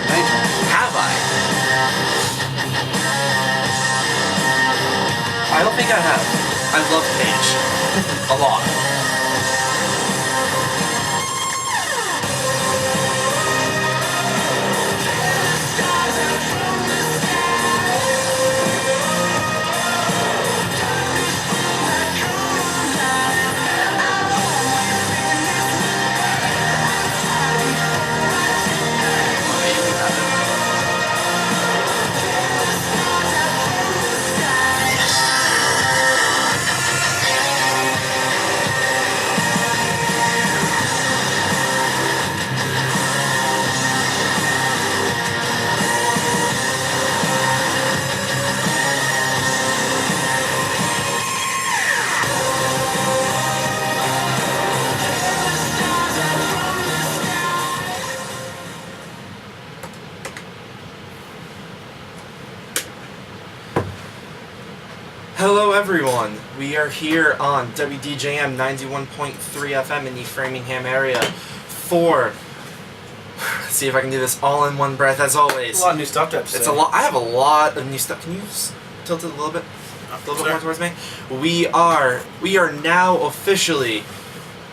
Have I? I don't think I have. I love Paige. A lot. Hello everyone, we are here on WDJM 91.3 FM in the Framingham area for, let's see if I can do this all in one breath as always. A lot of new stuff to It's a lot. I have a lot of new stuff. Can you tilt it a little bit more towards me? We are now officially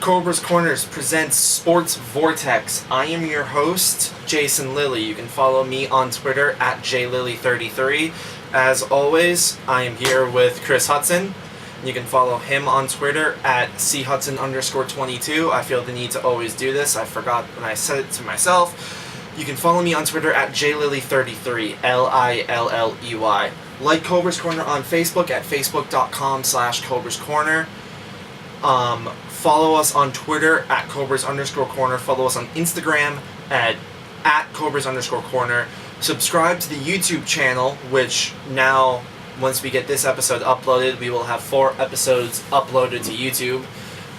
Cobra's Corners presents Sports Vortex. I am your host, Jason Lilly. You can follow me on Twitter at JLilly33. As always, I am here with Chris Hudson. You can follow him on Twitter at chudson_22. I feel the need to always do this. I forgot when I said it to myself. You can follow me on Twitter at JLilly33, Lilley. Like Cobra's Corner on Facebook at facebook.com/Cobra's Corner. Follow us on Twitter at Cobras_Corner. Follow us on Instagram at Cobras_Corner. Subscribe to the YouTube channel, which now, once we get this episode uploaded, we will have 4 episodes uploaded to YouTube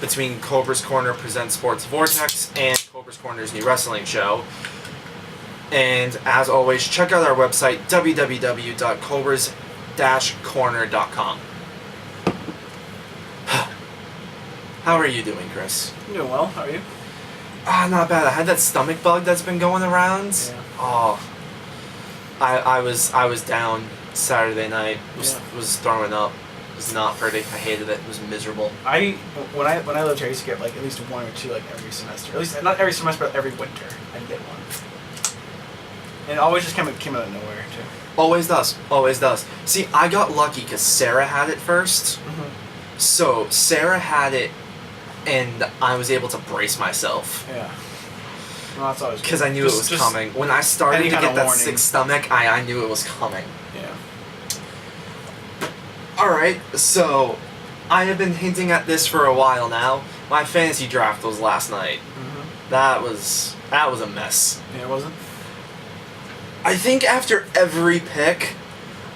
between Cobra's Corner Presents Sports Vortex and Cobra's Corner's new wrestling show. And as always, check out our website, www.cobras-corner.com. How are you doing, Chris? I'm doing well. How are you? Not bad. I had that stomach bug that's been going around. Yeah. Oh. I was down Saturday night. Was throwing up. It was not pretty. I hated it. It was miserable. When I lived here, I used to get like at least 1 or 2 like every semester. At least not every semester, but every winter I'd get one. And it always just came out of nowhere too. Always does. Always does. See, I got lucky because Sarah had it first. Mm-hmm. So Sarah had it, and I was able to brace myself. Yeah. Well, that's always because I knew it was coming. When I started to get that sick stomach, I knew it was coming. Yeah. Alright, so I have been hinting at this for a while now. My fantasy draft was last night. Mm-hmm. That was a mess. Yeah, it wasn't? I think after every pick,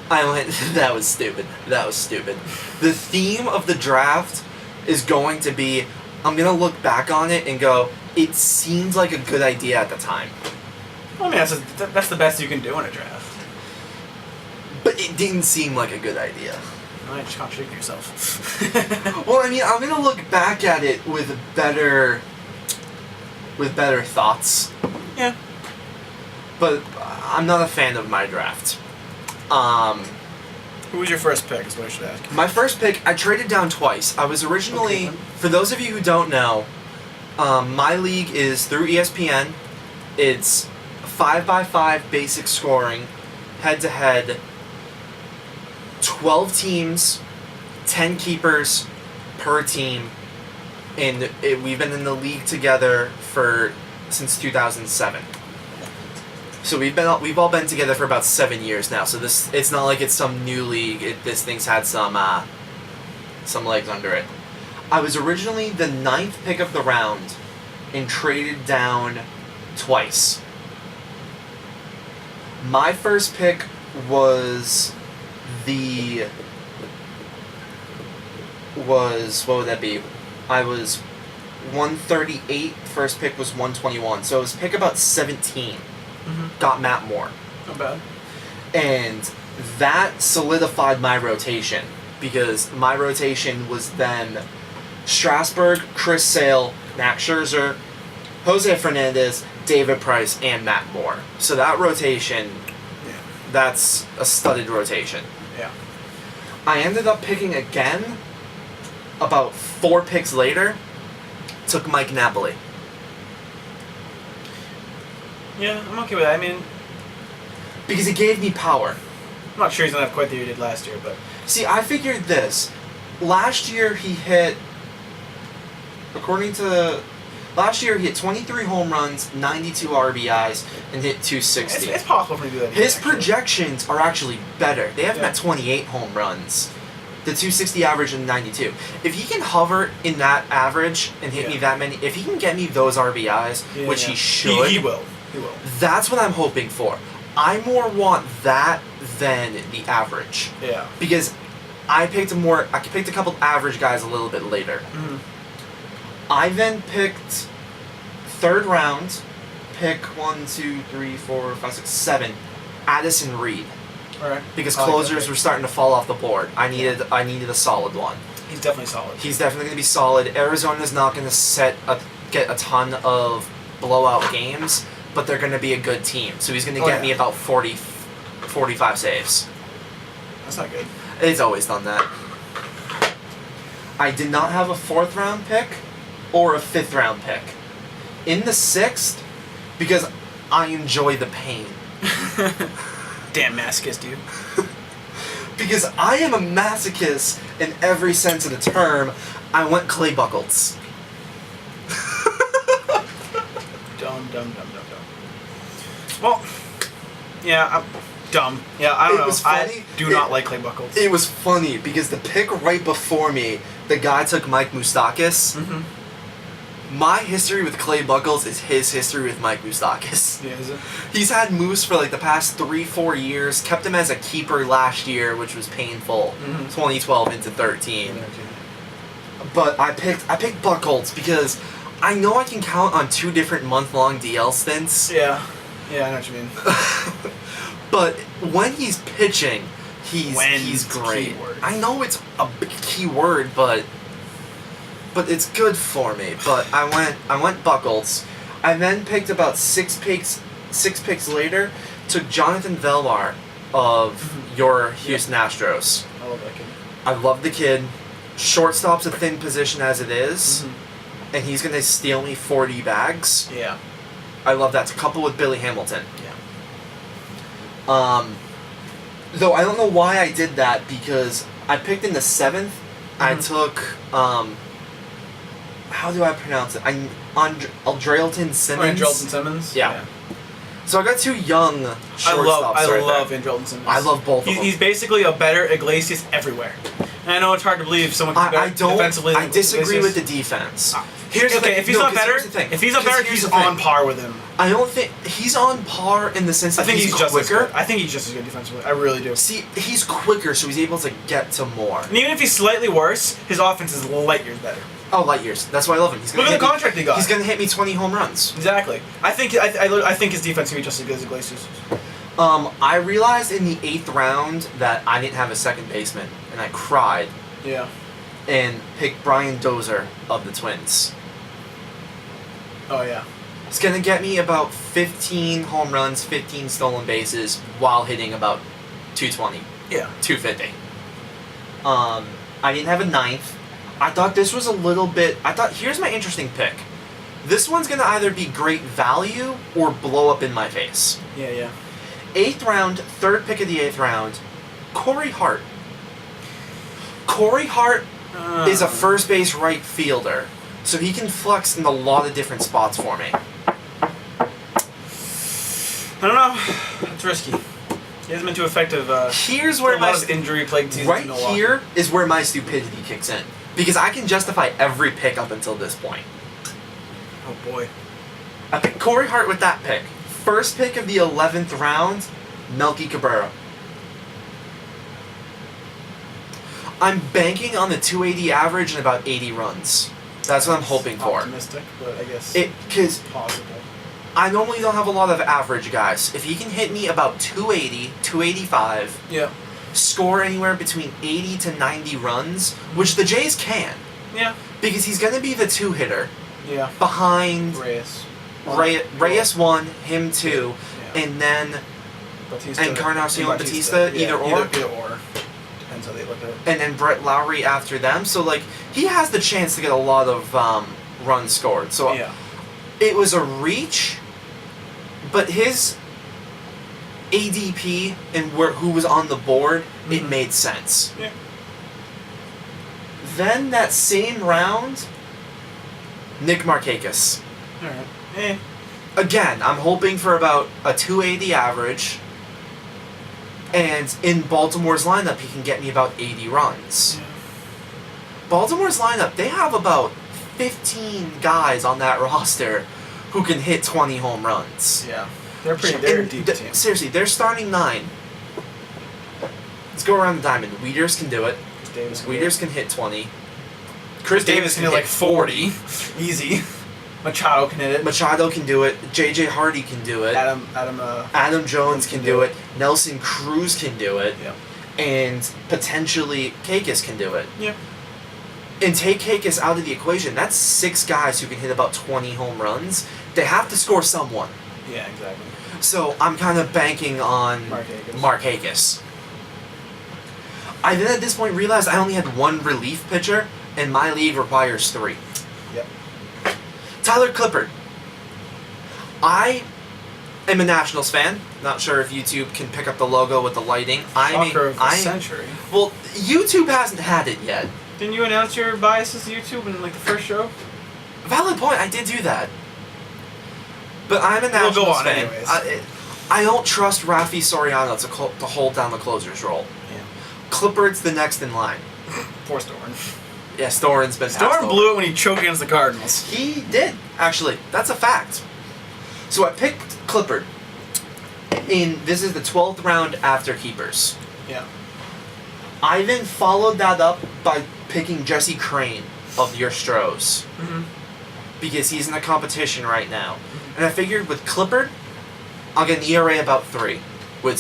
I went, that was stupid. That was stupid. The theme of the draft is going to be, I'm going to look back on it and go, it seemed like a good idea at the time. Well, I mean, that's the best you can do in a draft. But it didn't seem like a good idea. No, you just contradict yourself. Well, I mean, I'm going to look back at it with better thoughts. Yeah. But I'm not a fan of my draft. Who was your first pick is what I should ask. My first pick, I traded down twice. I was originally, for those of you who don't know, my league is through ESPN. It's 5x5 basic scoring, head-to-head, 12 teams, 10 keepers per team, and we've been in the league together since 2007. So we've all been together for about 7 years now. So it's not like it's some new league. This thing's had some legs under it. I was originally the 9th pick of the round and traded down twice. My first pick was what would that be? I was 138, first pick was 121. So it was pick about 17. Mm-hmm. Got Matt Moore. Not bad. And that solidified my rotation because my rotation was then Strasburg, Chris Sale, Max Scherzer, Jose Fernandez, David Price, and Matt Moore. So that rotation, Yeah. that's a studded rotation. Yeah. I ended up picking again about 4 picks later. Took Mike Napoli. Yeah, I'm okay with that. I mean, Because he gave me power. I'm not sure he's gonna have quite the year he did last year, but See, I figured this. Last year he hit, last year he hit 23 home runs, 92 RBIs, and hit 260. it's possible for him to do that. His actually. projections are actually better. They have him Yeah. at 28 home runs. The 260 average and 92. If he can hover in that average and hit me that many, if he can get me those RBIs, which he should, He will. He will. that's what I'm hoping for. I more want that than the average. Yeah. Because I picked a couple average guys a little bit later. Mm-hmm. I then picked 3rd round, pick 1, 2, 3, 4, 5, 6, 7, Addison Reed. Alright. Because I like that closers pick. were starting to fall off the board. I needed a solid one. He's definitely solid. He's definitely going to be solid. Arizona's not going to get a ton of blowout games, but they're going to be a good team. So he's going to get me about 40, 45 saves. That's not good. He's always done that. I did not have a 4th round pick or a 5th round pick. In the 6th, because I enjoy the pain. Damn masochist, dude. Because I am a masochist in every sense of the term, I went Clay Buchholz. Dumb. Well, yeah, I'm dumb. Yeah, I don't know. was funny. I do not like Clay Buchholz. It was funny because the pick right before me, the guy took Mike Moustakas. Mm-hmm. My history with Clay Buchholz is his history with Mike Moustakas. Yeah, is it? He's had Moose for like the past 3-4 years. Kept him as a keeper last year, which was painful. 2012 into 13. But I picked Buchholz because I know I can count on 2 different month-long DL stints. Yeah. Yeah, I know what you mean. But when he's pitching, he's When's the great. key word. I know it's a big key word, but it's good for me. But I went Buchholz. I then picked about 6 picks later, took Jonathan Velvar of your Houston Astros. I love that kid. I love the kid. Shortstop's a thin position as it is, and he's gonna steal me 40 bags. Yeah. I love that. To couple with Billy Hamilton. Yeah. Though I don't know why I did that because I picked in the 7th. I took how do I pronounce it? Andrelton Simmons. Andrelton Simmons. Yeah. So I got 2 young shortstops. I love there. Andrelton Simmons. I love both of them. He's basically a better Iglesias everywhere. And I know it's hard to believe someone can be better defensively. I disagree Iglesias. with the defense. Here's the thing. If he's not better, he's on par with him. I don't think he's on par in the sense that I think he's just quicker. as good. I think he's just as good defensively. I really do. See, he's quicker, so he's able to get to more. And even if he's slightly worse, his offense is light years better. Oh, light years. That's why I love him. He's gonna Look at hit the contract he got. He's gonna hit me 20 home runs. Exactly. I think his defense can be just as good as Iglesias. I realized in the 8th round that I didn't have a second baseman, and I cried Yeah. and picked Brian Dozier of the Twins. Oh yeah. It's gonna get me about 15 home runs, 15 stolen bases, while hitting about 220, Yeah. 250. I didn't have a 9th. I thought this was a little bit. Here's my interesting pick. This one's gonna either be great value or blow up in my face. Yeah. 8th round, 3rd pick of the 8th round, Corey Hart. Corey Hart is a first base right fielder, so he can flex in a lot of different spots for me. I don't know. It's risky. He hasn't been too effective. Here's where a lot of injury-plagued seasons right in Milwaukee. here is where my stupidity kicks in, because I can justify every pick up until this point. Oh boy. I picked Corey Hart with that pick. First pick of the 11th round, Melky Cabrera. I'm banking on the 280 average and about 80 runs. That's what I'm hoping for. Optimistic, but I guess Because possible. I normally don't have a lot of average guys. If he can hit me about 280, 285, Yeah. score anywhere between 80 to 90 runs, which the Jays can, Yeah. because he's going to be the 2-hitter Yeah. behind Reyes. Reyes 1, him 2, Yeah. and then Batista, Encarnacion Batista, either or. Either or. Depends how they look at it. And then Brett Lowry after them. So, like, he has the chance to get a lot of runs scored. So Yeah. it was a reach, but his ADP and who was on the board, it made sense. Yeah. Then that same round, Nick Markakis. Alright. Again, I'm hoping for about a 280 average. And in Baltimore's lineup, he can get me about 80 runs. Yeah. Baltimore's lineup, they have about 15 guys on that roster who can hit 20 home runs. Yeah. They're a deep team. Seriously, they're starting 9. Let's go around the diamond. Weeders can do it. Weeders can hit 20. Chris Davis can hit like 40. Easy. Machado can hit it. Machado can do it. J.J. Hardy can do it. Adam Jones can do it. Nelson Cruz can do it. Yeah. And potentially Kakis can do it. Yeah. And take Kakis out of the equation. That's 6 guys who can hit about 20 home runs. They have to score someone. Yeah, exactly. So I'm kind of banking on Markakis. I then at this point realized I only had 1 relief pitcher, and my league requires 3. Yep. Tyler Clippard. I am a Nationals fan. Not sure if YouTube can pick up the logo with the lighting. Shocker of the century. Well, YouTube hasn't had it yet. Didn't you announce your biases to YouTube in like the first show? Valid point. I did do that. But I'm a Nationals fan. Anyways. I don't trust Rafi Soriano to hold down the closer's role. Yeah. Clippard's the next in line. Poor Storen. Yeah, Storen's been Storen blew it when he choked against the Cardinals. He did, actually. That's a fact. So I picked Clippard. This is the 12th round after keepers. Yeah. I then followed that up by picking Jesse Crane of your Stros. Mm-hmm. Because he's in the competition right now. And I figured with Clippard, I'll get an ERA about 3. With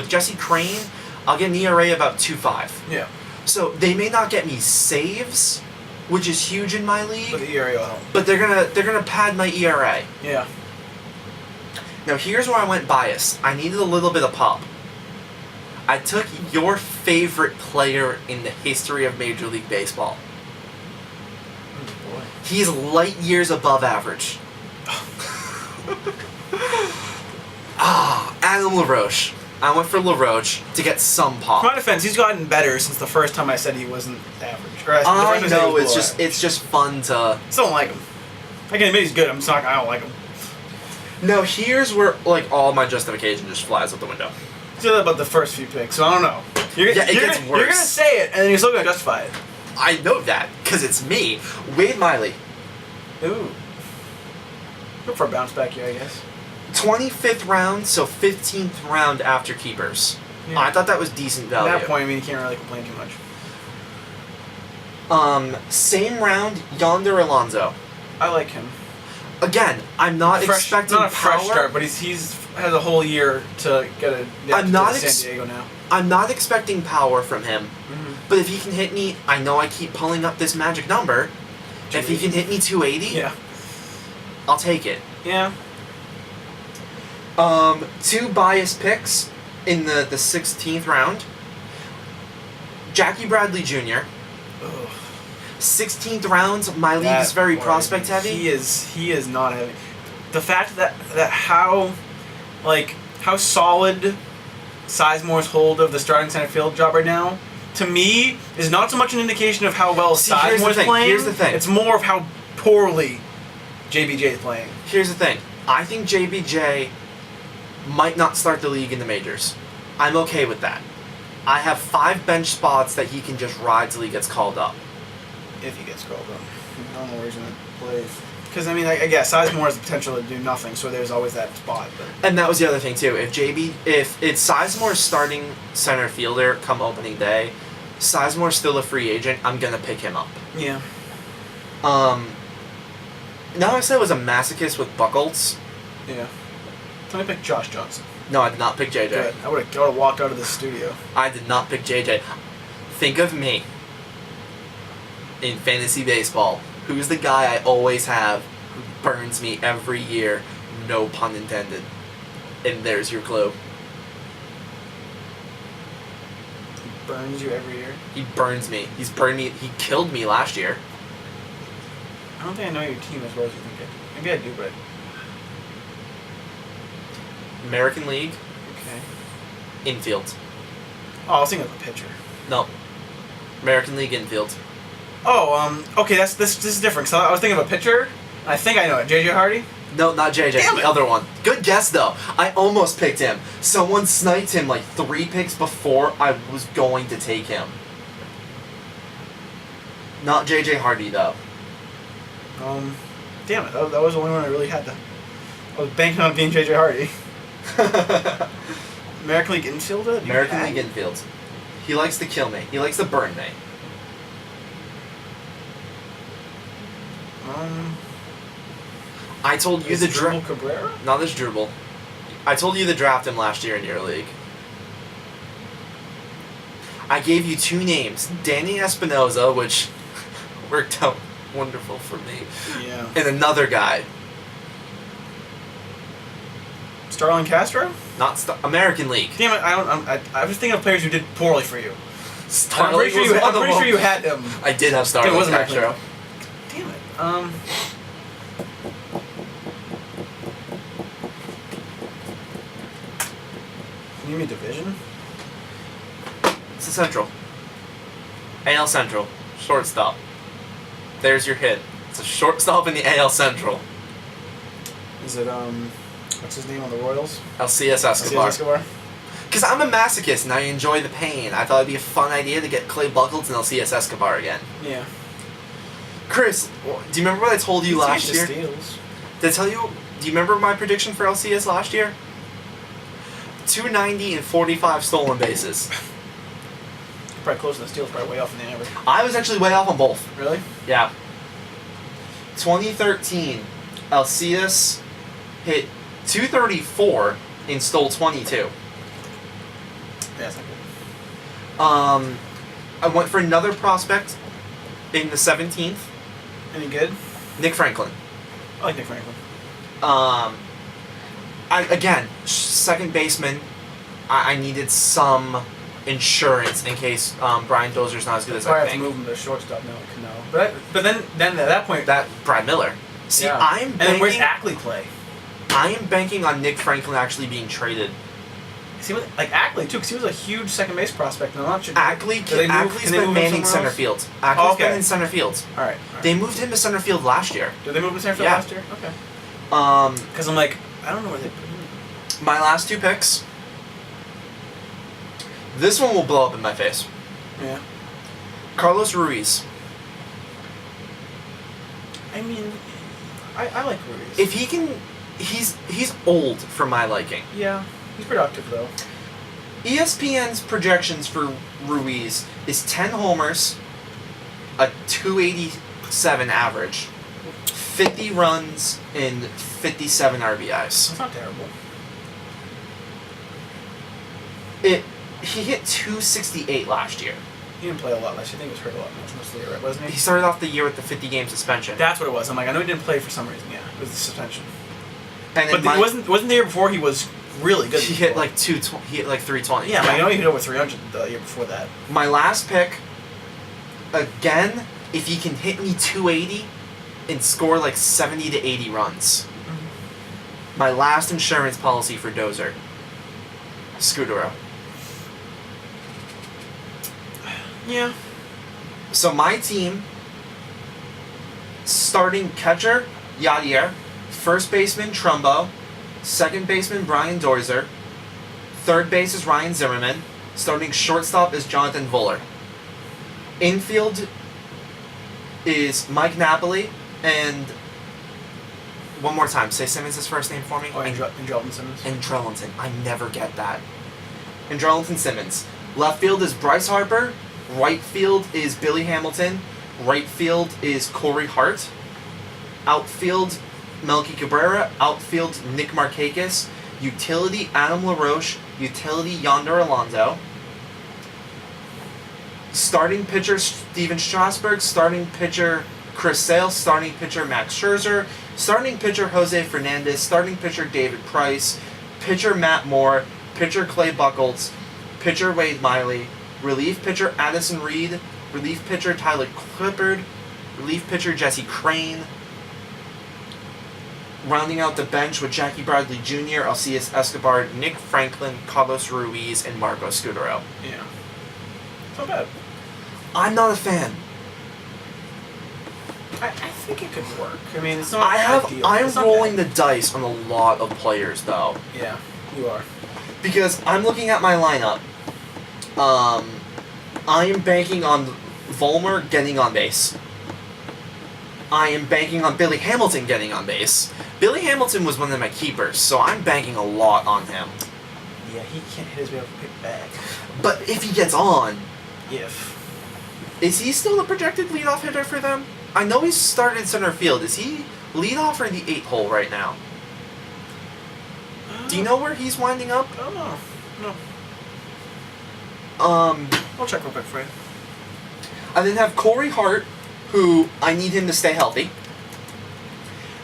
Jesse Crane, I'll get an ERA about 2.5. Yeah. So they may not get me saves, which is huge in my league. But the ERA will help. But they're gonna pad my ERA. Yeah. Now here's where I went biased. I needed a little bit of pop. I took your favorite player in the history of Major League Baseball. Oh boy. He's light years above average. Adam LaRoche. I went for LaRoche to get some pop. In my defense, he's gotten better since the first time I said he wasn't average. Or I know, it's just fun to... Still don't like him. I can admit he's good, I don't like him. No, here's where like all my justification just flies out the window. It's about the first few picks, so I don't know. It gets worse. You're gonna say it, and then you're still gonna justify it. I know that, because it's me. Wade Miley. Ooh. Good for a bounce back here, I guess. 25th round, so 15th round after keepers. Yeah. I thought that was decent value. At that point, you can't really complain too much. Same round, Yonder Alonso. I like him. Again, I'm not expecting not a fresh power. start, but he's has a whole year to get a. I'm not San Diego now. I'm not expecting power from him, Mm-hmm. but if he can hit me, I know I keep pulling up this magic number. If he can hit me 280, Yeah. I'll take it. Yeah. 2 bias picks in the 16th round. Jackie Bradley Jr. Ugh. 16th round, my league is very prospect heavy. He is not heavy. The fact that how solid Sizemore's hold of the starting center field job right now, to me, is not so much an indication of how well Sizemore's playing. Here's the thing. It's more of how poorly JBJ is playing. Here's the thing. I think JBJ might not start the league in the majors. I'm okay with that. I have 5 bench spots that he can just ride till he gets called up. If he gets called up. I don't know where he's going to play. Because, I mean, I guess Sizemore has the potential to do nothing, so there's always that spot. But. And that was the other thing, too. If it's Sizemore's starting center fielder come opening day, Sizemore's still a free agent, I'm going to pick him up. Yeah. Now I said I was a masochist with Buckles. Yeah. Let me pick Josh Johnson. No, I did not pick JJ. Good. I would have walked out of the studio. I did not pick JJ. Think of me in fantasy baseball. Who's the guy I always have who burns me every year. No pun intended. And there's your clue. Burns you every year. He burns me. He's burned me. He killed me last year. I don't think I know your team as well as you think I do. Maybe I do, but... American League, Okay. infield. Oh, I was thinking of a pitcher. No. American League infield. Oh, okay, this is different. So I was thinking of a pitcher. I think I know it. J.J. Hardy? No, not JJ. Damn The it. other one. Good guess though. I almost picked him. Someone sniped him like 3 picks before I was going to take him. Not JJ Hardy though. Damn it. That was the only one I really had to... I was banking on being J.J. Hardy. American League infielder? American League infield. He likes to kill me. He likes to burn me. I told you Is the Dribble draft. Cabrera? Not this Dribble. I told you to draft him last year in your league. I gave you 2 names. Danny Espinosa, which worked out wonderful for me. Yeah. And another guy. Starlin Castro? Not American League. Damn it! I was thinking of players who did poorly for you. Starling I'm pretty sure was you. one I'm of pretty them. sure you had him. I did have Starling It wasn't Castro. Damn it. Can you give me a division? It's the Central. AL Central. Shortstop. There's your hit. It's a shortstop in the AL Central. Is it what's his name on the Royals? LCS Escobar. Escobar. Because I'm a masochist and I enjoy the pain. I thought it'd be a fun idea to get Clay Buchholz and LCS Escobar again. Yeah. Chris, do you remember what I told you last year? Steals. Did I tell you? Do you remember my prediction for LCS last year? 290 and 45 stolen bases. Probably close to the steals. Probably way off in the average. I was actually way off on both. Really? Yeah. 2013, Alcides hit 234 and stole 22. Yeah, that's not good. I went for another prospect in the 17th, Any good? Nick Franklin. I like Nick Franklin. Second baseman. I needed some insurance in case Brian Dozier's not as good as Probably I have to think. move him to shortstop now. No. But then at that point, That Brad Miller. See, yeah. I'm And then where's banking. Ackley play? I am banking on Nick Franklin actually being traded. See, like Ackley too, because he was a huge second base prospect. And I'm not sure. Ackley's can they been move manning him center somewhere else? field. Ackley's okay. been in center field. All right. They moved him to center field last year. Did they move him to center field Yeah. last year? Okay. Because I'm like, I don't know where they put him. My last 2 picks. This one will blow up in my face. Yeah. Carlos Ruiz. I mean, I like Ruiz. If he can, he's old for my liking. Yeah, he's productive though. ESPN's projections for Ruiz is 10 homers, a 287 average, 50 runs, and 57 RBIs. That's not terrible. He hit 268 last year. He didn't play a lot last year. I think he was hurt a lot most of the year, right? Wasn't He he? started off the year with the 50-game suspension. That's what it was. I'm like, I know he didn't play for some reason. Yeah, it was the suspension. And then But wasn't the year before he was really good? he hit like 320. Yeah, I know he hit over 300 the year before that. My last pick, again, if he can hit me 280 and score like 70 to 80 runs. My last insurance policy for Dozer, Scudero. Yeah. So my team, starting catcher, Yadier, first baseman, Trumbo, second baseman, Brian Dozer, third base is Ryan Zimmerman, starting shortstop is Jonathan Vuller. Infield is Mike Napoli, and one more time, say Simmons' first name for me. Oh, Andrelton Simmons. Andrelton. I never get that. Andrelton Simmons. Left field is Bryce Harper. Right field is Billy Hamilton. Right field is Corey Hart. Outfield, Melky Cabrera. Outfield, Nick Markakis. Utility, Adam LaRoche. Utility, Yonder Alonso. Starting pitcher, Steven Strasburg. Starting pitcher, Chris Sale. Starting pitcher, Max Scherzer. Starting pitcher Jose Fernandez, starting pitcher David Price, pitcher Matt Moore, pitcher Clay Buchholz, pitcher Wade Miley, relief pitcher Addison Reed, relief pitcher Tyler Clippard, relief pitcher Jesse Crane. Rounding out the bench with Jackie Bradley Jr., Alcides Escobar, Nick Franklin, Carlos Ruiz, and Marco Scudero. Yeah. It's not bad. I'm not a fan. I think it could work. I mean, it's not ideal. I'm rolling the dice on a lot of players, though. Yeah, you are. Because I'm looking at my lineup. I am banking on Vollmer getting on base. I am banking on Billy Hamilton getting on base. Billy Hamilton was one of my keepers, so I'm banking a lot on him. Yeah, he can't hit his way off the pick back. But if he gets on... Is he still the projected leadoff hitter for them? I know he's started center field. Is he leadoff or in the 8 hole right now? Do you know where he's winding up? I don't know. No. I'll check real quick for you. I then have Corey Hart, who I need him to stay healthy.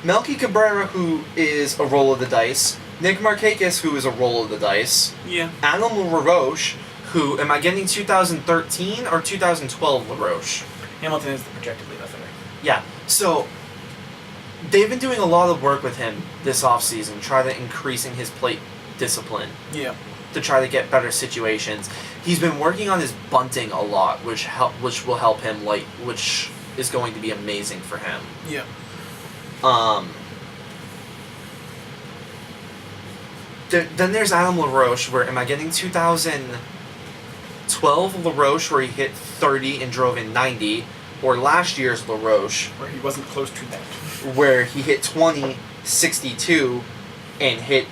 Melky Cabrera, who is a roll of the dice. Nick Markakis, who is a roll of the dice. Yeah. Adam LaRoche, who, am I getting 2013 or 2012 LaRoche? Hamilton is the projected leadoff hitter. Yeah, so they've been doing a lot of work with him this offseason, trying to increasing his plate discipline. Yeah. To try to get better situations. He's been working on his bunting a lot, which will help him, which is going to be amazing for him. Yeah. Then there's Adam LaRoche, where am I getting 2012 LaRoche, where he hit 30 and drove in 90, or last year's LaRoche, where he wasn't close to that, where he hit 20, 62, and hit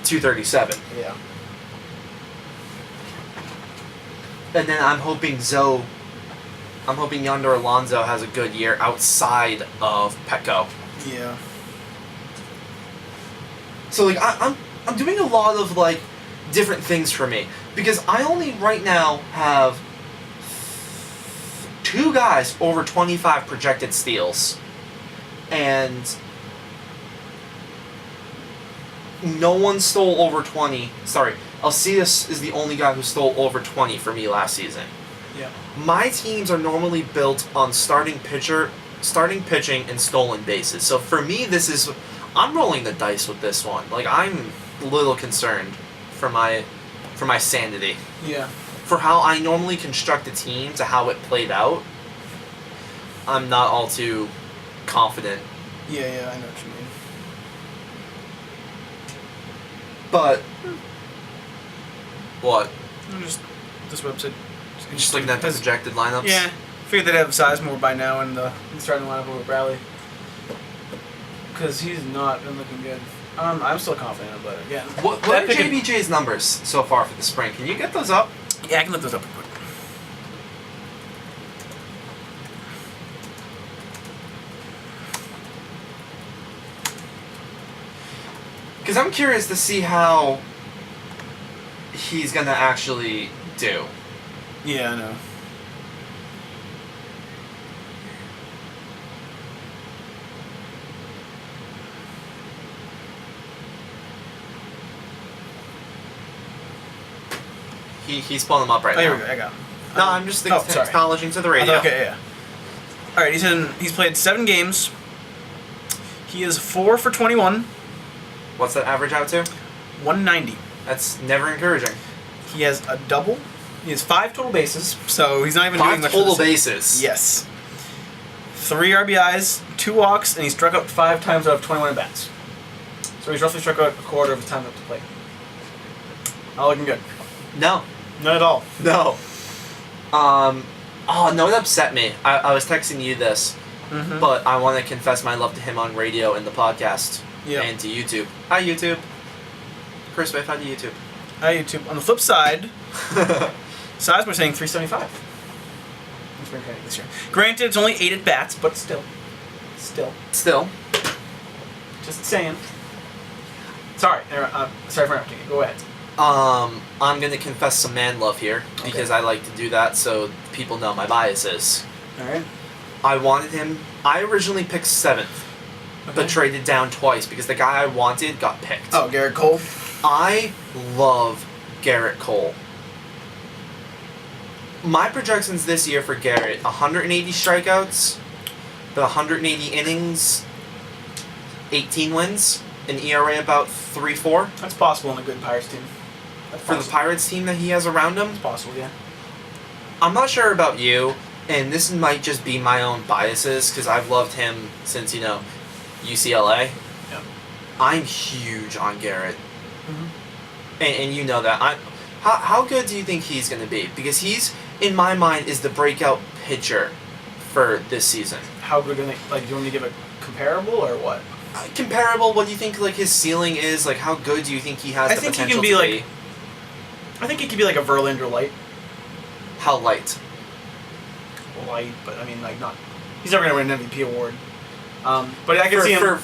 237. Yeah. And then I'm hoping Yonder Alonso has a good year outside of Petco. Yeah. So I'm doing a lot of different things for me, because I only right now have 2 guys over 25 projected steals, and no one stole over 20. Sorry, Alcides is the only guy who stole over 20 for me last season. Yeah. My teams are normally built on starting pitching, and stolen bases. So for me, I'm rolling the dice with this one. I'm a little concerned for my sanity. Yeah. For how I normally construct a team to how it played out, I'm not all too confident. Yeah, I know what you mean. But what? Just this website. Just looking at the projected lineups. Yeah, figured they'd have Sizemore by now in the starting lineup over Bradley, because he's not been looking good. I'm still confident, but again. What are JBJ's numbers so far for the spring? Can you get those up? Yeah, I can look those up real quick. Because I'm curious to see how he's gonna actually do. Yeah, I know. He's pulling them up right now. Here we go. I got him. No, I'm just sorry. acknowledging to the radio. Okay, yeah. All right, he's played 7 games. He is 4 for 21. What's that average out to? 190. That's never encouraging. He has a double. He has 5 total bases, so he's not even doing much. 5 total bases. Yes. 3 RBIs, 2 walks, and he struck out 5 times out of 21 at bats. So he's roughly struck out a quarter of the time up to plate. Not looking good. No. Not at all. No. Oh, no, it upset me. I was texting you this, but I want to confess my love to him on radio and the podcast and to YouTube. Hi, YouTube. Chris Wave, hi to YouTube. Hi, YouTube. On the flip side, Sizemore saying 375. In spring training this year. Granted, it's only 8 at bats, but still. Just saying. Sorry for interrupting you. Go ahead. I'm going to confess some man love here, because I like to do that so people know my biases. Alright. I wanted him. I originally picked 7th, but traded down twice because the guy I wanted got picked. Oh, Garrett Cole. I love Garrett Cole. My projections this year for Garrett: 180 strikeouts, the 180 innings, 18 wins, an ERA about 3.4. That's possible in a good Pirates team. For the Pirates team that he has around him. It's possible, yeah. I'm not sure about you, and this might just be my own biases because I've loved him since, UCLA. Yeah. I'm huge on Garrett. Mm-hmm. And you know that. How good do you think he's going to be? Because he's, in my mind, is the breakout pitcher for this season. How good do you think? Like, do you want me to give a comparable or what? Comparable, what do you think his ceiling is? Like, how good do you think he has the potential to be? I think he could be like a Verlander light. How light? Light, but I mean, not. He's never going to win an MVP award. But I can see him. For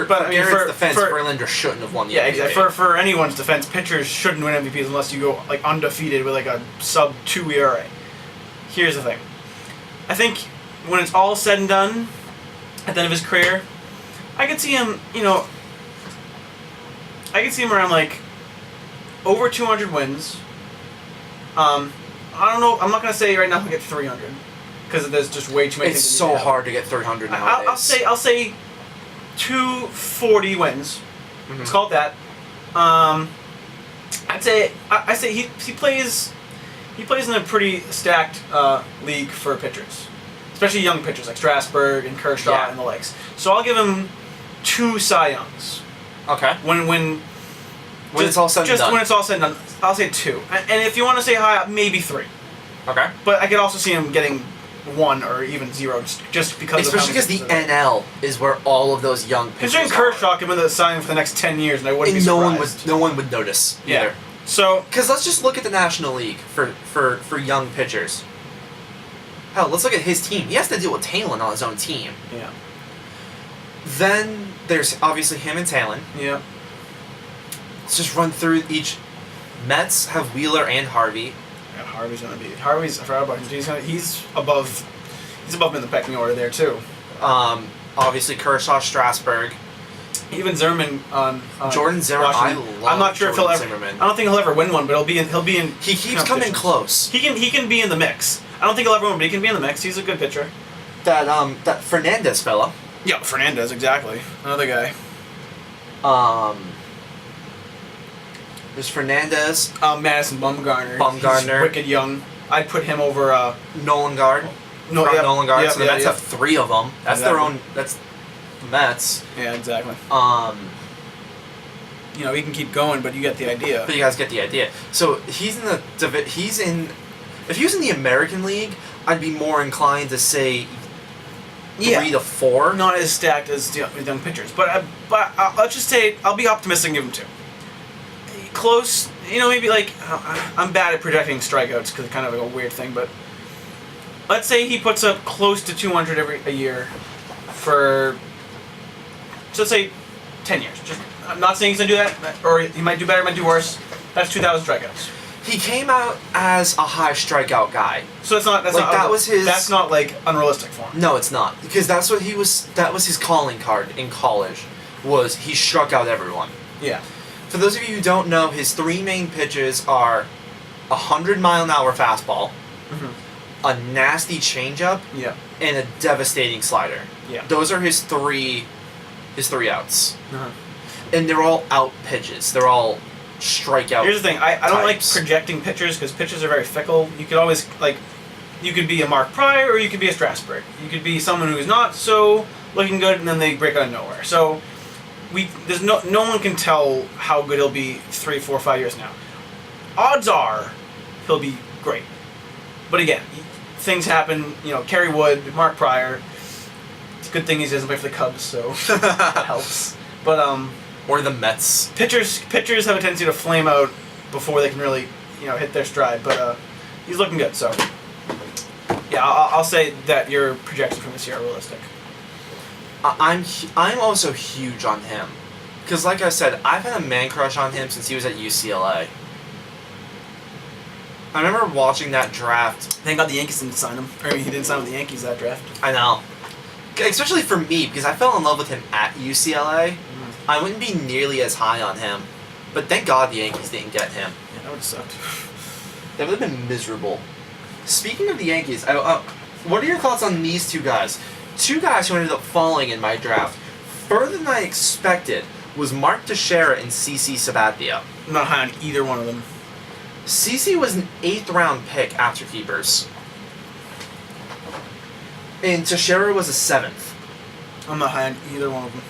Garrett's defense, Verlander shouldn't have won the MVP. Yeah, exactly. For anyone's defense, pitchers shouldn't win MVPs unless you go undefeated with a sub-2 ERA. Here's the thing. I think when it's all said and done, at the end of his career, I could see him, I could see him around over 200 wins. I don't know. I'm not gonna say right now he'll get 300 because there's just way too many. It's so hard to get 300 nowadays. I'll say 240 wins. Mm-hmm. Let's call it that. I say he plays in a pretty stacked league for pitchers, especially young pitchers like Strasburg and Kershaw and the likes. So I'll give him 2 Cy Youngs. Okay. When it's all said and done. When it's all said and done, I'll say 2. And if you want to say high, maybe 3. Okay. But I could also see him getting 1 or even 0 just because especially because the NL is where all of those young pitchers considering Kershaw could win the signing for the next 10 years, and I wouldn't be surprised. No one would notice either. Yeah. So, because let's just look at the National League for young pitchers. Hell, let's look at his team. He has to deal with Talon on his own team. Yeah. Then there's obviously him and Talon. Yeah. Let's just run through each. Mets have Wheeler and Harvey. Yeah, Harvey's I forgot about him. He's above him in the pecking order there too. Obviously Kershaw, Strasburg. Even Zimmerman on Jordan Zimmerman. I'm not sure if he'll ever. Zimmerman. I don't think he'll ever win one, but he'll be in. He keeps coming close. He can be in the mix. I don't think he'll ever win, but he can be in the mix. He's a good pitcher. That Fernandez fella. Yeah, Fernandez, exactly. Another guy. There's Fernandez. Madison Bumgarner. He's wicked young. I'd put him over Nolan Guard. Nolan Guard. So the Mets have 3 of them. That's their own. That's the Mets. Yeah, exactly. We can keep going, but you get the idea. But you guys get the idea. So if he was in the American League, I'd be more inclined to say 3 to 4. Not as stacked as the young pitchers, but let's just say I'll be optimistic and give him 2. Close, maybe I'm bad at projecting strikeouts because it's kind of a weird thing, but let's say he puts up close to 200 a year for, let's say, 10 years. I'm not saying he's going to do that, or he might do better, might do worse. That's 2,000 strikeouts. He came out as a high strikeout guy. So that's not unrealistic for him. No, it's not, because that was his calling card in college. Was he struck out everyone. Yeah. For those of you who don't know, his 3 main pitches are a 100-mile-an-hour fastball, a nasty changeup, and a devastating slider. Yeah. Those are his three outs. Uh-huh. And they're all out pitches. They're all strikeout. Here's the thing. I don't like types. projecting pitchers because pitchers are very fickle. You could always, you could be a Mark Pryor or you could be a Strasburg. You could be someone who's not so looking good and then they break out of nowhere. So there's no one can tell how good he'll be 3, 4, 5 years now. Odds are he'll be great. But again, things happen. Kerry Wood, Mark Pryor. It's a good thing he doesn't play for the Cubs, so that helps. But or the Mets. Pitchers have a tendency to flame out before they can really hit their stride. But he's looking good. So yeah, I'll say that your projections from this year are realistic. I'm also huge on him, because like I said, I've had a man crush on him since he was at UCLA. I remember watching that draft. Thank God the Yankees didn't sign him. Or he didn't sign with the Yankees that draft. I know. Especially for me, because I fell in love with him at UCLA. I wouldn't be nearly as high on him. But thank God the Yankees didn't get him. Yeah, that would have sucked. That would have been miserable. Speaking of the Yankees, what are your thoughts on these two guys? Two guys who ended up falling in my draft. Further than I expected was Mark Teixeira and CC Sabathia. I'm not high on either one of them. CC was an 8th round pick after keepers. And Teixeira was a 7th. I'm not high on either one of them.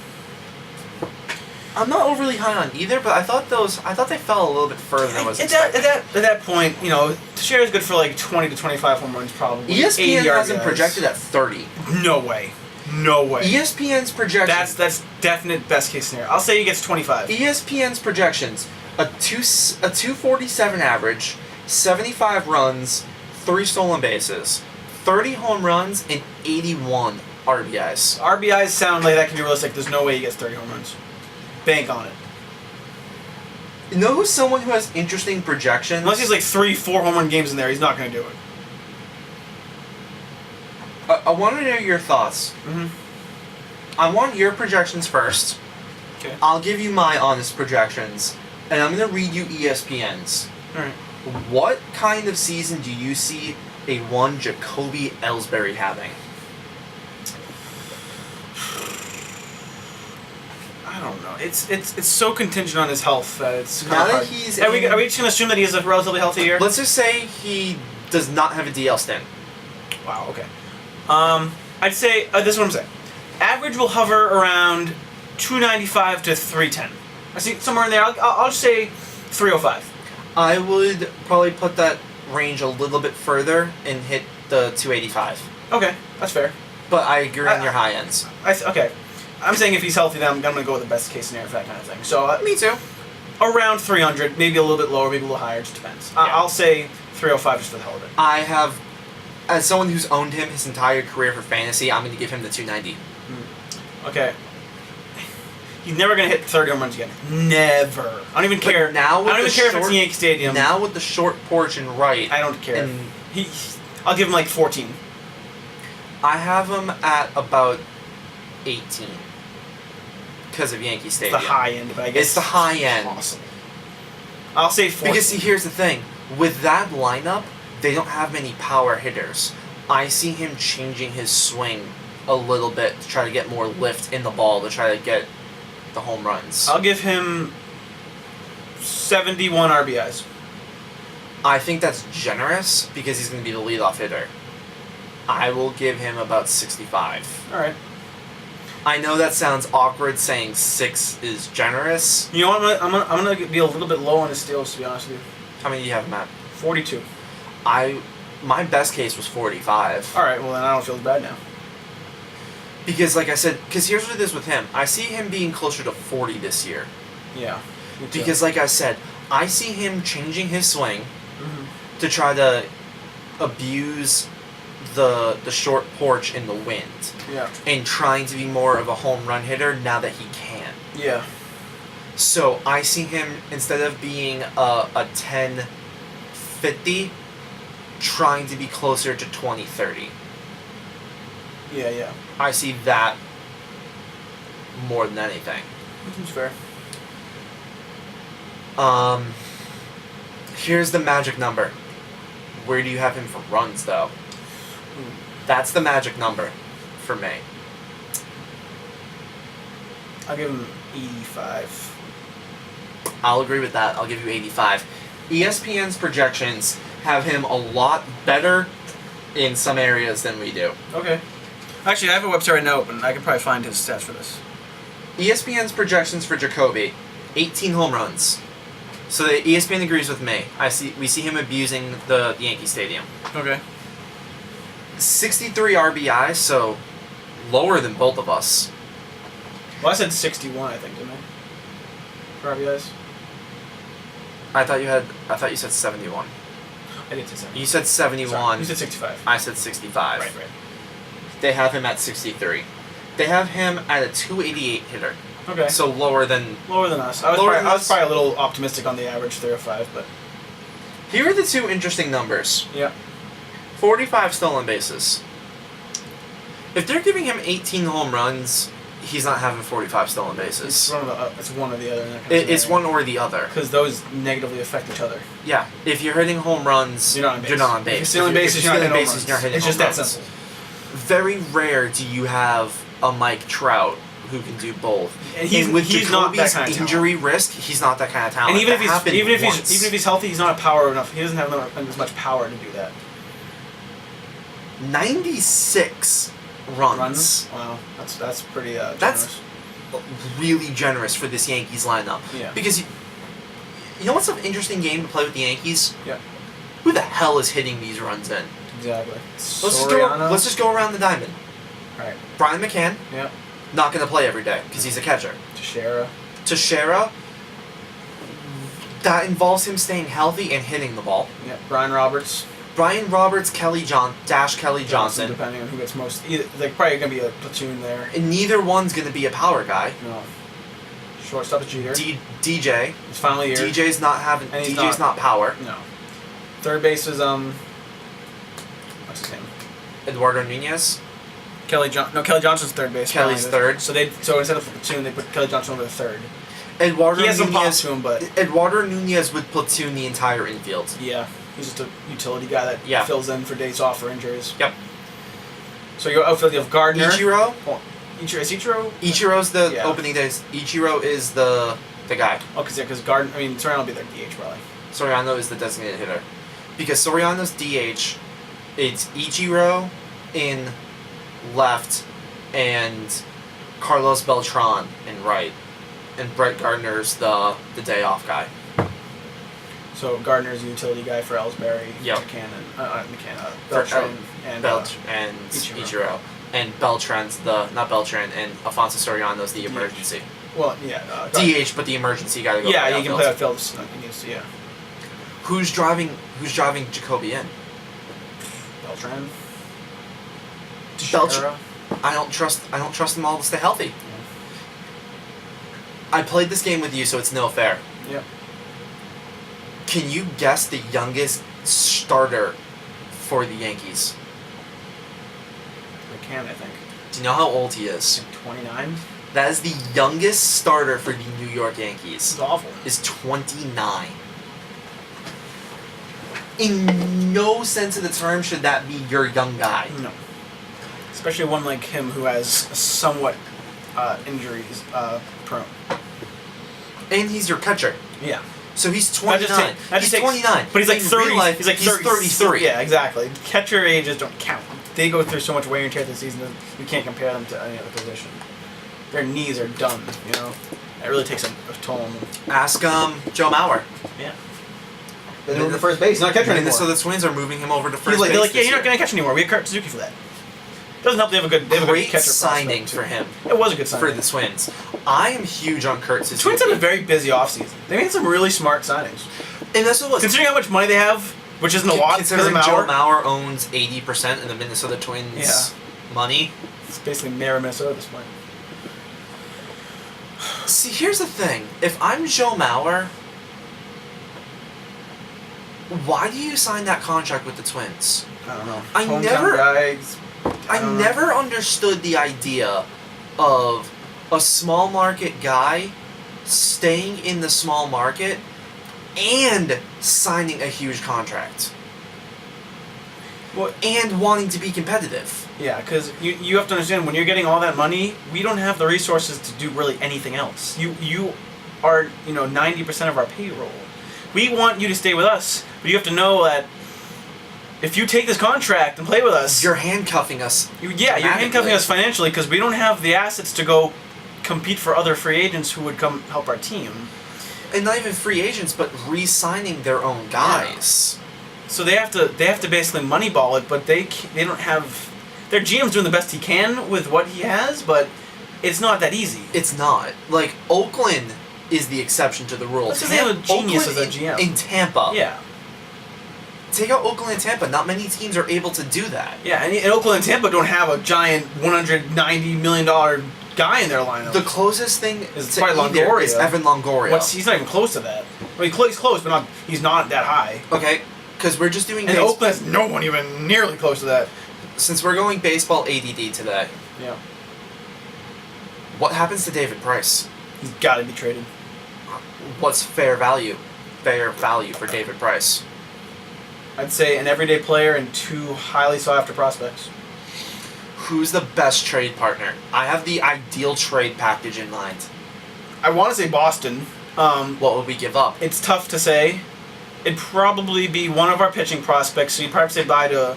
I'm not overly high on either, but I thought they fell a little bit further than I was expecting. At that point, you know, Teixeira's good for like 20 to 25 home runs probably. ESPN has him projected at 30. No way. No way. ESPN's projections. That's definite best case scenario. I'll say he gets 25. ESPN's projections: a 247 average, 75 runs, 3 stolen bases, 30 home runs, and 81 RBIs. RBIs sound like that can be realistic. There's no way he gets 30 home runs. Bank on it. You know who's someone who has interesting projections? Unless he's like 3-4 home run games in there, he's not going to do it. I want to know your thoughts. I want your projections first. Okay. I'll give you my honest projections, and I'm going to read you ESPN's. Alright. What kind of season do you see a one Jacoby Ellsbury having? I don't know. It's so contingent on his health that it's kind Now of that hard. he's Are we just going to assume that he has a relatively healthy year? Let's just say he does not have a DL stint. Wow, okay. I'd say, this is what I'm saying. Average will hover around 295 to 310. I see somewhere in there. I'll just say 305. I would probably put that range a little bit further and hit the 285. Okay, that's fair. But I agree on your high ends. Okay. I'm saying if he's healthy, then I'm going to go with the best case scenario for that kind of thing. So, Me too. around 300, maybe a little bit lower, maybe a little higher, just depends. Yeah. I'll say 305 just for the hell of it. I have, as someone who's owned him his entire career for fantasy, I'm going to give him the 290. Okay. He's never going to hit 30 home runs again. Never. I don't even care. Now I don't even care if it's in Yankee Stadium. Now with the short porch and right. I don't care. And I'll give him like 14. I have him at about 18. Because of Yankee It's Stadium. the high end, but I guess It's the high end. Possible. I'll say 14. Because see, here's the thing. With that lineup, they don't have many power hitters. I see him changing his swing a little bit to try to get more lift in the ball, to try to get the home runs. I'll give him 71 RBIs. I think that's generous because he's going to be the leadoff hitter. I will give him about 65. All right. I know that sounds awkward saying 6 is generous. You know what? I'm gonna be a little bit low on his steals, to be honest with you. How many do you have him at? 42. My best case was 45. All right. Well, then I don't feel as bad now. Because, like I said, because here's what it is with him. I see him being closer to 40 this year. Yeah. me too. Because, like I said, I see him changing his swing Mm-hmm. to try to abuse the short porch in the wind. Yeah. And trying to be more of a home run hitter now that he can. Yeah. So I see him, instead of being a 10-50, trying to be closer to 20-30. Yeah. Yeah. I see that more than anything. That seems fair. Here's the magic number. Where do you have him for runs, though? That's the magic number for me. I'll give him 85. I'll agree with that. I'll give you 85. ESPN's projections have him a lot better in some areas than we do. Okay. Actually, I have a website right now open. I can probably find his stats for this. ESPN's projections for Jacoby, 18 home runs. So the ESPN agrees with me. We see him abusing the Yankee Stadium. Okay. 63 RBIs, so lower than both of us. Well, I said 61, I think, didn't I? For RBIs? I thought you said 71. I did say 71. You said 71. Sorry, you said 65. I said 65. Right. They have him at 63. They have him at a 288 hitter. Okay. So lower than Lower than us. I was probably a little optimistic on the average 305, but... Here are the two interesting numbers. Yeah. 45 stolen bases. If they're giving him 18 home runs, he's not having 45 stolen bases. It's one or the other. It's one or the other. Because those negatively affect each other. Yeah. If you're hitting home runs, you're not on base. You're not on base. If you're stealing bases, you're not hitting home runs. It's just that simple. Very rare do you have a Mike Trout who can do both. And he's not that kind of injury risk, he's not that kind of talent. And even if he's healthy, he's not power enough. He doesn't have as much power to do that. 96 runs. Wow, that's pretty generous. That's really generous for this Yankees lineup. Yeah. Because you know what's an interesting game to play with the Yankees? Yeah. Who the hell is hitting these runs in? Exactly. Let's just go around the diamond. Right. Brian McCann. Yeah. Not going to play every day because he's a catcher. Teixeira. That involves him staying healthy and hitting the ball. Yeah. Brian Roberts, Kelly Johnson. Depending on who gets most. They're probably going to be a platoon there. And neither one's going to be a power guy. No. Shortstop is Jeter. DJ. His final year. DJ's not power. No. Third base is what's his name? Eduardo Nunez. Kelly Johnson's third base. Kelly's third. So instead of platoon, they put Kelly Johnson over the third. Eduardo he has some pop Nunez to him, but Eduardo Nunez would platoon the entire infield. Yeah, he's just a utility guy that fills in for days off or injuries. Yep. So your outfield, you have Gardner. Ichiro. Is Ichiro? Ichiro's the opening days. Ichiro is the guy. Oh, because Gardner. I mean, Soriano will be their DH probably. Soriano is the designated hitter, because Soriano's DH, it's Ichiro in left, and Carlos Beltran in right, and Brett Gardner's the day off guy. So Gardner's a utility guy for Ellsbury, yep. Beltran, and Ichiro. And Beltran's and Alfonso Soriano's the emergency. Well, yeah. DH, but the emergency guy to go. Yeah, you can play outfield. Yeah. Who's driving Jacoby in? Beltran. I don't trust them all to stay healthy. Yeah. I played this game with you, so it's no fair. Yep. Can you guess the youngest starter for the Yankees? I can, I think. Do you know how old he is? 29. That is the youngest starter for the New York Yankees. It's awful. Is 29. In no sense of the term should that be your young guy. No. Especially one like him who has somewhat injuries prone. And he's your catcher. Yeah. So he's 29. He's 29. But he's like 30. Life, he's like 33. Yeah, exactly. Catcher ages don't count. They go through so much wear and tear this season that you can't compare them to any other position. Their knees are done, you know? It really takes a toll on them. Ask Joe Mauer. Yeah. They're moving to first base. He's not catcher anymore. So the Twins are moving him over to first base. They're like, yeah, you're not going to catch anymore. We have Kurt Suzuki for that. Doesn't help they have a good catcher signing for him. It was a good signing. For the Twins. I am huge on Kurt Suzuki. The Twins had a very busy offseason. They made some really smart signings. And that's what it was. Considering how much money they have, which isn't a lot, considering Joe Mauer owns 80% of the Minnesota Twins money. It's basically mayor of Minnesota at this point. See, here's the thing. If I'm Joe Mauer, why do you sign that contract with the Twins? I don't know. I never understood the idea of a small market guy staying in the small market and signing a huge contract. Well, and wanting to be competitive. Yeah, because you have to understand, when you're getting all that money, we don't have the resources to do really anything else. You are 90% of our payroll. We want you to stay with us, but you have to know that if you take this contract and play with us, you're handcuffing us. You're handcuffing us financially because we don't have the assets to go compete for other free agents who would come help our team. And not even free agents, but re-signing their own guys. Yeah. So they have to basically moneyball it, but they don't have. Their GM's doing the best he can with what he has, but it's not that easy. It's not. Like, Oakland is the exception to the rule. That's because they have a genius as a GM. In Tampa. Yeah. Take out Oakland and Tampa. Not many teams are able to do that. Yeah, and Oakland and Tampa don't have a giant $190 million guy in their lineup. The closest thing is to either is Evan Longoria. He's not even close to that. Well, he's close, but he's not that high. Okay, because we're just doing. And Oakland has no one even nearly close to that. Since we're going baseball ADD today. Yeah. What happens to David Price? He's got to be traded. What's fair value? Fair value for David Price. I'd say an everyday player and 2 highly sought after prospects. Who's the best trade partner? I have the ideal trade package in mind. I want to say Boston. What would we give up? It's tough to say. It'd probably be one of our pitching prospects. So you'd probably say bye to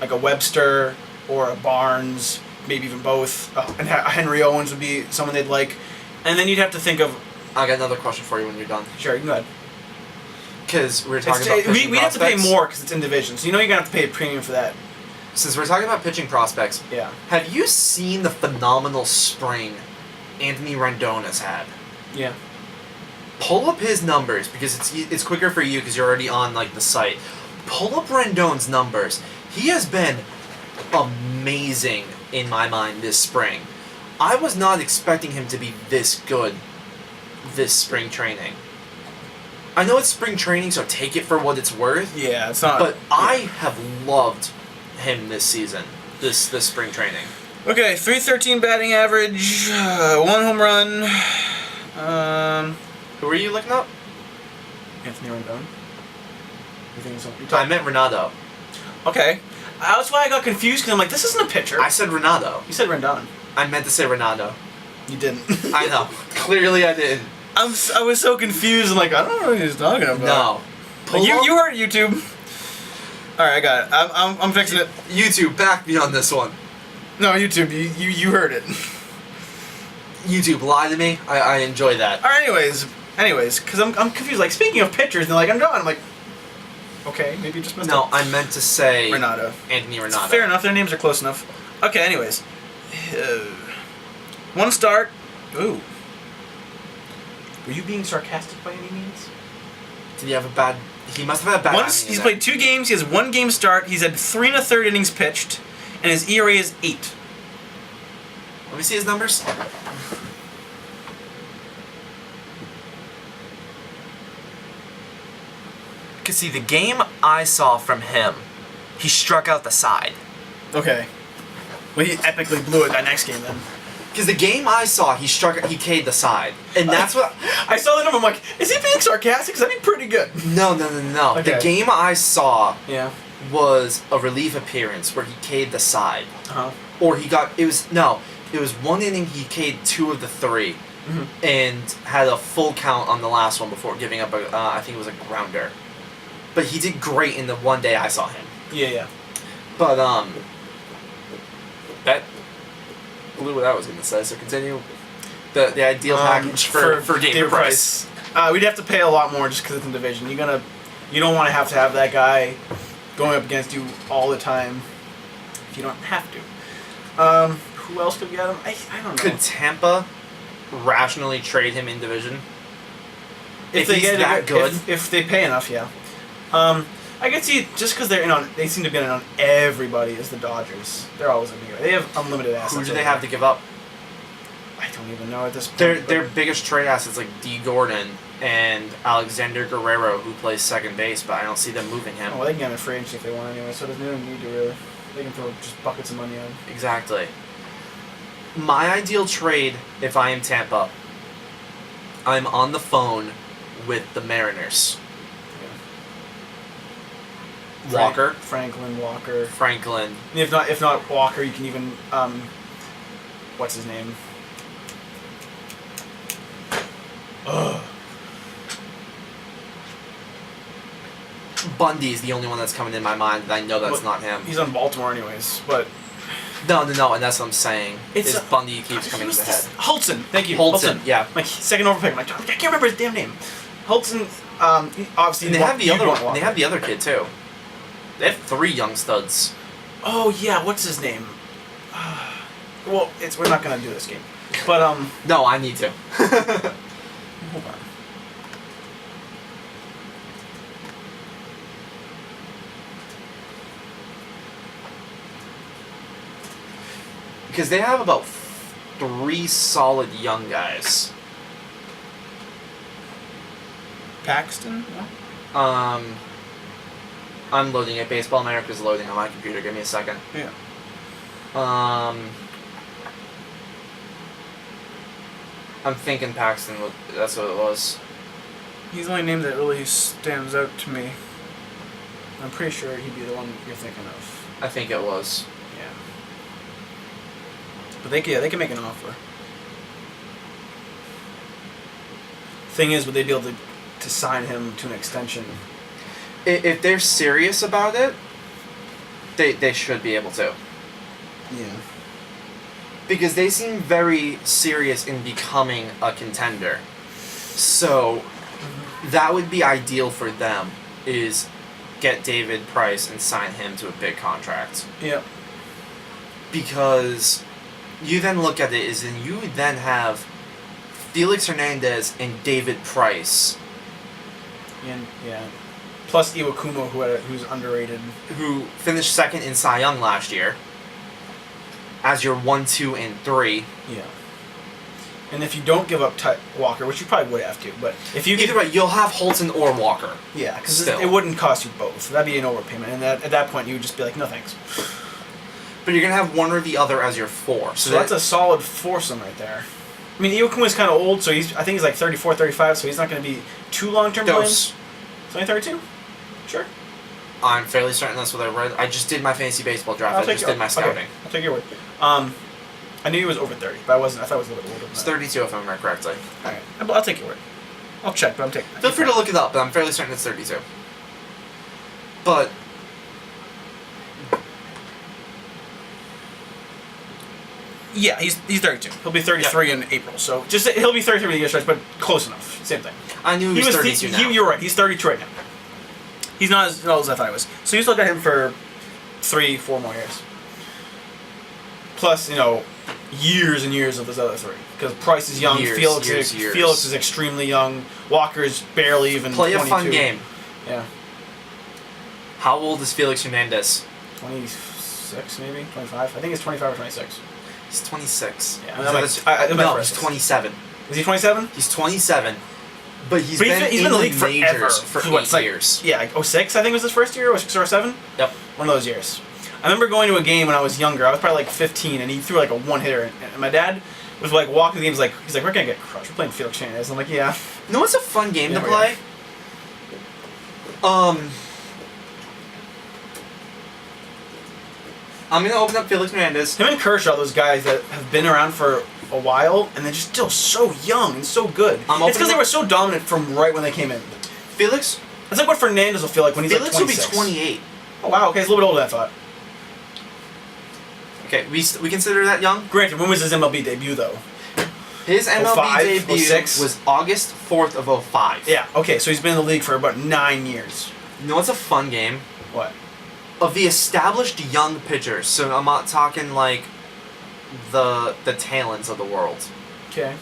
like a Webster or a Barnes, maybe even both. And Henry Owens would be someone they'd like. And then you'd have to think of... I got another question for you when you're done. Sure, you can go ahead. Because we're talking about pitching we have to pay prospects. more because it's in division. So you know you're going to have to pay a premium for that. Since we're talking about pitching prospects, Yeah. have you seen the phenomenal spring Anthony Rendon has had? Yeah. Pull up his numbers because it's quicker for you because you're already on like the site. Pull up Rendon's numbers. He has been amazing in my mind this spring. I was not expecting him to be this good this spring training. I know it's spring training, so take it for what it's worth. Yeah, it's not... But yeah. I have loved him this season, this spring training. Okay, .313 batting average, 1 home run. Who are you looking up? Anthony Rendon. You think so? I meant Renato. Okay. That's why I got confused because I'm like, this isn't a pitcher. I said Renato. You said Rendon. I meant to say Renato. You didn't. I know. Clearly I didn't. I was so confused. I'm like, I don't know what he's talking about. No. You heard it, YouTube. All right, I got it. I'm fixing it. YouTube, back me on this one. No, YouTube, you heard it. YouTube, lie to me. I enjoy that. All right, anyways, because I'm confused. Like, speaking of pitchers, they're like, I'm done. I'm like, okay, maybe you just missed No, it. I meant to say Renato. Anthony Renato. It's fair enough. Their names are close enough. Okay, anyways. 1 start. Ooh. Were you being sarcastic by any means? Did he have a bad... He must have had a bad... He's played 2 games. He has 1 game start. He's had 3 1/3 innings pitched. And his ERA is 8. Let me see his numbers. Cause see, the game I saw from him, he struck out the side. Okay. Well, he epically blew it that next game then. Because the game I saw, he K'd the side. And that's what... I saw the number, I'm like, is he being sarcastic? Because that'd be pretty good. No. Okay. The game I saw Yeah. was a relief appearance where he K'd the side. Uh-huh. Or he got... It was 1 inning he K'd 2 of the 3. Mm-hmm. And had a full count on the last one before giving up a... I think it was a grounder. But he did great in the one day I saw him. Yeah. But, that blew what I was going to say, so continue. The ideal package for David Price. We'd have to pay a lot more just because it's in division. You don't want to have that guy going up against you all the time if you don't have to. Who else could get him? I don't know. Could Tampa rationally trade him in division? If they he's get that good? If they pay enough, yeah. I can see just because they're in on. They seem to be in on everybody is the Dodgers. They're always going to be. They have unlimited assets. Who do they have to give up? I don't even know at this point. Their biggest trade assets like D. Gordon and Alexander Guerrero, who plays second base, but I don't see them moving him. Oh, well, they can get him in free agency if they want anyway, so there's no need to really. They can throw just buckets of money at him. Exactly. My ideal trade, if I am Tampa, I'm on the phone with the Mariners. Walker. Franklin Walker. Franklin. And if not Walker, you can even what's his name? Bundy is the only one that's coming in my mind, and I know that's not him. He's on Baltimore anyways, but No, and that's what I'm saying. It's Bundy keeps coming to the head. Hultzen, thank you. Hultzen, yeah. My second overpick. I'm like, I can't remember his damn name. Hultzen, obviously. And they have the other one. Walker. They have the other kid too. They have 3 young studs. Oh yeah, what's his name? Well, we're not gonna do this game, but No, I need to. hold on. Because they have about 3 solid young guys. Paxton? No? I'm loading it. Baseball America's loading on my computer. Give me a second. Yeah. I'm thinking Paxton. That's what it was. He's the only name that really stands out to me. I'm pretty sure he'd be the one you're thinking of. I think it was. Yeah. But they can make an offer. Thing is, would they be able to sign him to an extension? If they're serious about it, they should be able to. Yeah. Because they seem very serious in becoming a contender. So that would be ideal for them, is get David Price and sign him to a big contract. Yeah. Because you then look at it and you then have Felix Hernandez and David Price. And yeah. Plus Iwakuma, who's underrated. Who finished second in Cy Young last year. As your 1, 2, and 3. Yeah. And if you don't give up Walker, which you probably would have to, but if you either way, you'll have Holton or Walker. Yeah, because it wouldn't cost you both. That'd be an overpayment, and at that point you would just be like, no thanks. But you're gonna have one or the other as your 4. So that's a solid foursome right there. I mean, Iwakuma's kind of old, so I think he's like 34, 35, so he's not going to be too long-term playing. He's only 32? Sure. I'm fairly certain that's what I read. I just did my fantasy baseball draft. I just did my scouting. Okay. I'll take your word. I knew he was over 30, but I wasn't. I thought it was a little bit older than It's that. 32 if I remember correctly. Alright. I'll take your word. I'll check, but I'm taking... Feel free to look it up, but I'm fairly certain it's 32. But... Yeah, he's 32. He'll be 33 in April, so just he'll be 33 when he gets stretched, but close enough. Same thing. I knew he was 32 now. You're right. He's 32 right now. He's not as old as I thought he was. So you still got him for 3-4 more years. Plus, years and years of those other 3. Because Price is young, Felix is extremely young, Walker is barely even 22. Play a fun game. Yeah. How old is Felix Hernandez? 26, maybe? 25? I think he's 25 or 26. He's 26. Yeah, no, he's 27. Is he 27? He's 27. But he's been in the league majors for 8 years. Yeah, like 06 I think was his first year, 06 or 07? Yep. One of those years. I remember going to a game when I was younger. I was probably like 15, and he threw like a one-hitter. And my dad was like walking the game. He's like, we're gonna get crushed. We're playing Felix Hernandez. I'm like, yeah. You know what's a fun game to play? I'm gonna open up Felix Hernandez. Him and Kershaw, those guys that have been around for a while, and they're just still so young and so good. It's because they were so dominant from right when they came in. Felix? It's like what Fernandez will feel like when he's Felix like 26. will be 28. Oh, wow. Okay, it's a little bit older than I thought. Okay, we consider that young? Granted, when was his MLB debut, though? His MLB 05, debut 06? was August 4th of 05. Yeah, okay, so he's been in the league for about 9 years. You know what's a fun game? What? Of the established young pitchers, so I'm not talking like the talents of the world. Okay.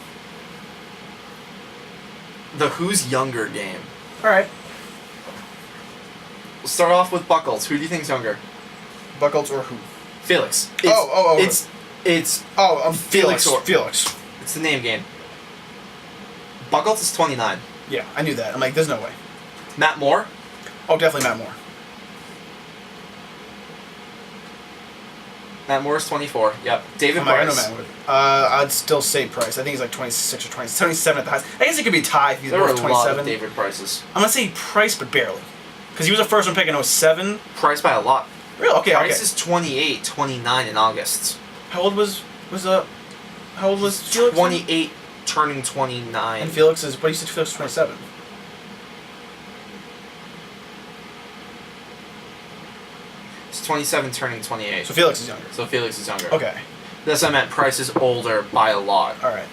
The who's younger game. Alright. We'll start off with Buckles. Who do you think's younger? Buckles or who? Felix. It's Felix or Felix. It's the name game. Buckles is 29. Yeah, I knew that. I'm like, there's no way. Matt Moore? Oh, definitely Matt Moore. Matt Moore is 24. Yep. David I know Price. Matt Moore. I'd still say Price. I think he's like 26 or 27 at the highest. I guess it could be tied if he's There were both a 27. lot of David Prices. I'm gonna say Price, but barely. Because he was a first round pick in 07. Price by a lot. Really? Okay, Price is 28, 29 in August. How old was Felix? 28, turning 29. And Felix is, what you said Felix is 27. It's 27, turning 28. So Felix is younger. So Felix is younger. Okay. That's what I meant. Price is older by a lot. Alright.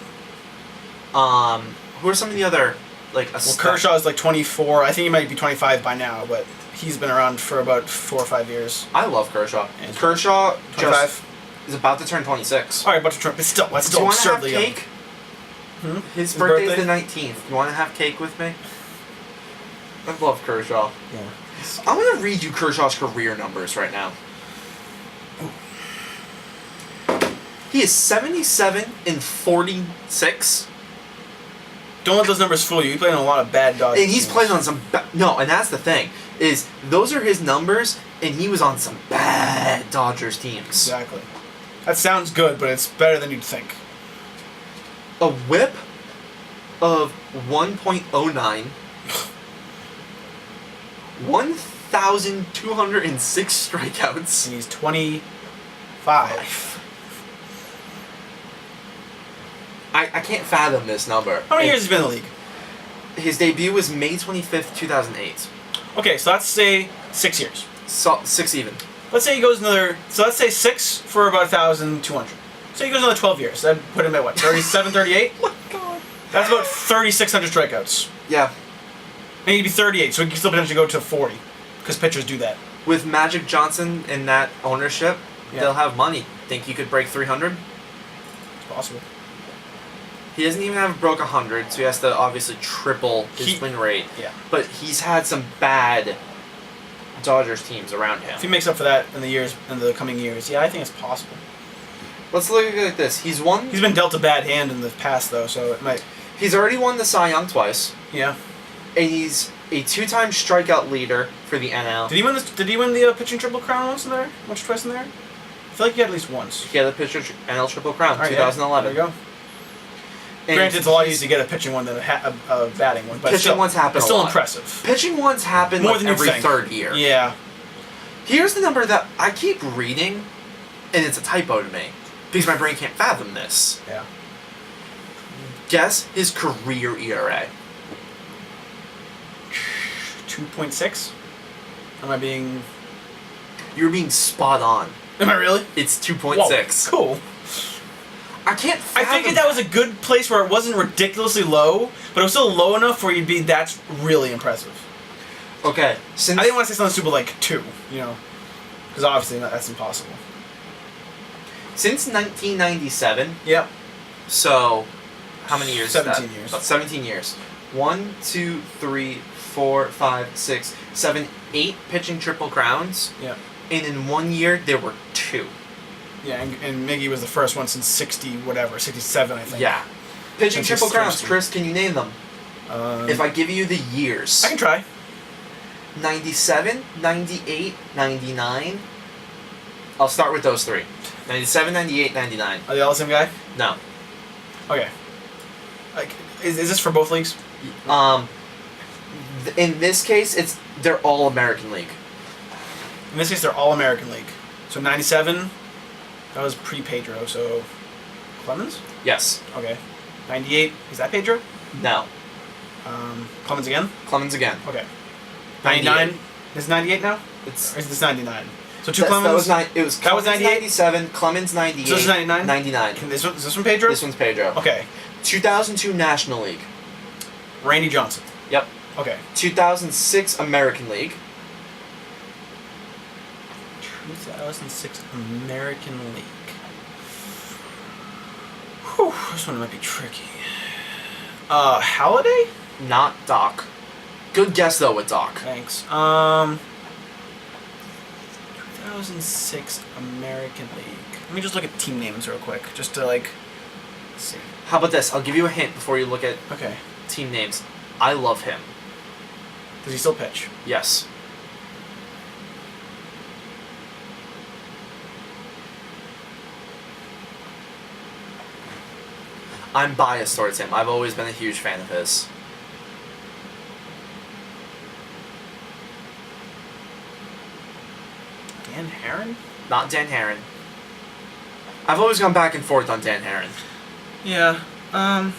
Who are some of the other, like... Well, Kershaw is like 24. I think he might be 25 by now, but he's been around for about 4 or 5 years. I love Kershaw. Yeah. Kershaw 25. just is about to turn 26. Alright, but it's still Do you want to have absurdly cake? young. His birthday's the 19th. You want to have cake with me? I love Kershaw. Yeah. I'm going to read you Kershaw's career numbers right now. He is 77 and 46. Don't let those numbers fool you. He played on a lot of bad Dodgers And he's teams. playing on some no, and that's the thing is those are his numbers, and he was on some bad Dodgers teams. Exactly. That sounds good, but it's better than you'd think. A whip of 1.09, 1,206 strikeouts. And he's 25. I can't fathom this number. How many years has he been in the league? His debut was May 25th, 2008. Okay, so let's say 6 years. So 6 even. Let's say he goes another. So let's say 6 for about 1,200. So he goes another 12 years. That'd put him at what? 37, 38? Oh my god. That's about 3,600 strikeouts. Yeah. And he'd be 38, so he can still potentially go to 40. Because pitchers do that. With Magic Johnson in that ownership, they'll have money. Think he could break 300? It's possible. He doesn't even have broke 100, so he has to obviously triple his win rate. Yeah. But he's had some bad Dodgers teams around him. If he makes up for that in the coming years, yeah, I think it's possible. Let's look at it like this. He's been dealt a bad hand in the past, though, so it might. He's already won the Cy Young twice. Yeah. And he's a 2-time strikeout leader for the NL. Did he win this? Did he win the pitching triple crown once in there? Once or twice in there? I feel like he had at least once. He had the pitcher NL Triple Crown, Right, 2011. Yeah. There you go. And Granted, it's a lot easier to get a pitching one than a batting one, but pitching still, ones happen it's a still lot. impressive. Pitching ones happen More like than you'd every think. third year. Yeah. Here's the number that I keep reading, and it's a typo to me, because my brain can't fathom this. Yeah. Guess his career ERA. 2.6. Am I being? You're being spot on. Am I really? It's 2.6. Whoa, cool. I can't I fathom figured that was a good place where it wasn't ridiculously low, but it was still low enough where you'd be. That's really impressive. Okay, since I didn't want to say something stupid like 2, because obviously that's impossible. since 1997, Yep. so how many years? 17 is that? years. About 17 years. 1, 2, 3, 4, 5, 6, 7, 8 pitching triple crowns, Yeah. and in 1 year there were 2. Yeah, and Miggy was the first one since 67, I think. Yeah. Pitching Since triple he's crowns, thirsty. Chris, can you name them? If I give you the years. I can try. 97, 98, 99. I'll start with those 3. 97, 98, 99. Are they all the same guy? No. Okay. Like, is this for both leagues? In this case, they're all American League. In this case, they're all American League. So 97, that was pre-Pedro, so Clemens? Yes. Okay. 98, is that Pedro? No. Clemens again? Clemens again. Okay. 99, is it 98 now? It's Or is this 99? So 2 that Clemens? was it was That was Clemens 98? 97, Clemens 98. So this is 99? 99. Is this from Pedro? This one's Pedro. Okay. 2002 National League. Randy Johnson. Yep. Okay. 2006 American League. 2006 American League. Whew, this one might be tricky. Halliday? Not Doc. Good guess though with Doc. Thanks. 2006 American League. Let me just look at team names real quick, just to see. How about this? I'll give you a hint before you look at Okay. team names. I love him. Does he still pitch? Yes. I'm biased towards him. I've always been a huge fan of his. Dan Herron? Not Dan Herron. I've always gone back and forth on Dan Herron. Yeah. I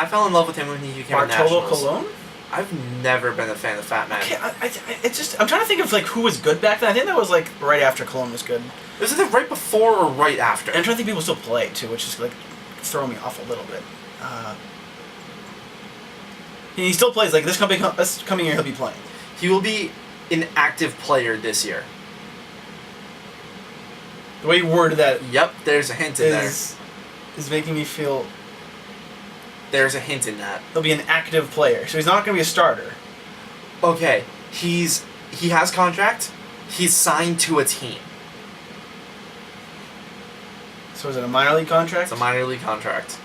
fell in love with him when he became a Bartolo Nationals. Colon? I've never been a fan of Fat Man. Okay, it's just I'm trying to think of who was good back then. I think that was right after Colon was good. Is it right before or right after? And I'm trying to think people still play too, which is throwing me off a little bit. He still plays this coming year he'll be playing. He will be an active player this year. The way you worded that Yep, there's a hint in there. is making me feel There's a hint in that. he'll be an active player, so he's not going to be a starter. Okay, he has contract. He's signed to a team. So is it a minor league contract? It's a minor league contract.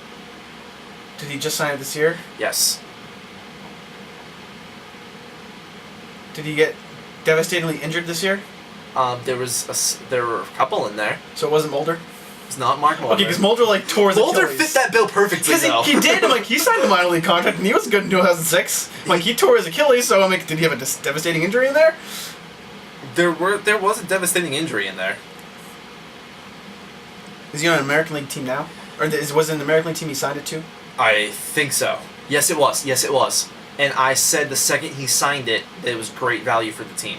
Did he just sign it this year? Yes. Did he get devastatingly injured this year? There were a couple in there. So it wasn't Mulder? It's not Mark Mulder. Okay, because Mulder tore his Mulder Achilles. fit that bill perfectly, Because though. he did. I'm like, he signed the minor league contract and he was good in 2006. I'm like, he tore his Achilles, so I'm like, did he have a devastating injury in there? There was a devastating injury in there. Is he on an American League team now? Or was it an American League team he signed it to? I think so. Yes, it was. Yes, it was. And I said the second he signed it, that it was great value for the team.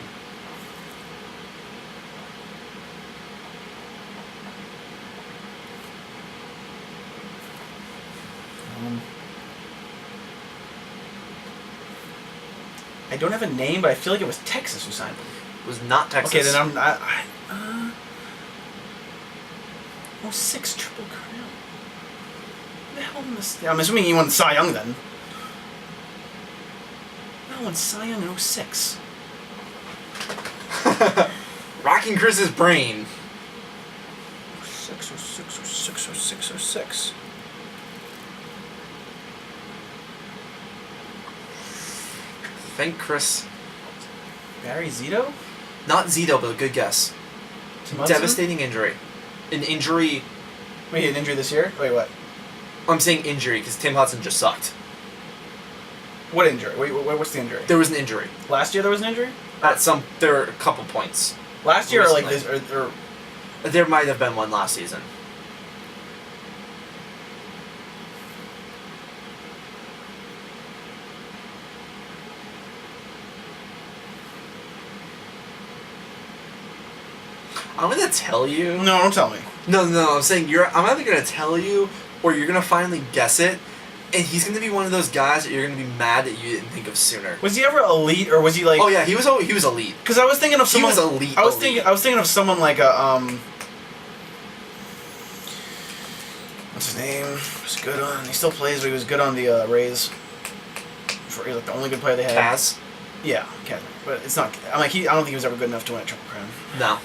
I don't have a name, but I feel like it was Texas who signed him. It was not Texas. Okay, then I'm... 06 Triple Crown. What the hell must... I'm assuming he won Cy Young then. No, won Cy Young in 06. Rocking Chris's brain. 06, 06, 06, 06, 06. Thank Chris. Barry Zito? Not Zito, but a good guess. Tim Hudson? Devastating injury. An injury... Wait, he had an injury this year? Wait, what? I'm saying injury because Tim Hudson just sucked. What injury? Wait, what's the injury? There was an injury. Last year there was an injury? There were a couple points. Last year Recently. or like this... Or There might have been one last season. I'm gonna tell you. No, don't tell me. No. I'm saying I'm either gonna tell you or you're gonna finally guess it, and he's gonna be one of those guys that you're gonna be mad that you didn't think of sooner. Was he ever elite, or was he like? Oh yeah, he was elite. Because I was thinking of someone. He was elite. I was thinking of someone like a What's his name? He was good on. He still plays, but he was good on the Rays. He was like the only good player they had. Kaz? Yeah, Kaz. But it's not. I'm like I don't think he was ever good enough to win a Triple Crown. No.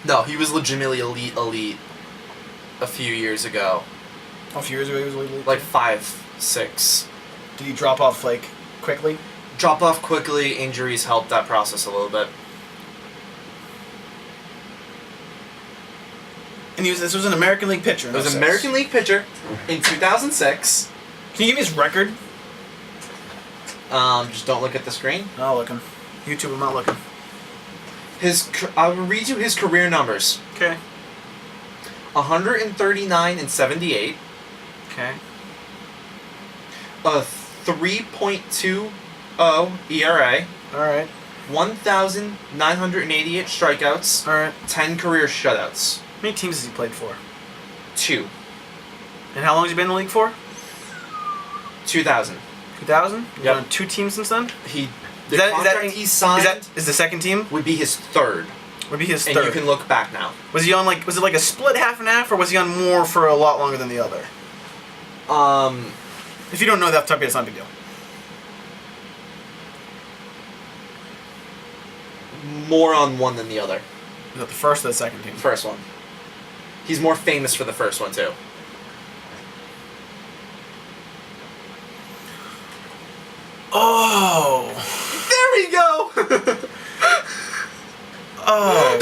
No, he was legitimately elite a few years ago. A few years ago he was elite. Like 5, 6. Did he drop off like quickly? Drop off quickly, injuries helped that process a little bit. And this was an American League pitcher. It was an American League pitcher in 2006. Can you give me his record? Just don't look at the screen. Not looking. YouTube, I'm not looking. I will read you his career numbers. Okay. 139 and 78. Okay. A 3.20 ERA. All right. 1,988 strikeouts. All right. 10 career shutouts. How many teams has he played for? 2. And how long has he been in the league for? 2000. 2000? He's Yep. on 2 teams since then? The contract he signed is the second team? would be his third. Would be his And third. you can look back now. Was he on was it like a split half and half, or was he on more for a lot longer than the other? If you don't know that off the top of your head, it's not a big deal. More on one than the other. Is that the first or the second team? First one. He's more famous for the first one, too. Oh! There we go! Oh.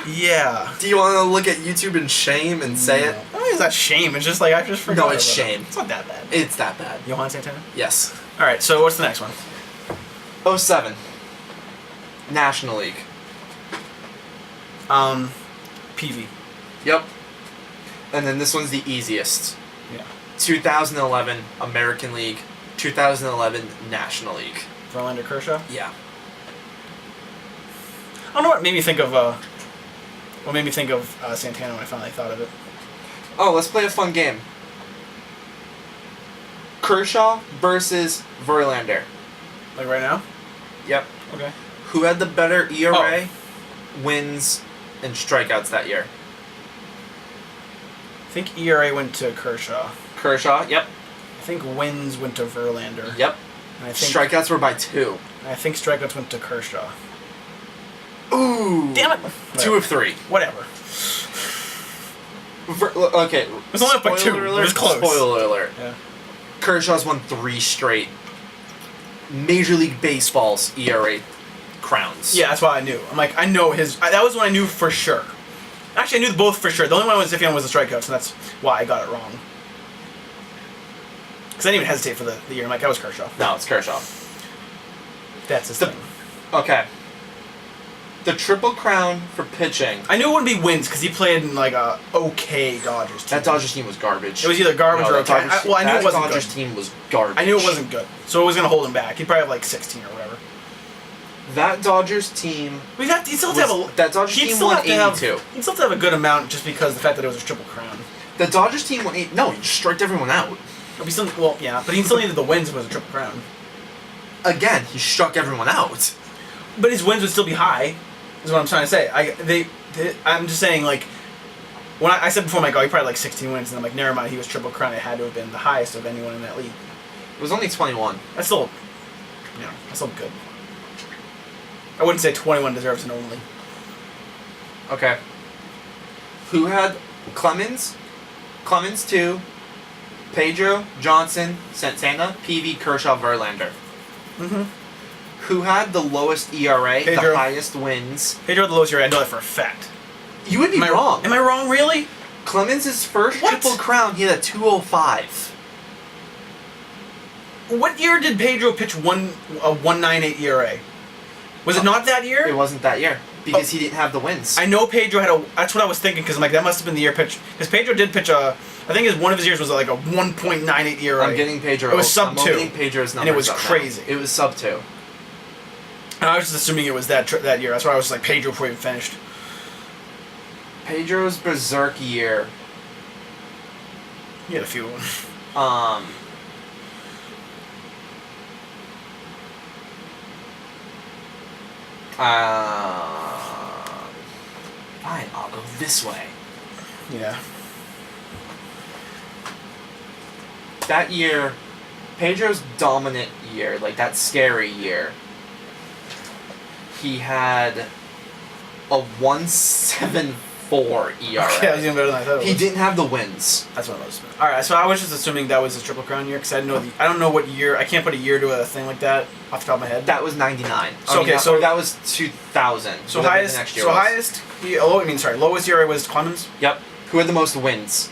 Yeah. Do you want to look at YouTube in shame and say it? I don't think it's not shame. It's just like I just forgot. No, it's about it. shame. It's not that bad. It's that bad. Johan Santana? Yes. All right, so what's the next one? 07. National League. PV. Yep. And then this one's the easiest. Yeah. 2011 American League. 2011 National League. Verlander Kershaw? Yeah. I don't know what made me think of Santana when I finally thought of it. Oh, let's play a fun game. Kershaw versus Verlander. Like right now? Yep. Okay. Who had the better ERA, wins, and strikeouts that year? I think ERA went to Kershaw. Kershaw, yep. I think wins went to Verlander. Yep. And I think Strikeouts were by 2. I think strikeouts went to Kershaw. Ooh. Damn it! 2 of 3. Whatever. Okay. It was only up by 2. Spoiler It was close. Spoiler alert. Yeah. Kershaw's won 3 straight Major League Baseball's ERA crowns. Yeah, that's why I knew. I'm like, I know his. That was when I knew for sure. Actually, I knew both for sure. The only one I was iffy on was the strikeouts, and that's why I got it wrong. Because I didn't even hesitate for the year. I'm like, that was Kershaw. No, it's Kershaw. That's his thing. Okay. The Triple Crown for pitching. I knew it wouldn't be wins because he played in like a okay Dodgers team. That Dodgers team was garbage. It was either garbage or okay. I knew it wasn't Dodgers good. team was garbage. I knew it wasn't good, so it was gonna hold him back. He'd probably have like 16 or whatever. That Dodgers team. He'd still have to have a. That Dodgers team won 82. He'd still have to have a good amount just because of the fact that it was a Triple Crown. The Dodgers team won 8. No, he just striked everyone out. But he still, well, yeah, but he still needed the wins if it was a Triple Crown. Again, he struck everyone out. But his wins would still be high. Is what I'm trying to say. I'm just saying, like, when I said before, I'm like, oh, he probably like 16 wins, and I'm like, never mind, he was Triple Crown. It had to have been the highest of anyone in that league. It was only 21. That's still, that's still good. I wouldn't say 21 deserves an only. Okay. Who had Clemens? Clemens 2. Pedro, Johnson, Santana, PV, Kershaw, Verlander. Mm-hmm. Who had the lowest ERA, Pedro. the highest wins? Pedro had the lowest ERA. I know that for a fact. You would be wrong. Am I wrong, really? Clemens' first Triple Crown, he had a 205. What year did Pedro pitch a 1.98 ERA? Was it not that year? It wasn't that year because he didn't have the wins. I know Pedro had that's what I was thinking because I'm like, that must have been the year pitch. Because Pedro did pitch I think one of his years was like a 1.98 ERA. I'm getting Pedro. It was sub 2. I'm getting Pedro's numbers. And it was crazy. Now. It was sub 2. And I was just assuming it was that year. That's why I was like Pedro before he even finished. Pedro's berserk year. He had a few. Fine, I'll go this way. Yeah. That year, Pedro's dominant year, like that scary year, he had a 1.74 ERA. Okay, I was even better than I thought it was. He didn't have the wins. That's what I was. All right, so I was just assuming that was his Triple Crown year because I don't know what year. I can't put a year to a thing like that off the top of my head. That was 99. So that was 2000. So lowest ERA was Clemens. Yep. Who had the most wins?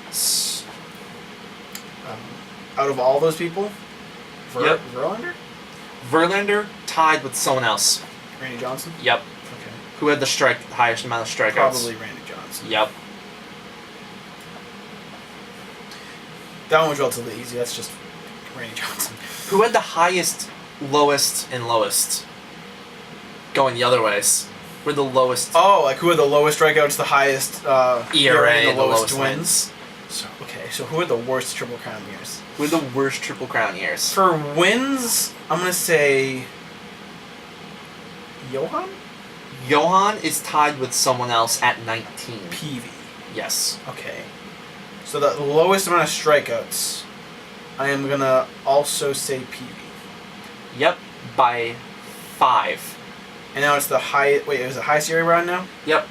Out of all those people, Verlander. Verlander tied with someone else. Randy Johnson. Yep. Okay. Who had the highest amount of strikeouts? Probably Randy Johnson. Yep. That one was relatively easy. That's just Randy Johnson. Who had the highest, lowest, and lowest? Going the other ways. We're the lowest. Oh, like who had the lowest strikeouts, the highest ERA, and the lowest wins. So who had the worst Triple Crown years? Who had the worst Triple Crown years? For wins, I'm gonna say Johan. Johan is tied with someone else at 19. PV. Yes. Okay. So the lowest amount of strikeouts, I am gonna also say PV. Yep, by 5. And now it's the high. Wait, is it highest ERA round now? Yep.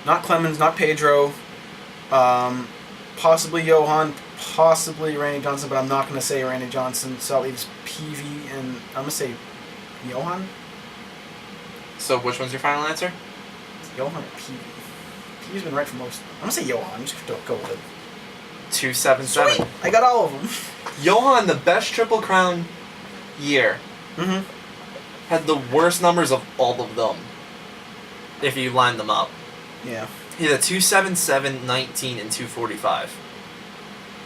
Not Clemens, not Pedro. Possibly Johan, possibly Randy Johnson, but I'm not gonna say Randy Johnson. So that leaves PV, and I'm gonna say Johan. So which one's your final answer? Johan or PV? PV's been right for most. I'm gonna say Johan. I'm just gonna go with it. 277. Sweet. I got all of them. Johan, the best Triple Crown year, had the worst numbers of all of them. If you line them up. Yeah. He had a 277, 19, and 245.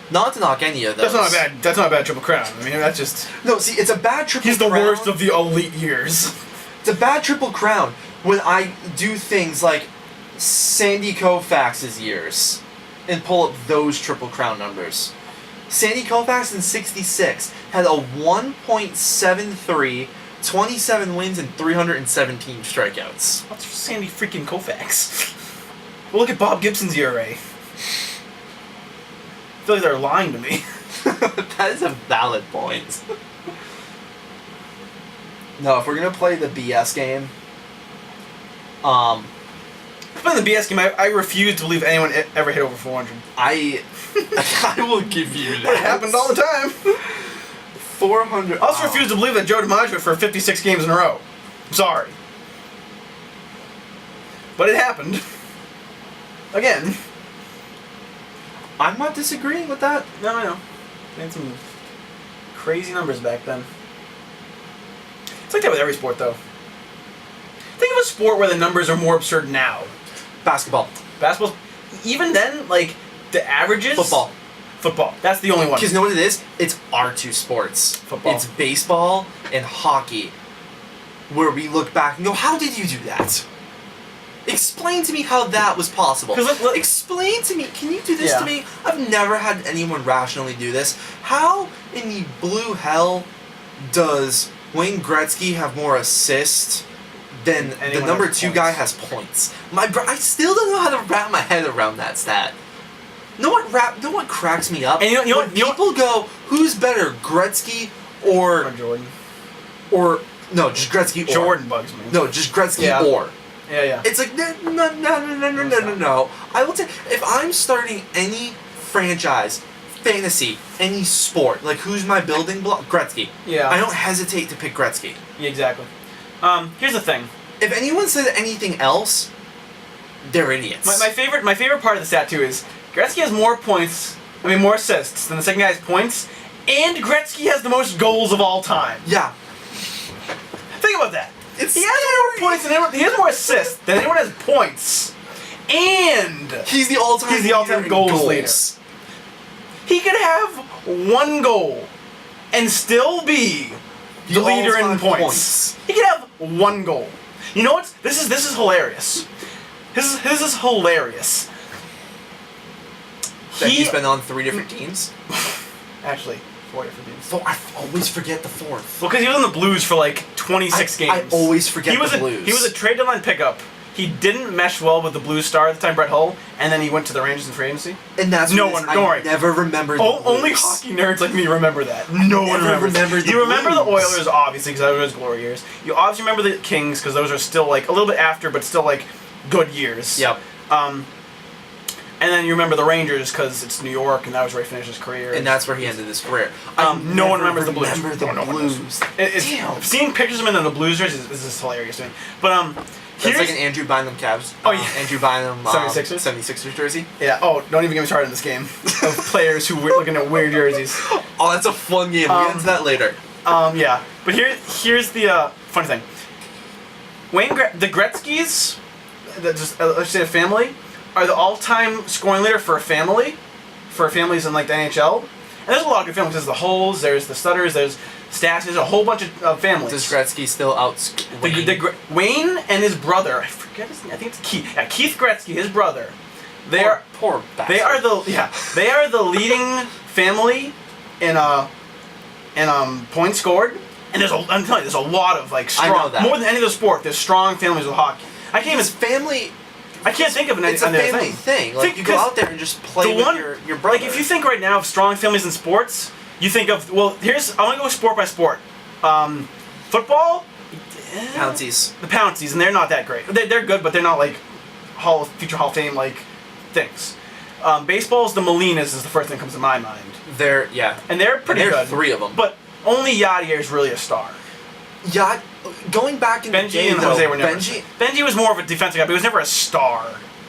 Not to knock any of those. That's not bad. That's not a bad Triple Crown. I mean, that's just. No, see, it's a bad Triple Crown. He's the worst of the elite years. It's a bad Triple Crown when I do things like Sandy Koufax's years and pull up those Triple Crown numbers. Sandy Koufax in 66 had a 1.73, 27 wins, and 317 strikeouts. What's Sandy freaking Koufax? Well, look at Bob Gibson's ERA. I feel like they're lying to me. That is a valid point. No, if we're gonna play the BS game, Playing the BS game, I refuse to believe anyone ever hit over 400. I will give you that. It happened all the time. 400. I also refuse to believe that Joe DiMaggio went for 56 games in a row. I'm sorry. But it happened. Again. I'm not disagreeing with that. No, I know. They had some crazy numbers back then. It's like that with every sport, though. Think of a sport where the numbers are more absurd now. Basketball. Basketball. Even then, like, the averages... Football. Football. That's the only one. Because you know what it is? It's our two sports. Football. It's baseball and hockey. Where we look back and go, how did you do that? Explain to me how that was possible. Explain to me. Can you do this to me? I've never had anyone rationally do this. How in the blue hell does Wayne Gretzky have more assists than the number 2 guy has points? I still don't know how to wrap my head around that stat. Know what cracks me up? And you know when people go, who's better, Gretzky or Jordan? Or no, just Gretzky or Jordan bugs me. No, just Gretzky or. Yeah. It's like no. I will take if I'm starting any franchise, fantasy, any sport, like who's my building block? Gretzky. Yeah. I don't hesitate to pick Gretzky. Yeah, exactly. Here's the thing. If anyone says anything else, they're idiots. My favorite part of the stat too is Gretzky has more points, more assists than the second guy has points, and Gretzky has the most goals of all time. Yeah. Think about that. He has more points than anyone. He has more assists than anyone has points, and he's the all-time goals leader. He could have 1 goal and still be the leader in points. He could have 1 goal. You know what? This is hilarious. This is hilarious. He's been on 3 different teams. Actually, 4 different teams. I always forget the 4th. Well, because he was on the Blues for like 26 games. I always forget the Blues. He was a trade deadline pickup. He didn't mesh well with the Blues star at the time, Brett Hull, and then he went to the Rangers in free agency. And that's don't worry. Never remember the Blues. Only hockey nerds like me remember that. No one remembers. You remember the Oilers, obviously, because those were his glory years. You obviously remember the Kings, because those are still like a little bit after, but still like good years. Yep. And then you remember the Rangers because it's New York, and that was where he finished his career. And that's where he ended his career. No one remembers the Blues. Blues. Damn. Seeing pictures of him in the Blues jerseys is just hilarious to me. But that's like an Andrew Bynum Cavs. Oh yeah. Andrew Bynum 76ers jersey. Yeah. Oh, don't even get me started in this game of players who were looking at weird jerseys. Oh, that's a fun game. We'll get into that later. Yeah. But here's the funny thing. The Gretzkys, let's say a family, are the all-time scoring leader for families in like the NHL. And there's a lot of good families. There's the Hulls, there's the Sutters, there's Stats, there's a whole bunch of families. Does Gretzky still out Wayne? Wayne and his brother, I forget his name, I think it's Keith. Yeah, Keith Gretzky, his brother. Poor bastard. They are the leading family in points scored. And I'm telling you, there's a lot of like strong. I know that. More than any other sport, there's strong families with hockey. I can't think of an It's a family thing. Like you go out there and just play with your brother. Like if you think right now of strong families in sports, you think of I want to go sport by sport. Football. Pouncies. The Pouncies, and they're not that great. They're good, but they're not like future Hall of Fame like things. Baseball's the Molinas is the first thing that comes to my mind. And they're pretty good. 3 of them. But only Yadier is really a star. Going back in Benji the day, and Jose were never. Benji was more of a defensive guy, but he was never a star.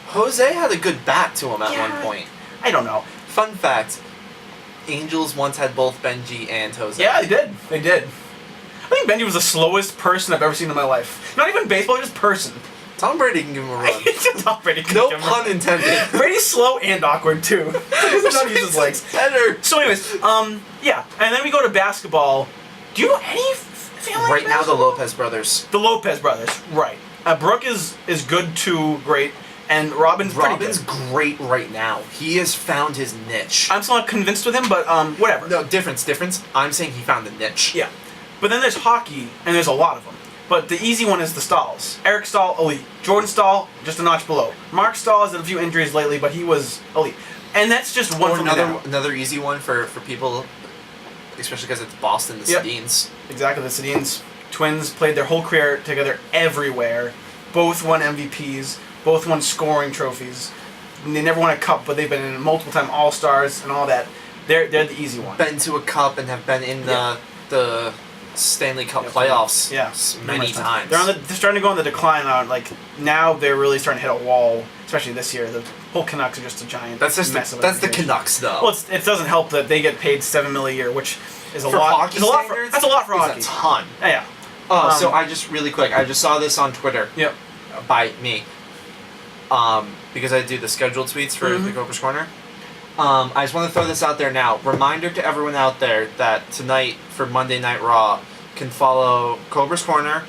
Jose had a good bat to him at one point. I don't know. Fun fact: Angels once had both Benji and Jose. Yeah, they did. I think Benji was the slowest person I've ever seen in my life. Not even baseball, just person. Tom Brady can give him a run. Tom Brady can no give him pun intended. Brady's slow and awkward too. He's not use his legs. Better. So, anyways, yeah, and then we go to basketball. Do you know any family? Right now, the Lopez brothers. The Lopez brothers, right? Brooke is good to great, and Robin's great right now. He has found his niche. I'm still not convinced with him, but whatever. No, difference. I'm saying he found the niche. Yeah, but then there's hockey, and there's a lot of them. But the easy one is the Stahls. Eric Stahl, elite. Jordan Stahl, just a notch below. Mark Stahl has had a few injuries lately, but he was elite. And that's just one from another easy one for people, especially because it's Boston, the Sedins. Exactly, the Sedins. Twins played their whole career together everywhere. Both won MVPs. both won scoring trophies. And they never won a cup, but they've been in multiple time All-Stars and all that. They're the easy one. Been to a cup and have been in the Stanley Cup playoffs many times. They're starting to go on the decline on, like, now they're really starting to hit a wall, especially this year. The whole Canucks are just a giant mess of that's the Canucks, though. Well, it doesn't help that they get paid $7 million a year, which is a for lot. Hockey standards, that's a lot for hockey. It's a ton. Yeah. So I just really quick, I just saw this on Twitter. Yep. By me. Because I do the scheduled tweets for the Cobra's Corner. I just want to throw this out there now. Reminder to everyone out there that tonight for Monday Night Raw can follow Cobra's Corner,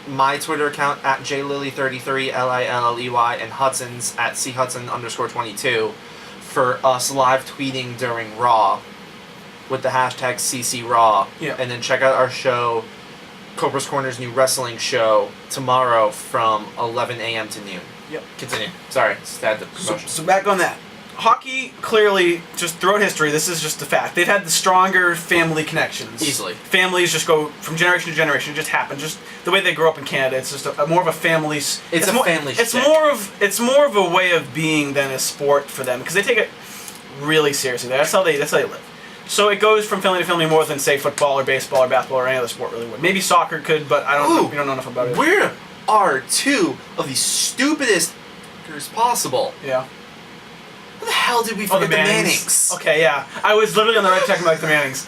my Twitter account at JLily33, Lilley, and Hudson's at CHudson_22 for us live tweeting during Raw with the hashtag CCRaw. Yeah. And then check out our show, Cobra's Corner's new wrestling show, tomorrow from 11 a.m. to noon. Yep. Continue. Sorry, just had the promotion. So back on that. Hockey, clearly, just throughout history, this is just a fact. They've had the stronger family connections. Easily. Families just go from generation to generation. It just happens. Just the way they grow up in Canada, it's just more of a family. It's a family. It's more of a way of being than a sport for them because they take it really seriously. That's how they live. So it goes from family to family more than say football or baseball or basketball or any other sport really would. Maybe soccer could, but we don't know enough about it. Where are two of the stupidest possible? Yeah. How the hell did we forget the Mannings? Okay, yeah. I was literally on the right track about the Mannings.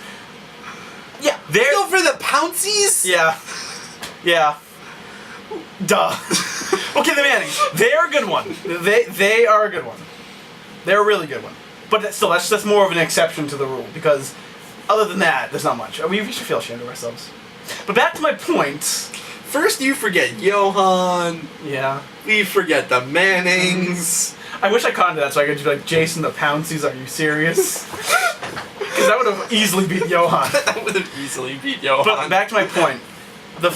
Yeah, they're over the Pouncies? Yeah. Yeah. Duh. Okay, the Mannings. They are a good one. They are a good one. They're a really good one. But still, that's more of an exception to the rule, because other than that, there's not much. We should feel ashamed of ourselves. But back to my point. First you forget Johan. Yeah. We forget the Mannings. I wish I caught into that so I could be like, Jason the Pouncies, are you serious? Because that would have easily beat Johan. That would have easily beat Johan. But back to my point. The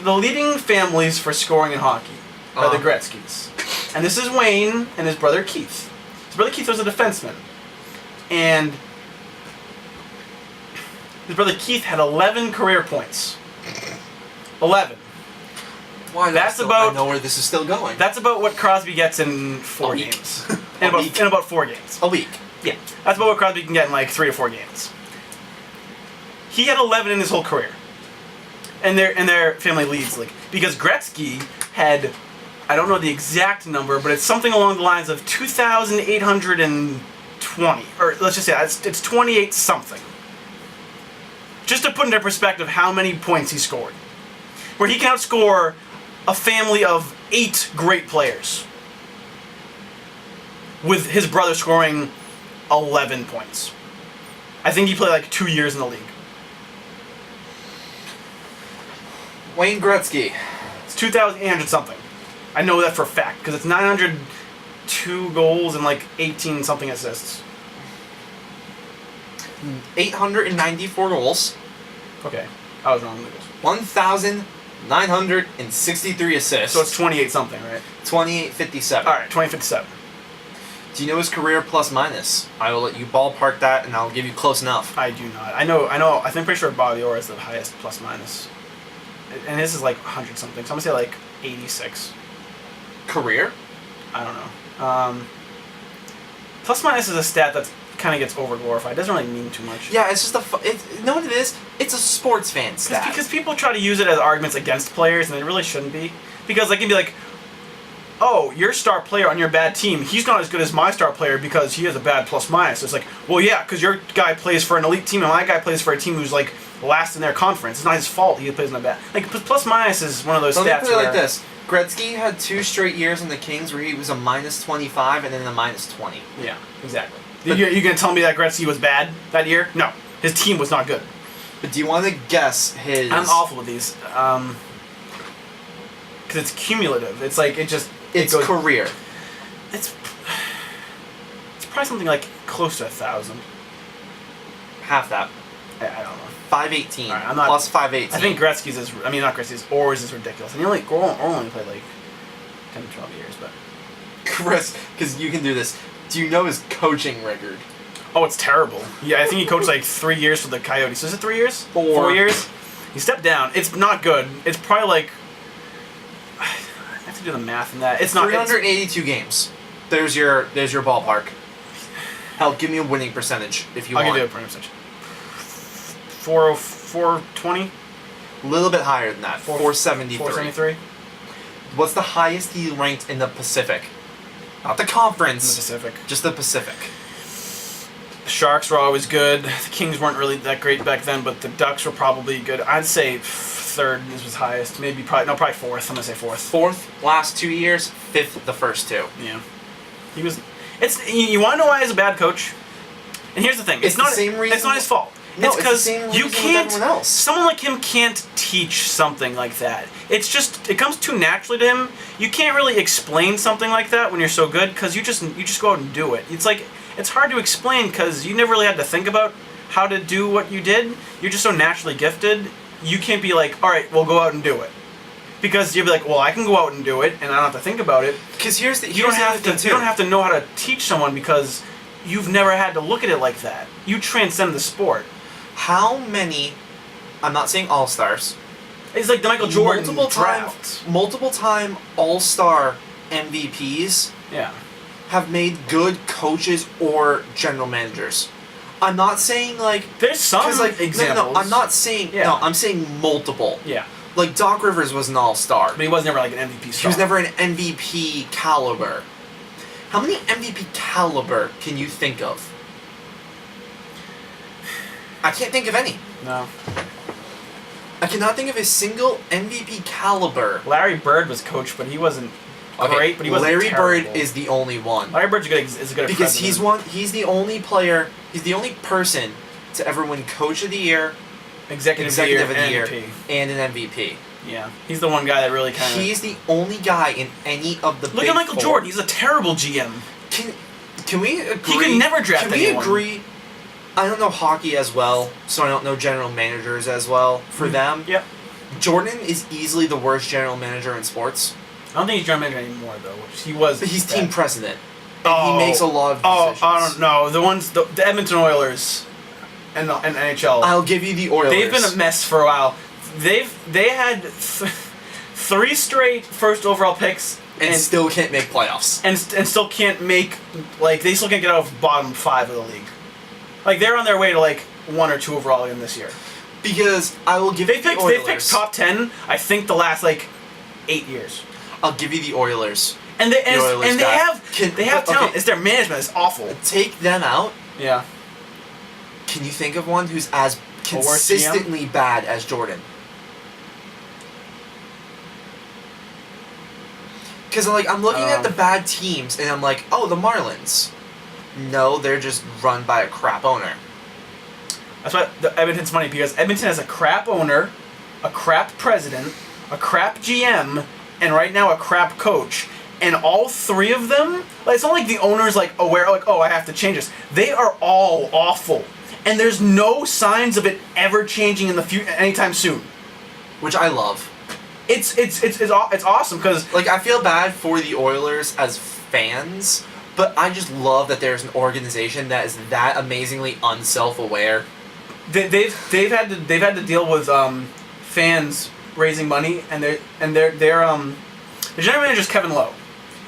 leading families for scoring in hockey are the Gretzkys. And this is Wayne and his brother Keith. His brother Keith was a defenseman. And his brother Keith had 11 career points. 11. Why? I know where this is still going. That's about what Crosby gets in 4 games. in about 4 games. A week. Yeah. That's about what Crosby can get in like 3 to 4 games. He had 11 in his whole career. And their family leads, like, because Gretzky had, I don't know the exact number, but it's something along the lines of 2,820, or let's just say it's 28 something. Just to put into perspective how many points he scored, where he can outscore a family of 8 great players, with his brother scoring 11 points. I think he played like 2 years in the league. Wayne Gretzky. It's 2,800 something. I know that for a fact, because it's 902 goals and like 18 something assists. 894 goals. Okay, I was wrong with the goals. 1,963 assists. So it's 28 something, right? 2857. Alright, 2057. Do you know his career plus minus? I will let you ballpark that, and I'll give you close enough. I do not. I know. I think pretty sure Bobby Orr is the highest plus minus. And this is like 100 something, so I'm gonna say like 86. Career? I don't know. Plus minus is a stat that kind of gets overglorified. It doesn't really mean too much. Yeah, it's just you know what it is? It's a sports fan stat. Because people try to use it as arguments against players, and it really shouldn't be. Because they can be like, oh, your star player on your bad team, he's not as good as my star player because he has a bad plus minus. It's like, well, yeah, because your guy plays for an elite team and my guy plays for a team who's like last in their conference. It's not his fault he plays in a bad. Like, plus minus is one of those stats. Let me put it like this. Gretzky had 2 straight years in the Kings where he was a minus 25 and then a minus 20. Yeah, exactly. You going to tell me that Gretzky was bad that year? No. His team was not good. But do you want to guess his... I'm awful with these. Because it's cumulative. It's like, it just... It's career. It's probably something like close to 1,000. Half that. I don't know. 518. Right, I'm not, plus 518. I think Gretzky's is... I mean, not Gretzky's. Orr's is ridiculous. And he only played like 10 to 12 years, but... Chris, because you can do this. Do you know his coaching record? Oh, it's terrible. Yeah, I think he coached like 3 years for the Coyotes. So is it 3 years? 4 years? He stepped down. It's not good. It's probably like... I have to do the math in that. It's not 382 games. There's your ballpark. Hell, give me a winning percentage if you I'll want. give you a percentage. 420? A little bit higher than that. 473. 473? What's the highest he ranked in the Pacific? Not the conference. In the Pacific. Just the Pacific. The Sharks were always good. The Kings weren't really that great back then, but the Ducks were probably good. I'd say third is his highest. Probably fourth. I'm gonna say fourth. Fourth last 2 years. Fifth the first two. Yeah. He was. You want to know why he's a bad coach? And here's the thing. It's not. The same reason. It's not his fault. No, it's because the same you reason can't. with everyone else. Someone like him can't teach something like that. It's just it comes too naturally to him. You can't really explain something like that when you're so good because you just go out and do it. It's hard to explain because you never really had to think about how to do what you did. You're just so naturally gifted. You can't be like, all right, we'll go out and do it. Because you'll be like, well, I can go out and do it, and I don't have to think about it. Because You don't have to know how to teach someone because you've never had to look at it like that. You transcend the sport. How many? I'm not saying all-stars. It's like the Michael Jordan draft. Multiple time all-star MVPs Yeah. have made good coaches or general managers. I'm not saying like There's some examples. No, I'm not saying no. I'm saying multiple. Yeah. Like Doc Rivers was an all-star. But he was never like an MVP star. He was never an MVP caliber. How many MVP caliber can you think of? I can't think of any. No. I cannot think of a single MVP caliber. Larry Bird was coach, but he wasn't great. But he wasn't Larry terrible. Bird is the only one. Larry Bird's is a good Because president. he's the only player. He's the only person to ever win Coach of the Year, Executive of the Year, MVP. and an MVP. Yeah, he's the one guy that really kind of. He's the only guy in any of the. Look at Michael Jordan. He's a terrible GM. Can we agree? He could never draft anyone. Can we agree? I don't know hockey as well, so I don't know general managers as well. For them, Yep. Jordan is easily the worst general manager in sports. I don't think he's general manager anymore though. He was. But he's team president. And he makes a lot of decisions. I don't know. The Edmonton Oilers, and NHL. I'll give you the Oilers. They've been a mess for a while. They had 3 straight first overall picks and still can't make playoffs. And still can't make they still can't get out of bottom 5 of the league. Like they're on their way to 1 or 2 overall again this year. Because I will give you the Oilers. They picked top 10. I think the last 8 years. I'll give you the Oilers. And they have talent. Okay. It's their management is awful. Take them out. Yeah. Can you think of one who's as consistently bad as Jordan? Because I'm looking at the bad teams and I'm like, oh, the Marlins. No, they're just run by a crap owner. That's why Edmonton's funny because Edmonton has a crap owner, a crap president, a crap GM, and right now a crap coach. And all 3 of them, it's not like the owner's aware, oh, I have to change this. They are all awful. And there's no signs of it ever changing in the future anytime soon. Which I love. It's awesome because I feel bad for the Oilers as fans, but I just love that there's an organization that is that amazingly unself-aware. They've had to deal with fans raising money, and their the general manager's Kevin Lowe,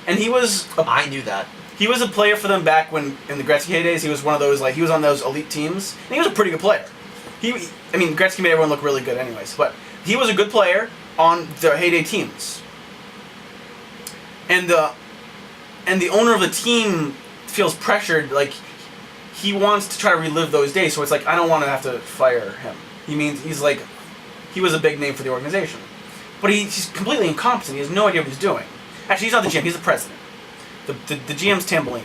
and I knew that. He was a player for them back in the Gretzky heydays. He was one of those he was on those elite teams, and he was a pretty good player. Gretzky made everyone look really good, anyways, but he was a good player on their heyday teams. And the owner of the team feels pressured, he wants to try to relive those days, so it's I don't want to have to fire him. He was a big name for the organization. But he's completely incompetent, he has no idea what he's doing. Actually, he's not the GM, he's the president. The GM's Tambolini,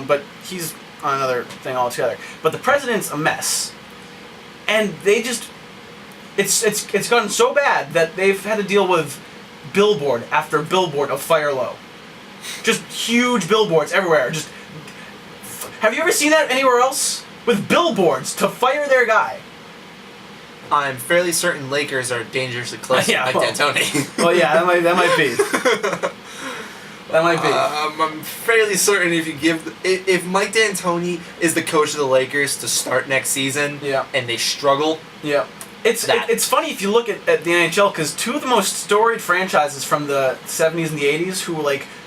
but he's on another thing altogether. But the president's a mess. And they just... It's gotten so bad that they've had to deal with billboard after billboard of Fire Low. Just huge billboards everywhere. Have you ever seen that anywhere else? With billboards to fire their guy. I'm fairly certain Lakers are dangerously close to Mike D'Antoni. Well, yeah, that might be. That might be. I'm fairly certain if Mike D'Antoni is the coach of the Lakers to start next season, yeah, and they struggle, yeah, It's funny if you look at the NHL because two of the most storied franchises from the 70s and the 80s who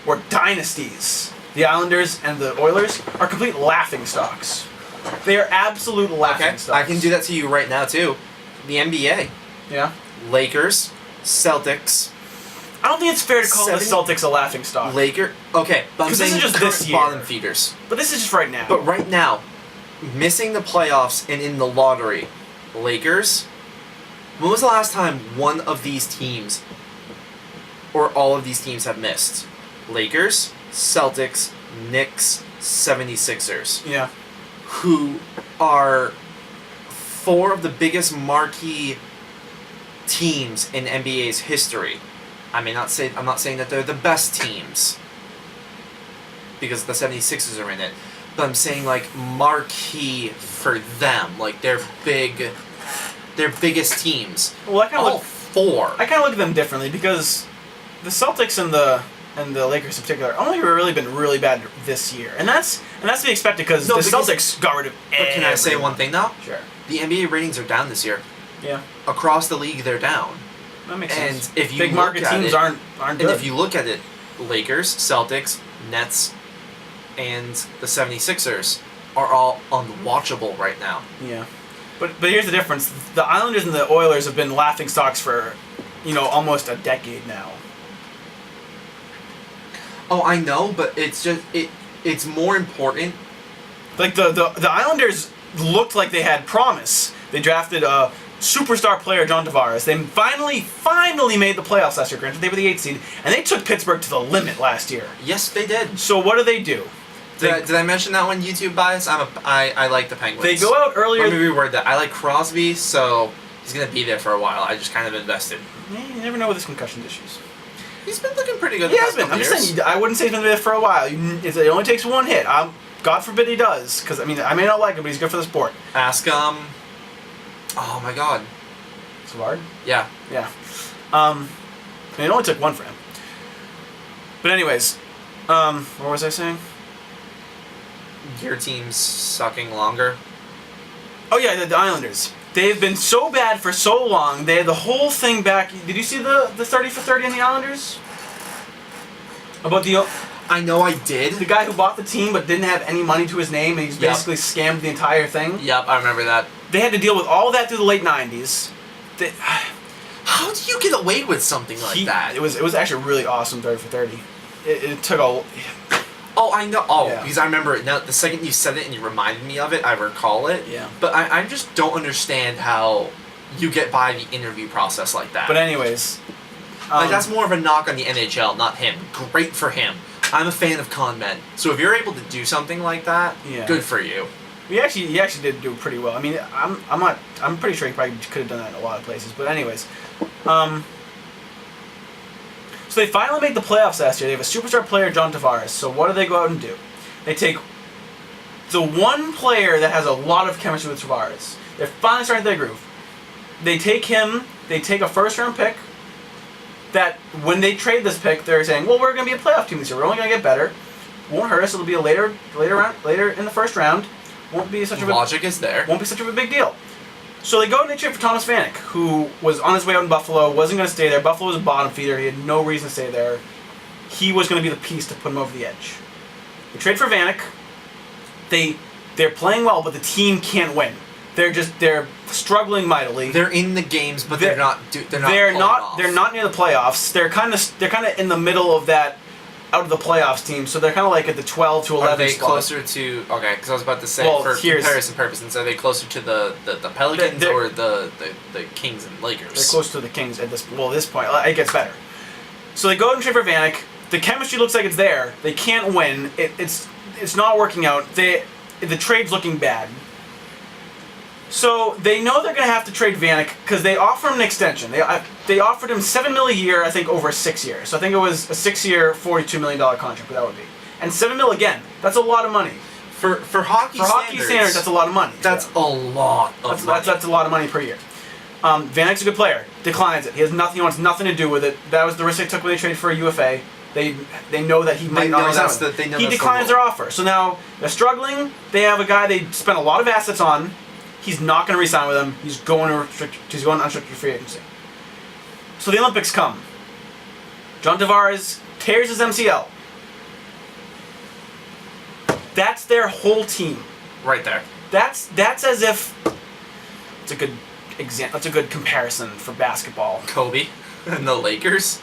were dynasties, the Islanders and the Oilers, are complete laughing stocks. They are absolute laughing stocks. I can do that to you right now too. The NBA. Yeah. Lakers, Celtics. I don't think it's fair to call the Celtics a laughing stock. Okay, but I'm saying this is just this year. bottom feeders. But this is just right now. But right now, missing the playoffs and in the lottery, Lakers. When was the last time one of these teams, or all of these teams, have missed? Lakers, Celtics, Knicks, 76ers. Yeah. Who are four of the biggest marquee teams in NBA's history. I'm not saying that they're the best teams because the 76ers are in it, but I'm saying marquee for them, their biggest teams. Well, all four. I kind of look at them differently because the Celtics and the Lakers in particular only really been really bad this year, and that's to be expected because the Celtics got rid of everyone. But can I say one thing though? Sure. The NBA ratings are down this year. Yeah. Across the league, they're down. That makes sense. And if you big market teams aren't good. And if you look at it, Lakers, Celtics, Nets, and the 76ers are all unwatchable right now. Yeah. But here's the difference. The Islanders and the Oilers have been laughing stocks for, almost a decade now. Oh, I know, but it's just it's more important. The Islanders looked like they had promise. They drafted a superstar player, John Tavares. They finally made the playoffs last year. Granted, they were the 8th seed, and they took Pittsburgh to the limit last year. Yes, they did. So what do? Did I mention that one YouTube bias? I like the Penguins. They go out earlier. Let me reword that. I like Crosby, so he's gonna be there for a while. I just kind of invested. You never know with his concussion issues. He's been looking pretty good. He has been. I'm just saying. I wouldn't say he's been there for a while. It only takes one hit. God forbid he does, because I may not like him, but he's good for the sport. Ask Oh my God. Savard? Yeah. Yeah. It only took one for him. But anyways, what was I saying? Your team's sucking longer. Oh yeah, the Islanders. They've been so bad for so long. They had the whole thing back. Did you see the 30 for 30 on the Islanders? About I know I did. The guy who bought the team but didn't have any money to his name, and he's basically scammed the entire thing. Yep, I remember that. They had to deal with all that through the late 90s. How do you get away with something like that? It was actually really awesome 30 for 30. It took a... Oh, I know. Oh, yeah. Because I remember it. Now, the second you said it and you reminded me of it, I recall it. Yeah. But I just don't understand how you get by the interview process like that. But anyways... that's more of a knock on the NHL, not him. Great for him. I'm a fan of con men. So if you're able to do something like that, good for you. He actually did do pretty well. I'm pretty sure he probably could have done that in a lot of places. But anyways, so they finally made the playoffs last year. They have a superstar player, John Tavares. So what do they go out and do? They take the one player that has a lot of chemistry with Tavares. They're finally starting their groove. They take him. They take a first-round pick. That when they trade this pick, they're saying, well, we're going to be a playoff team this year. We're only going to get better. Won't hurt us. It'll be a later in the first round. Won't be such Logic is there. Won't be such of a big deal. So they go and they trade for Thomas Vanek, who was on his way out in Buffalo, wasn't going to stay there. Buffalo was a bottom feeder. He had no reason to stay there. He was going to be the piece to put him over the edge. They trade for Vanek. They're playing well, but the team can't win. They're struggling mightily. They're in the games, but they're not They're not near the playoffs. They're kind of in the middle of that out of the playoffs team. So they're kind of like at the 12 to 11 Are they spot. closer to because I was about to say for comparison purposes, are they closer to the Pelicans or the Kings and Lakers? They're close to the Kings at this point. It gets better. So they go and trade for Vanek. The chemistry looks like it's there. They can't win. It's not working out. The trade's looking bad. So they know they're going to have to trade Vanek because they offer him an extension. They offered him $7 million a year, I think, over 6 years. So I think it was a 6-year, $42 million contract. That would be, and $7 million again. That's a lot of money for hockey standards. That's a lot of money. That's a lot of money. That's a lot of money per year. Vanek's a good player. Declines it. He wants nothing to do with it. That was the risk they took when they traded for a UFA. They know that he might not resign. He declines their offer. So now they're struggling. They have a guy they spent a lot of assets on. He's not going to re-sign with them. He's going unrestricted free agency. So the Olympics come. John Tavares tears his MCL. That's their whole team. Right there. That's as if it's a good example. That's a good comparison for basketball. Kobe and the Lakers.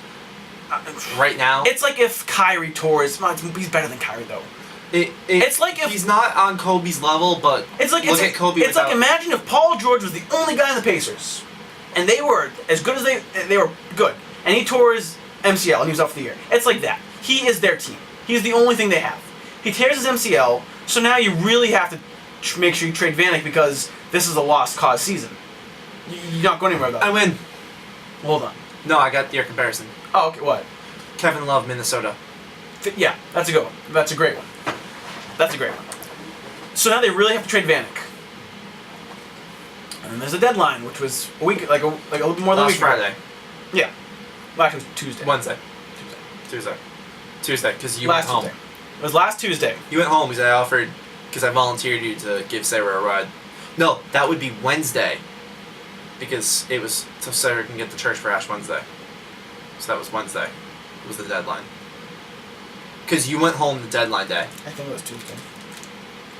Right now. It's like if Kyrie tore his. He's better than Kyrie though. It's like if he's not on Kobe's level, but look at Kobe. It's like imagine if Paul George was the only guy in the Pacers, and they were as good as they were good, and he tore his MCL and he was out for the year. It's like that. He is their team. He's the only thing they have. He tears his MCL, so now you really have to make sure you trade Vanek because this is a lost cause season. You're not going anywhere though. I win. Hold on. No, I got your comparison. Oh, okay. What? Kevin Love, Minnesota. Yeah, that's a good one. That's a great one. That's a great one. So now they really have to trade Vanek. And then there's a deadline, which was a week, like a little bit more than a week. Friday. Yeah. Well, actually, it was Tuesday. Wednesday. Tuesday, because you went home. Tuesday. It was last Tuesday. You went home because I offered, because I volunteered you to give Sarah a ride. No, that would be Wednesday. Because it was so Sarah can get to church for Ash Wednesday. So that was Wednesday. It was the deadline. Because you went home the deadline day. I think it was Tuesday.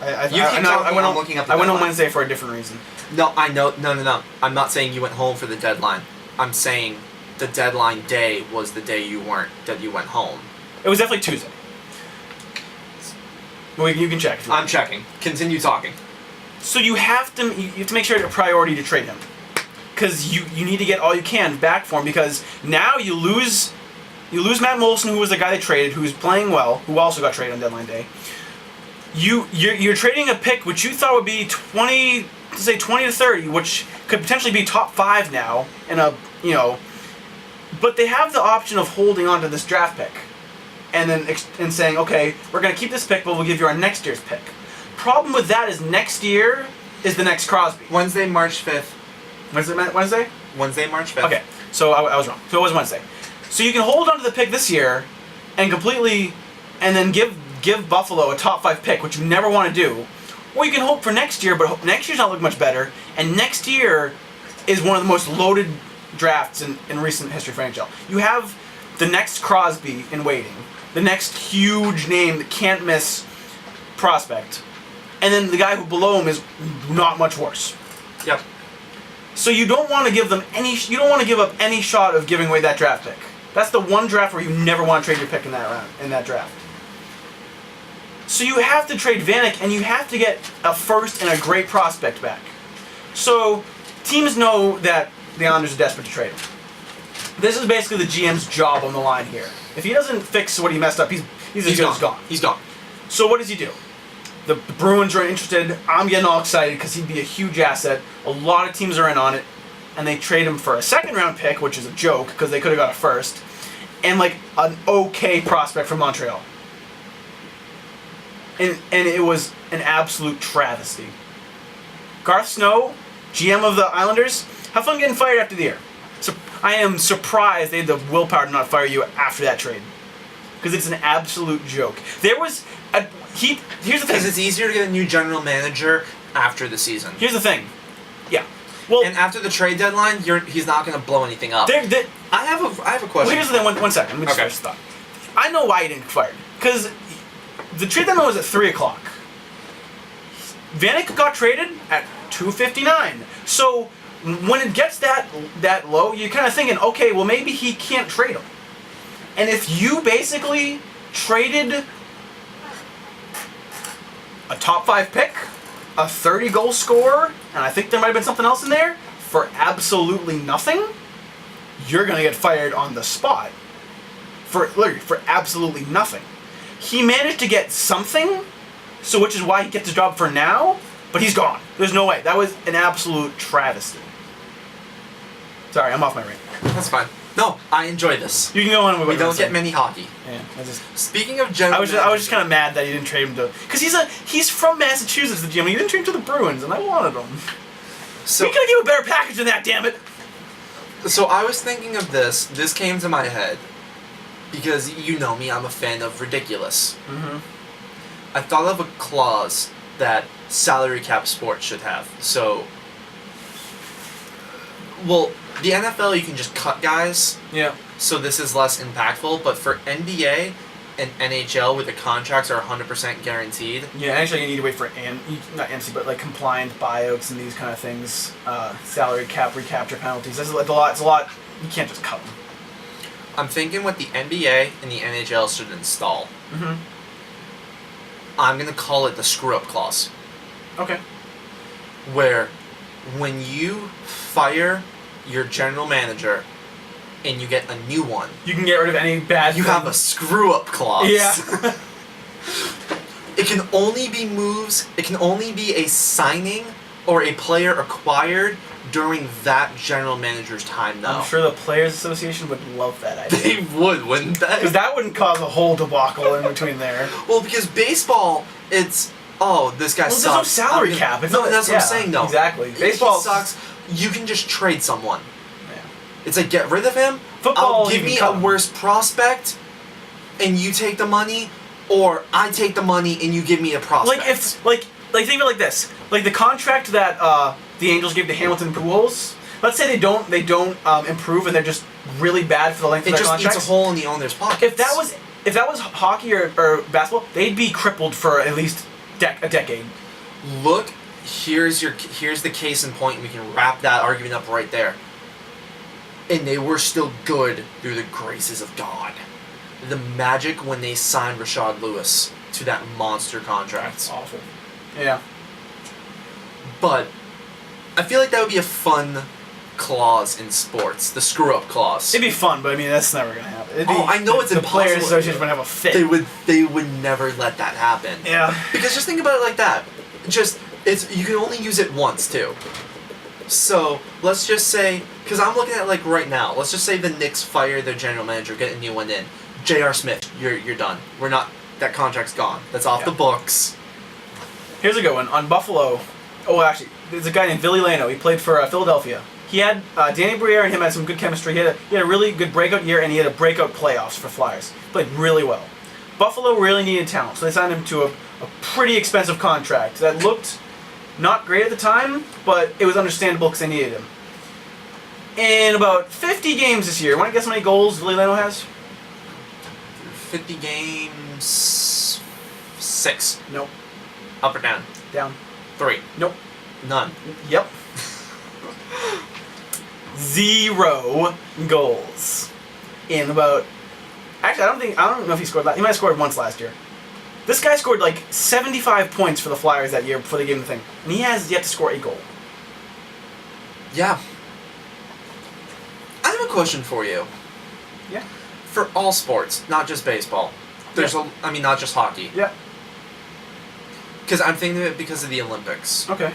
I went on Wednesday for a different reason. No, I know. No. I'm not saying you went home for the deadline. I'm saying the deadline day was the day you went home. It was definitely Tuesday. Well, you can check. I'm checking. Continue talking. So you have to make sure it's a priority to trade him. Because you need to get all you can back for him because now you lose Matt Molson, who was the guy they traded, who's playing well, who also got traded on deadline day. You're trading a pick which you thought would be 20 to 30, which could potentially be top 5 now, but they have the option of holding on to this draft pick, and saying, okay, we're gonna keep this pick, but we'll give you our next year's pick. Problem with that is next year is the next Crosby. Wednesday, March 5th. Wednesday? Wednesday, March 5th. Okay, so I was wrong. So it was Wednesday. So you can hold on to the pick this year and then give Buffalo a top 5 pick, which you never want to do. Or you can hope for next year, but next year's not looking much better. And next year is one of the most loaded drafts in recent history for NHL. You have the next Crosby in waiting, the next huge name that can't miss prospect, and then the guy who below him is not much worse. Yep. So you don't want to give them you don't want to give up any shot of giving away that draft pick. That's the one draft where you never want to trade your pick in that draft. So you have to trade Vanek, and you have to get a first and a great prospect back. So teams know that the Islanders are desperate to trade him. This is basically the GM's job on the line here. If he doesn't fix what he messed up, he's as good as gone. He's gone. So what does he do? The Bruins are interested. I'm getting all excited because he'd be a huge asset. A lot of teams are in on it. And they trade him for a second-round pick, which is a joke because they could have got a first, and like an okay prospect from Montreal. And it was an absolute travesty. Garth Snow, GM of the Islanders, have fun getting fired after the year. So I am surprised they had the willpower to not fire you after that trade. Because it's an absolute joke. Here's the thing. Because it's easier to get a new general manager after the season. Here's the thing. Yeah. Well, and after the trade deadline, he's not going to blow anything up. I have a question. Well, here's the thing. One second. Let me just finish the thought. I know why he didn't get fired. Because the trade deadline was at 3 o'clock. Vanek got traded at 2:59. So when it gets that low, you're kind of thinking, okay, well maybe he can't trade him. And if you basically traded a top 5 pick, a 30-goal scorer, and I think there might have been something else in there, for absolutely nothing, you're going to get fired on the spot. For absolutely nothing. He managed to get something, so which is why he gets the job for now, but he's gone. There's no way. That was an absolute travesty. Sorry, I'm off my rant. That's fine. No, I enjoy this. You can go on with what we don't get many hockey. Yeah, speaking of general, I was just kind of mad that you didn't trade him to, because he's from Massachusetts, the GM. And you didn't trade him to the Bruins, and I wanted him. So we could have given a better package than that, damn it. So I was thinking of this. This came to my head because you know me. I'm a fan of ridiculous. Mm-hmm. I thought of a clause that salary cap sports should have. So Well, the NFL you can just cut guys, Yeah. so this is less impactful. But for NBA and NHL, where the contracts are 100% guaranteed, Yeah, actually you need to wait for not MC, but like compliant buyouts and these kind of things, salary cap, recapture penalties. This is a lot. It's a lot. You can't just cut them. I'm thinking what the NBA and the NHL should install. Mm-hmm. I'm gonna call it the screw-up clause, Okay. where when you fire your general manager and you get a new one, You can get rid of any bad. you thing. have a screw-up clause. Yeah. It can only be moves. It can only be a signing or a player acquired during that general manager's time, though. I'm sure the Players Association would love that idea. They would, wouldn't they? Because that wouldn't cause a whole debacle in between there. Well, because baseball, it's this guy Well, sucks. there's no salary I'm cap. It's no, not, that's what I'm saying, though. Exactly. He Baseball sucks. You can just trade someone. Yeah. It's like, get rid of him. Football, Give you me can a cut. worse prospect, and you take the money, or I take the money and you give me a prospect. Like if like think of it like this. Like the contract that the Angels gave to Hamilton Pujols. Let's say they don't improve and they're just really bad for the length it of their just contracts. eats a hole in the owner's pocket. If that was hockey or basketball, they'd be crippled for at least a decade. Look, here's the case in point. We can wrap that argument up right there. And they were still good through the graces of God. The Magic when they signed Rashad Lewis to that monster contract. It's awful. Yeah. But I feel like that would be a fun clause in sports, the screw-up clause. It'd be fun, but I mean that's never gonna happen. It'd be, I know it's the impossible. Players Association would have a fit. They would never let that happen. Yeah. Because just think about it like that. You can only use it once too. So let's just say, because I'm looking at like right now. Let's just say the Knicks fire their general manager, get a new one in. J.R. Smith, you're done. That contract's gone. That's off the books. Here's a good one on Buffalo. Oh, actually, there's a guy named Billy Lano. He played for Philadelphia. He had Danny Briere and him had some good chemistry. He had a really good breakout year, and he had a breakout playoffs for Flyers. Played really well. Buffalo really needed talent, so they signed him to a pretty expensive contract that looked not great at the time, but it was understandable because they needed him. In about 50 games this year, want to guess how many goals Billy Lano has? 50 games. 6. Nope. Up or down? Down. 3. Nope. None. Yep. 0 goals in about. Actually, I don't know if he scored. He might have scored once last year. This guy scored like 75 points for the Flyers that year before they gave him the thing, and he has yet to score a goal. Yeah. I have a question for you. Yeah. For all sports, not just baseball. Not just hockey. Yeah. Because I'm thinking of it because of the Olympics. Okay.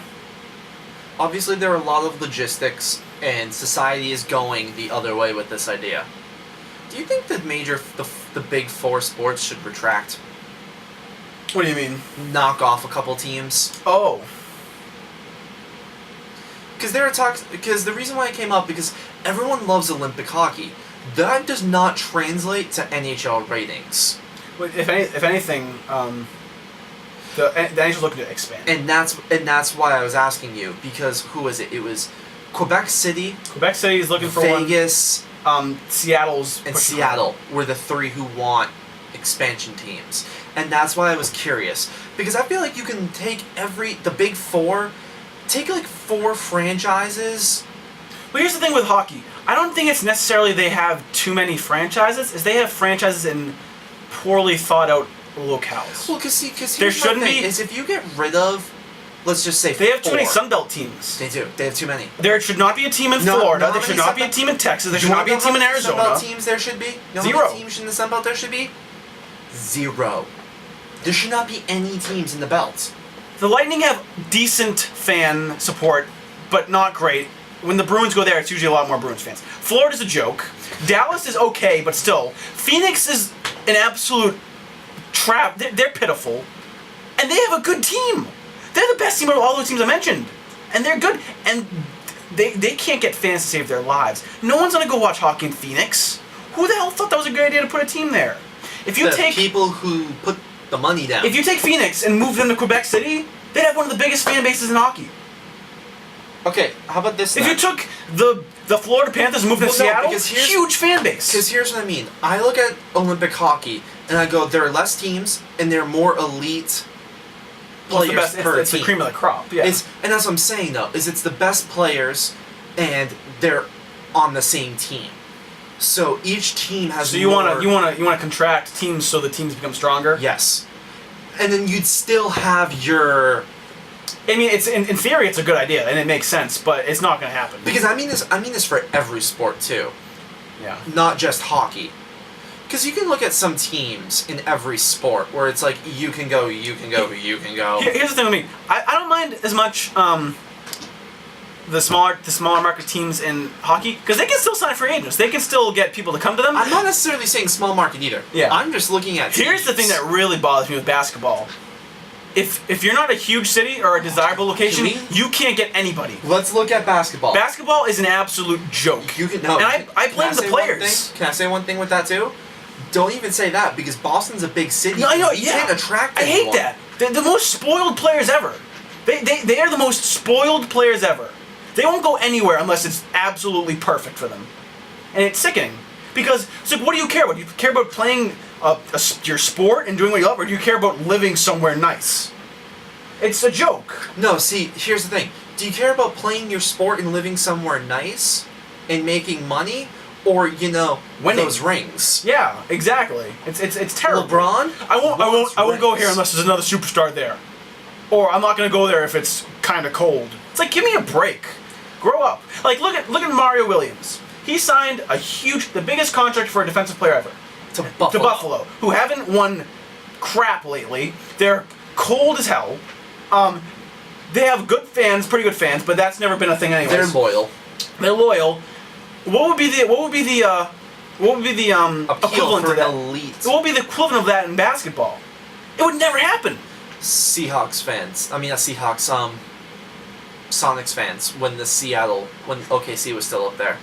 Obviously, there are a lot of logistics, and society is going the other way with this idea. Do you think the big four sports should retract? What do you mean? Knock off a couple teams? Oh. Because there are talks. Because the reason why it came up because everyone loves Olympic hockey. That does not translate to NHL ratings. Well, if anything, the NHL's looking to expand. And that's why I was asking you, because who was it? It was Quebec City, Quebec City is looking for Vegas, Seattle's and Seattle were the 3 who want expansion teams. And that's why I was curious, because I feel like you can take the big 4, take like 4 franchises. Well, here's the thing with hockey. I don't think it's necessarily they have too many franchises. Is they have franchises in poorly thought out locales. Well, because There shouldn't be. Is if you get rid of, let's just say They have too many 4. Sunbelt teams. They do. They have too many. There should not be a team in Florida. There should not be a team in Texas. There should not be a team in Arizona. Sunbelt teams there should be? You know 0. How many teams in the Sunbelt there should be? 0. There should not be any teams in the belt. The Lightning have decent fan support, but not great. When the Bruins go there, it's usually a lot more Bruins fans. Florida's a joke. Dallas is okay, but still. Phoenix is an absolute trap. They're pitiful. And they have a good team. They're the best team of all those teams I mentioned. And they're good. And they can't get fans to save their lives. No one's going to go watch hockey in Phoenix. Who the hell thought that was a good idea to put a team there? If you take people who put the money down. If you take Phoenix and move them to Quebec City, they'd have one of the biggest fan bases in hockey. Okay, how about this? If then? you took the Florida Panthers and moved to Well, no, Seattle, because here's- huge fan base. Because here's what I mean. I look at Olympic hockey and I go, there are less teams and they're more elite Well, it's players the best. per It's the team. cream of the crop. Yeah. And that's what I'm saying though. Is it's the best players, and they're on the same team. So each team has. So you want to contract teams so the teams become stronger. Yes, and then you'd still have your. I mean, it's in theory it's a good idea and it makes sense, but it's not going to happen. Because I mean this for every sport too. Yeah. Not just hockey. Because you can look at some teams in every sport where it's like you can go. Here's the thing with me. I don't mind as much the smaller market teams in hockey because they can still sign free agents. They can still get people to come to them. I'm not necessarily saying small market either. Yeah. I'm just looking at. Here's the thing that really bothers me with basketball. If you're not a huge city or a desirable location, you can't get anybody. Let's look at basketball. Basketball is an absolute joke. You can no. And I blame the players. Can I say one thing with that too? Don't even say that because Boston's a big city. No, I know. You Yeah. can't attract I anyone. hate that. They're the most spoiled players ever. They are the most spoiled players ever. They won't go anywhere unless it's absolutely perfect for them, and it's sickening. Because it's like, what do you care about? Do you care about playing your sport and doing what you love, or do you care about living somewhere nice? It's a joke. No, see, here's the thing. Do you care about playing your sport and living somewhere nice and making money, or winning those rings? Yeah, exactly. It's terrible. LeBron? I won't go here unless there's another superstar there, or I'm not gonna go there if it's kind of cold. It's like, give me a break. Grow up. Like look at Mario Williams. He signed the biggest contract for a defensive player ever. To Buffalo. Who haven't won crap lately. They're cold as hell. They have good fans, pretty good fans, but that's never been a thing anyways. They're loyal. They're loyal. What would be the equivalent for to that? elite What would be the equivalent of that in basketball? It would never happen. Seahawks fans. I mean, not Seahawks. Sonics fans when OKC was still up there.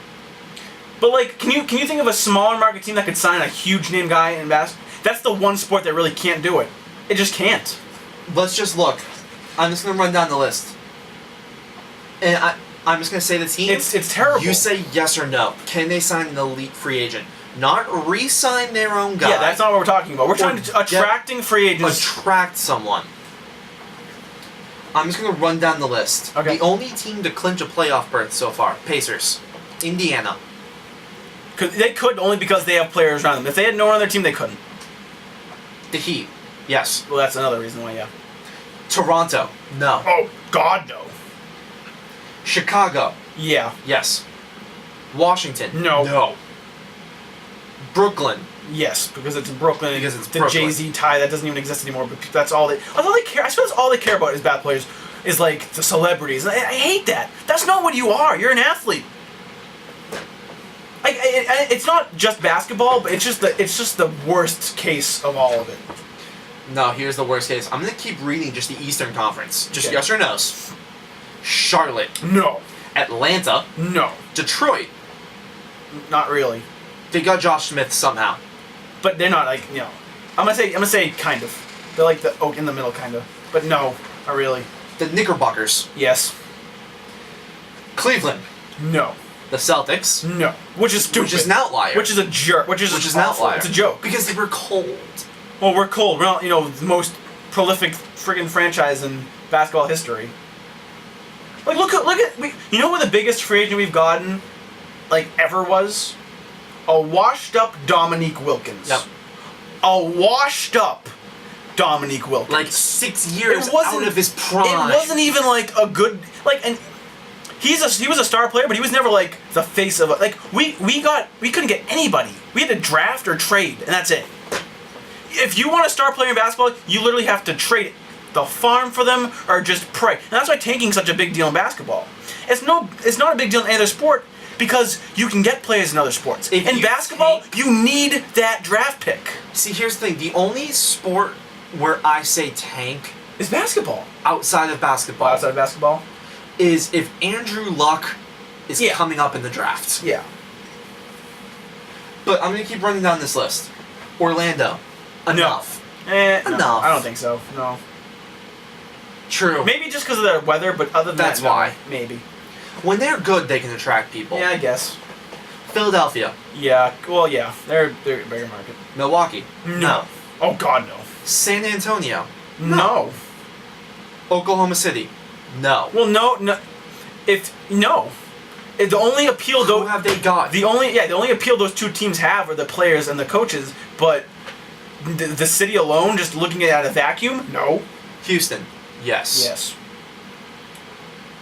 But like, can you think of a smaller market team that could sign a huge name guy in basketball? That's the one sport that really can't do it. It just can't. Let's just look. I'm just gonna run down the list, and I'm just gonna say the team. It's terrible. You say yes or no. Can they sign an elite free agent? Not re-sign their own guy. Yeah, that's not what we're talking about. We're trying to attracting free agents. Attract someone. I'm just gonna run down the list. Okay. The only team to clinch a playoff berth so far: Pacers, Indiana. They could only because they have players around them. If they had no one on their team, they couldn't. The Heat. Yes. Well, that's another reason why. Yeah. Toronto. No. Oh God, no. Chicago. Yeah. Yes. Washington. No. No. Brooklyn. Yes, because it's Brooklyn. Because it's the Brooklyn. Jay-Z tie that doesn't even exist anymore. But that's all they. Although they care. I suppose all they care about is bad players. Is like the celebrities. I hate that. That's not what you are. You're an athlete. It's not just basketball, but it's just the worst case of all of it. No, here's the worst case. I'm gonna keep reading just the Eastern Conference. Just Okay. yes or no's. Charlotte. No. Atlanta. No. Detroit. Not really. They got Josh Smith somehow. But they're not like, I'm gonna say kind of. They're like in the middle kind of. But no, not really. The Knickerbockers. Yes. Cleveland. No. The Celtics. No. Which is stupid. Which is an outlier. Which is a jerk. Which is an awful. outlier. It's a joke. Because they were cold. Well, we're cold. We're not, the most prolific friggin' franchise in basketball history. Like, look at what the biggest free agent we've gotten, like, ever was? A washed-up Dominique Wilkins. Yep. A washed-up Dominique Wilkins. Like 6 years out of his prime. It wasn't even like a good and he was a star player, but he was never like the face of we couldn't get anybody. We had to draft or trade, and that's it. If you want a star player in basketball, you literally have to trade the farm for them or just pray. And that's why tanking's such a big deal in basketball. It's not a big deal in any other sport because you can get players in other sports. In basketball, you need that draft pick. See, here's the thing. The only sport where I say tank is basketball. Outside of basketball. Outside of basketball? Is if Andrew Luck is coming up in the draft. Yeah. But I'm going to keep running down this list. Orlando. Enough. No. Enough. No, I don't think so. No. True. Maybe just because of the weather, but other than That's that, no. why. Maybe. When they're good, they can attract people. Yeah, I guess. Philadelphia. Yeah. Well, yeah. They're a bigger market. Milwaukee. No. Oh God, no. San Antonio. No. Oklahoma City. No. Well, no. The only appeal Who have they got? The only appeal those two teams have are the players and the coaches, but the city alone, just looking at it at a vacuum, no. Houston. Yes. Yes.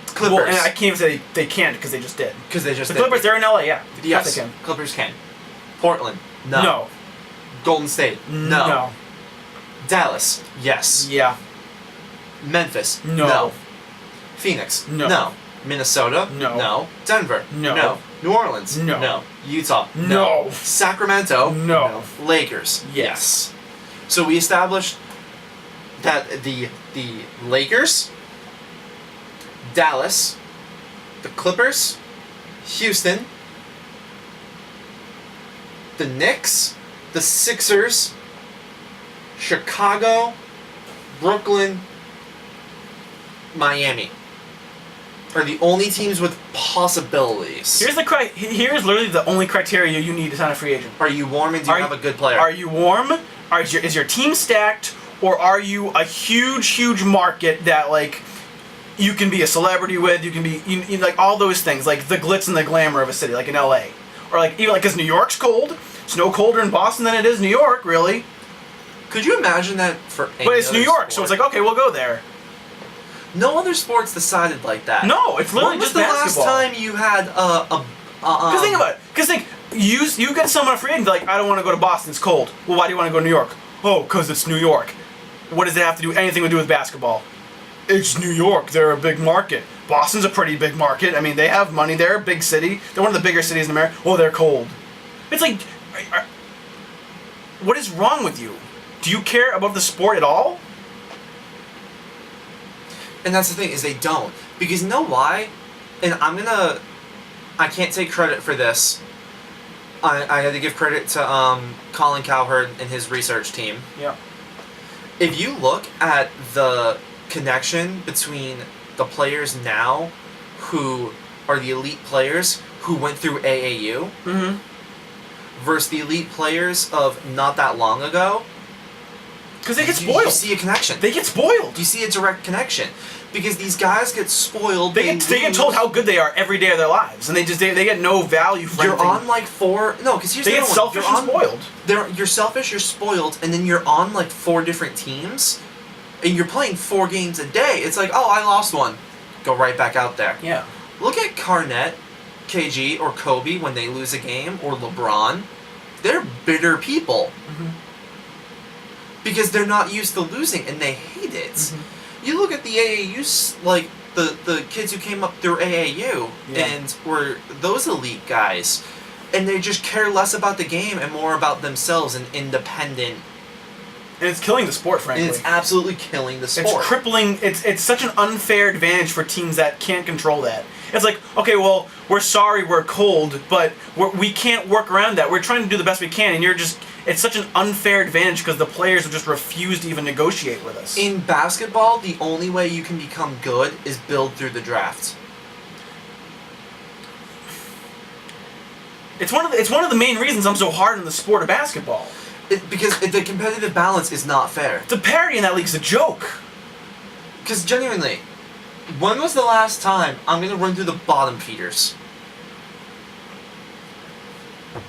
Clippers. Well, and I can't even say they can't because they just did. Because they just The did. Clippers, they're in LA, yeah. Yes. They can. Clippers can. Portland. No. No. Golden State. No. No. Dallas. Yes. Yeah. Memphis. No. Phoenix. No. No. Minnesota. No. No. Denver. No. New Orleans. No. No. Utah. No. Sacramento. No. Lakers. Yes. So we established that the Lakers, Dallas, the Clippers, Houston, the Knicks, the Sixers, Chicago, Brooklyn, Miami are the only teams with possibilities. Here's literally the only criteria you need to sign a free agent. Are you warm and do you have a good player? Are you warm? Is your team stacked? Or are you a huge market that, like, you can be a celebrity with, you can be, you like, all those things, like the glitz and the glamour of a city, like in LA. Or, like, even, like, because New York's cold. It's no colder in Boston than it is New York, really. Could you imagine that for any But it's other New York, sport? so it's like, okay, we'll go there. No other sports decided like that. No, it's literally When was just the basketball. last time you had Because think about it. Because you get someone a free agent, like, I don't want to go to Boston, it's cold. Well, why do you want to go to New York? Oh, because it's New York. What does it have to do anything to do with basketball? It's New York. They're a big market. Boston's a pretty big market. I mean, they have money. They're a big city. They're one of the bigger cities in America. Oh, they're cold. It's like, what is wrong with you? Do you care about the sport at all? And that's the thing, is they don't. Because you know why? And I can't take credit for this. I had to give credit to Colin Cowherd and his research team. Yeah. If you look at the connection between the players now who are the elite players who went through AAU versus the elite players of not that long ago, because they get spoiled. You see a connection. They get spoiled. You see a direct connection. Because these guys get spoiled. They get told how good they are every day of their lives, and they get no value for You're anything. on like because here's They the get other selfish and spoiled. You're selfish, you're spoiled, and then you're on like 4 different teams, and you're playing 4 games a day. It's like, oh, I lost one. Go right back out there. Yeah. Look at Garnett, KG, or Kobe when they lose a game, or LeBron. They're bitter people. Because they're not used to losing, and they hate it. You look at the AAU, like the kids who came up through AAU and were those elite guys, and they just care less about the game and more about themselves and independent. And it's killing the sport, frankly. And it's absolutely killing the sport. It's crippling. It's such an unfair advantage for teams that can't control that. It's like, okay, well, we're sorry we're cold, but we can't work around that. We're trying to do the best we can, and it's such an unfair advantage because the players will just refuse to even negotiate with us. In basketball, the only way you can become good is build through the draft. It's one of the main reasons I'm so hard on the sport of basketball. Because the competitive balance is not fair. The parity in that league's a joke. Because genuinely, when was the last time, I'm going to run through the bottom feeders.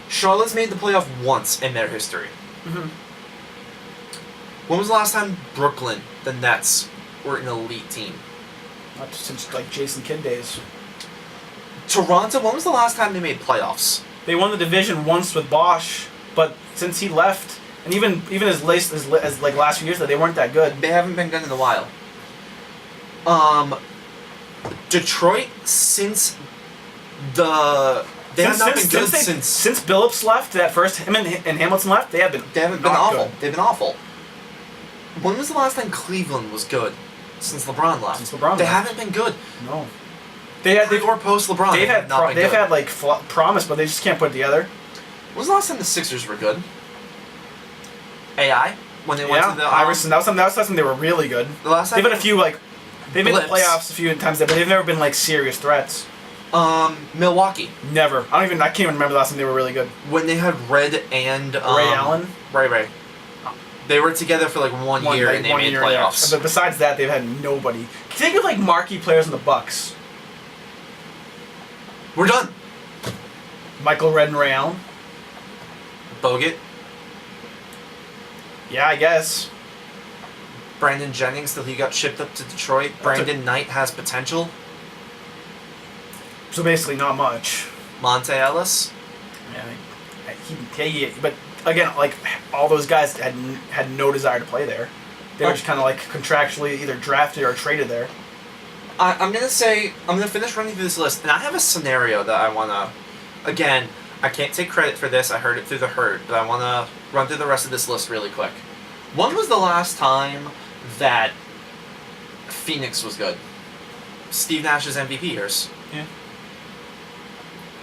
Charlotte's made the playoff once in their history. When was the last time Brooklyn, the Nets, were an elite team? Not since, like, Jason Kidd days. Toronto, when was the last time they made playoffs? They won the division once with Bosch, but since he left, and even as last few years, that they weren't that good. They haven't been good in a while. Detroit, since they have not been good since Billups left. That first him and Hamilton left. They haven't been awful. Good. They've been awful. When was the last time Cleveland was good? Since LeBron left. Since LeBron they left. haven't been good. No. They've or post LeBron. They've had like promise, but they just can't put it together. When was the last time the Sixers were good? AI when they went to the Iverson. That was the last time they were really good. The last time they've had a few they've made the blips. playoffs a few times, but they've never been like serious threats. Milwaukee. Never. I can't even remember the last time they were really good. When they had Red and Ray Allen? Ray. They were together for like one year and they made playoffs. But besides that, they've had nobody. Think of like marquee players in the Bucks. We're done. Michael Red and Ray Allen. Bogut. Yeah, I guess. Brandon Jennings, till he got shipped up to Detroit. Brandon Knight has potential. So basically, not much. Monte Ellis. Yeah, but again, like all those guys had no desire to play there. They were just kind of like contractually either drafted or traded there. I'm gonna finish running through this list, and I have a scenario that I wanna. Again, I can't take credit for this. I heard it through the herd, but I wanna run through the rest of this list really quick. When was the last time that Phoenix was good? Steve Nash's MVP years. Yeah.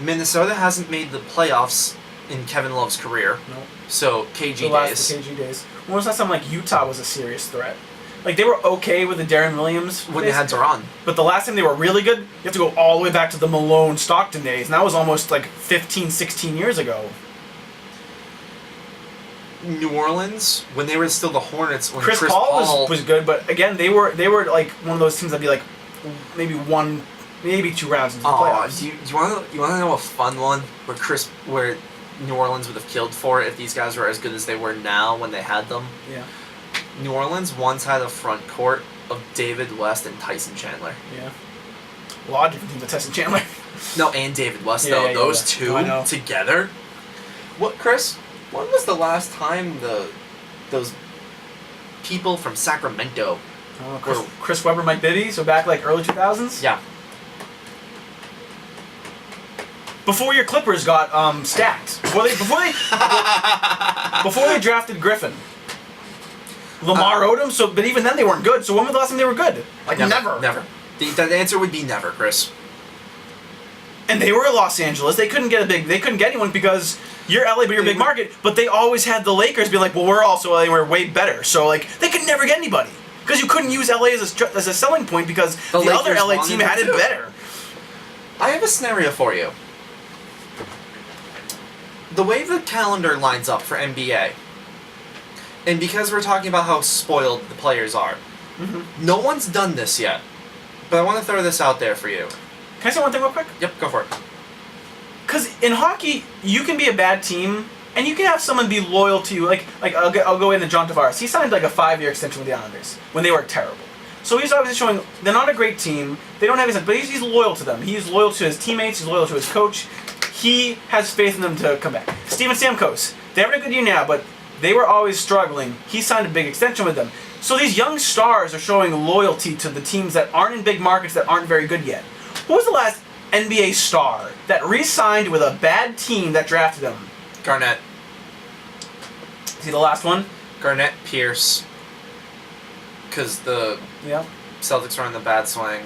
Minnesota hasn't made the playoffs in Kevin Love's career. No. So KG The KG days. When was that time like Utah was a serious threat? Like they were okay with the Darren Williams when they had Duran. But the last time they were really good, you have to go all the way back to the Malone Stockton days, and that was almost like 15, 16 years ago. New Orleans, when they were still the Hornets, when Chris Paul was good, but again they were like one of those teams that'd be like maybe 2 rounds into the playoffs. Do you want to know a fun one where New Orleans would have killed for it if these guys were as good as they were now when they had them? Yeah. New Orleans once had a front court of David West and Tyson Chandler. Yeah. A lot of different teams with Tyson Chandler. No, and David West though. Those two together. What, Chris? When was the last time those people from Sacramento? Chris Webber, Mike Bibby, so back like early 2000s? Yeah. Before your Clippers got stacked. Before they drafted Griffin. Lamar Odom, but even then they weren't good. So when was the last time they were good? Like never. Never. The answer would be never, Chris. And they were in Los Angeles. They couldn't get anyone because you're LA, but you're a big market. But they always had the Lakers be like, well, we're also LA, we're way better. So like they could never get anybody because you couldn't use LA as a selling point because the other LA team had it better. I have a scenario for you. The way the calendar lines up for NBA, and because we're talking about how spoiled the players are, no one's done this yet. But I want to throw this out there for you. Can I say one thing real quick? Yep, go for it. Because in hockey, you can be a bad team, and you can have someone be loyal to you. Like I'll go into John Tavares. He signed like a 5-year extension with the Islanders when they were terrible. So he's obviously showing they're not a great team. They don't have his, but he's loyal to them. He's loyal to his teammates. He's loyal to his coach. He has faith in them to come back. Steven Stamkos, they're having a good year now, but they were always struggling. He signed a big extension with them. So these young stars are showing loyalty to the teams that aren't in big markets that aren't very good yet. Who was the last NBA star that re-signed with a bad team that drafted him? Garnett. Is he the last one? Garnett, Pierce. Because the Celtics are on the bad swing.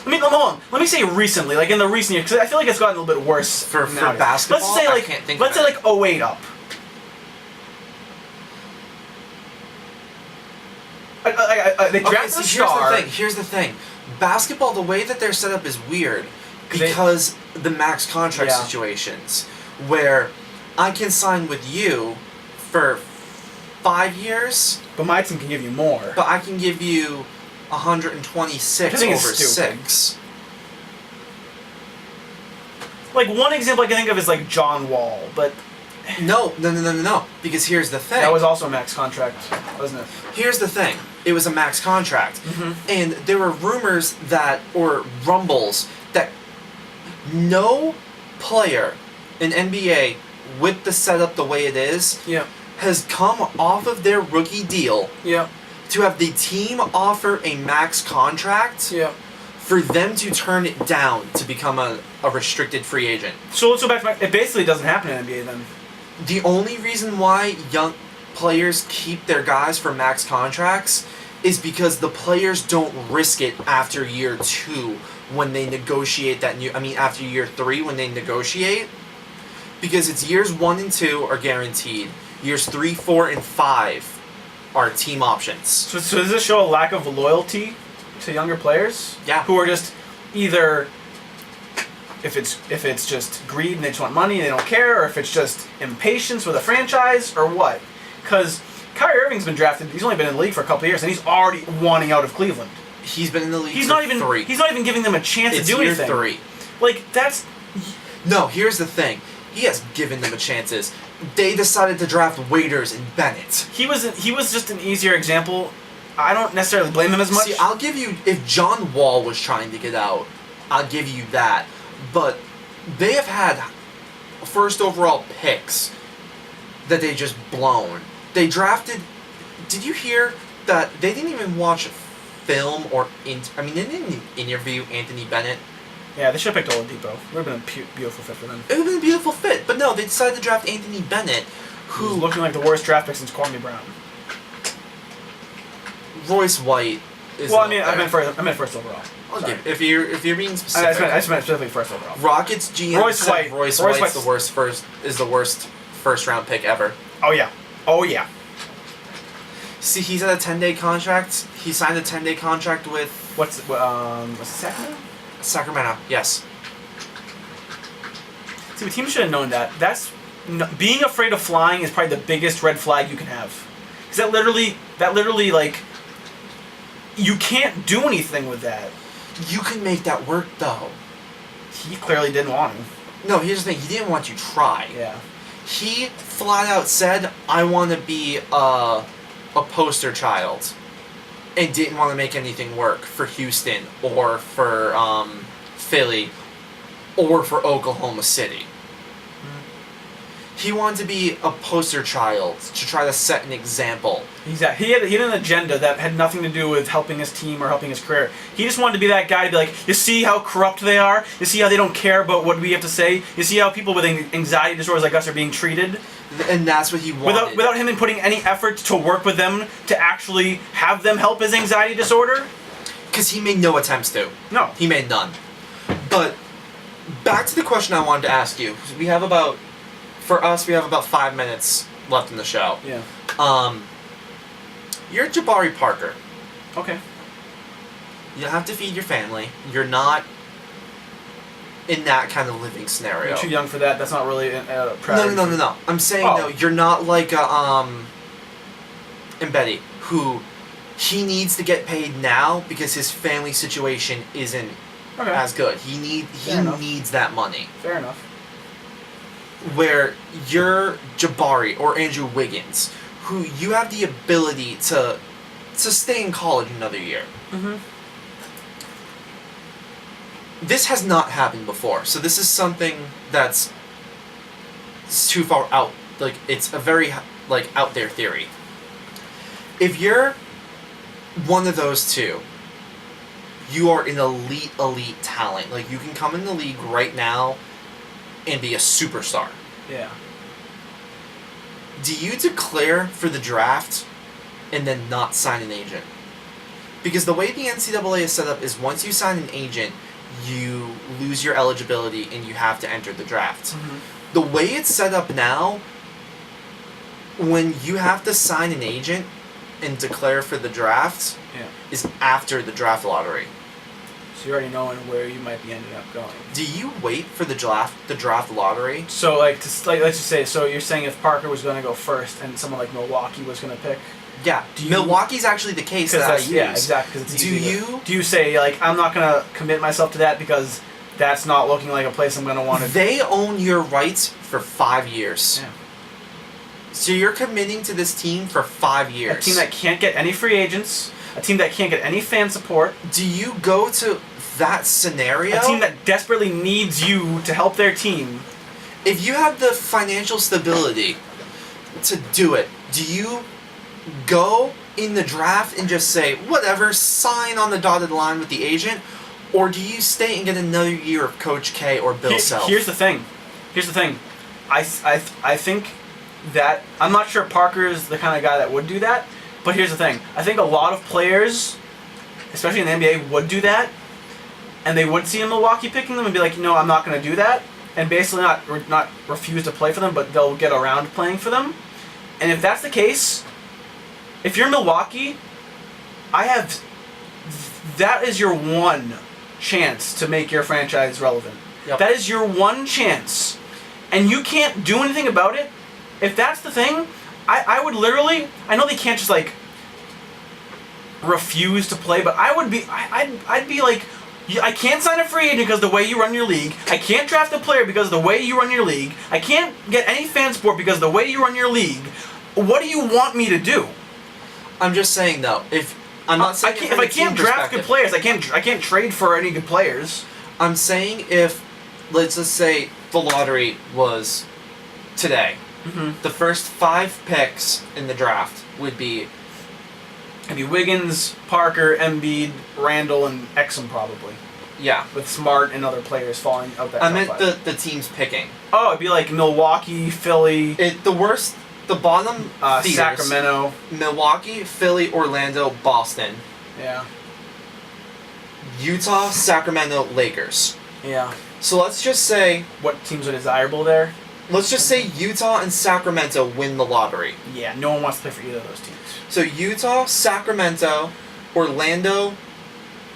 Hold on. Let me say recently, like in the recent years, because I feel like it's gotten a little bit worse for basketball. Let's say like 08 up. They drafted a star. Here's the thing. Basketball, the way that they're set up is weird because the max contract situations where I can sign with you for 5 years, but my team can give you more. But I can give you 126 over 6. Like one example I can think of is like John Wall, but no. Because here's the thing. That was also a max contract, wasn't it? Here's the thing. It was a max contract, and there were rumors or rumbles that no player in NBA with the setup the way it is has come off of their rookie deal to have the team offer a max contract for them to turn it down to become a restricted free agent. So let's go back to it basically doesn't happen in NBA then. The only reason why young players keep their guys for max contracts is because the players don't risk it after year 2 when they negotiate after year 3 when they negotiate. Because it's years 1 and 2 are guaranteed. Years 3, 4, and 5 are team options. So does this show a lack of loyalty to younger players? Yeah. Who are just either, if it's just greed and they just want money and they don't care, or if it's just impatience with a franchise, or what. Because Kyrie Irving's been drafted. He's only been in the league for a couple of years, and he's already wanting out of Cleveland. He's been in the league He's for not even 3. He's not even giving them a chance It's to do year anything. 3. Like that's. No, here's the thing. He has given them a chances. They decided to draft Waiters and Bennett. He was just an easier example. I don't necessarily blame him as much. See, I'll give you, if John Wall was trying to get out, I'll give you that. But they have had first overall picks that they just blown. They drafted. Did you hear that they didn't even watch film or they didn't interview Anthony Bennett? Yeah, they should have picked Oladipo. Would have been a beautiful fit for them. It would have been a beautiful fit, but no, they decided to draft Anthony Bennett, who Who's looking like the worst draft pick since Kwame Brown. Royce White is. Well, I meant first overall. I'll Sorry. give, if you're being I specific. just meant specifically first overall. Rockets GM Royce said White. Royce Royce White's White's- the worst first round pick ever. Oh yeah. Oh yeah. See, he's at a 10-day contract. He signed a 10-day contract with What's it, Sacramento? Sacramento. Yes. See, the team should have known that. Being afraid of flying is probably the biggest red flag you can have. Because that literally, like, you can't do anything with that. You can make that work, though. He clearly didn't want to. No, here's the thing. He didn't want you to try. Yeah. He flat out said, I want to be a poster child. And didn't want to make anything work for Houston or for Philly or for Oklahoma City. He wanted to be a poster child to try to set an example. Exactly. He had an agenda that had nothing to do with helping his team or helping his career. He just wanted to be that guy to be like, you see how corrupt they are? You see how they don't care about what we have to say? You see how people with anxiety disorders like us are being treated? And that's what he wanted. Without him putting any effort to work with them to actually have them help his anxiety disorder? Because he made no attempts to. No. He made none. But back to the question I wanted to ask you. We have about 5 minutes left in the show. Yeah. You're Jabari Parker. Okay. You have to feed your family. You're not in that kind of living scenario. You're too young for that. That's not really a priority. No. I'm saying no. You're not like Mbedi, who he needs to get paid now because his family situation isn't as good. He needs that money. Fair enough. Where you're Jabari or Andrew Wiggins, who you have the ability to stay in college another year. Mm-hmm. This has not happened before, so this is something it's too far out. Like, it's a very out there theory. If you're one of those two, you are an elite talent. Like, you can come in the league right now and be a superstar. Yeah. Do you declare for the draft and then not sign an agent? Because the way the NCAA is set up is once you sign an agent, you lose your eligibility and you have to enter the draft. Mm-hmm. The way it's set up now, when you have to sign an agent and declare for the draft, is after the draft lottery. So you're already knowing where you might be ending up going. Do you wait for the draft lottery? So let's just say, so you're saying if Parker was going to go first and someone like Milwaukee was going to pick. Yeah, Milwaukee's actually the case that I use. Yeah, exactly. Cause it's Do you say like I'm not going to commit myself to that because that's not looking like a place I'm going to want to? They own your rights for 5 years. Yeah. So you're committing to this team for 5 years. A team that can't get any free agents. A team that can't get any fan support. Do you go to that scenario? A team that desperately needs you to help their team. If you have the financial stability to do it, do you go in the draft and just say, whatever, sign on the dotted line with the agent? Or do you stay and get another year of Coach K or Bill Self? Here's the thing. I think that, I'm not sure Parker is the kind of guy that would do that, but here's the thing. I think a lot of players, especially in the NBA, would do that, and they would see a Milwaukee picking them and be like, no, I'm not going to do that, and basically not refuse to play for them, but they'll get around playing for them. And if that's the case, if you're Milwaukee, that is your one chance to make your franchise relevant. Yep. That is your one chance. And you can't do anything about it. If that's the thing, I would literally, I know they can't just like refuse to play, but I'd be like, I can't sign a free agent because of the way you run your league. I can't draft a player because of the way you run your league. I can't get any fan support because of the way you run your league. What do you want me to do? I'm just saying though, if I'm not saying if I can't draft good players, I can't trade for any good players. I'm saying if, let's just say the lottery was today, the first 5 picks in the draft would be. It'd be Wiggins, Parker, Embiid, Randall, and Exum probably. Yeah. With Smart and other players falling out that. I meant the teams picking. Oh, it'd be like Milwaukee, Philly. The bottom theaters, Sacramento, Milwaukee, Philly, Orlando, Boston. Yeah. Utah, Sacramento, Lakers. Yeah. So let's just say. What teams are desirable there? Let's just say Utah and Sacramento win the lottery. Yeah, no one wants to play for either of those teams. So Utah, Sacramento, Orlando.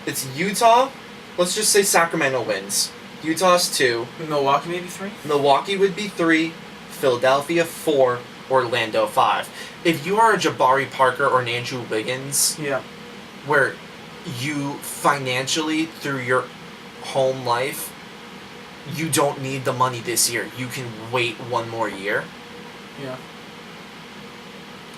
It's Utah. Let's just say Sacramento wins. Utah's 2. Milwaukee maybe 3? Milwaukee would be 3. Philadelphia 4. Orlando 5. If you are a Jabari Parker or an Andrew Wiggins, yeah, where you financially through your home life, you don't need the money this year. You can wait 1 more year. Yeah.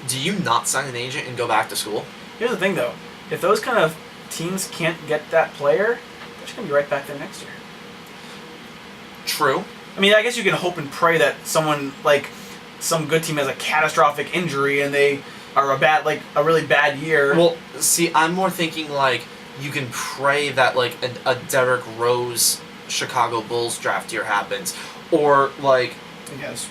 Do you not sign an agent and go back to school? Here's the thing though, if those kind of teams can't get that player, they're just gonna be right back there next year. True. I mean, I guess you can hope and pray that someone like some good team has a catastrophic injury and they are a really bad year. Well, see, I'm more thinking like you can pray that like a Derrick Rose Chicago Bulls draft year happens, or like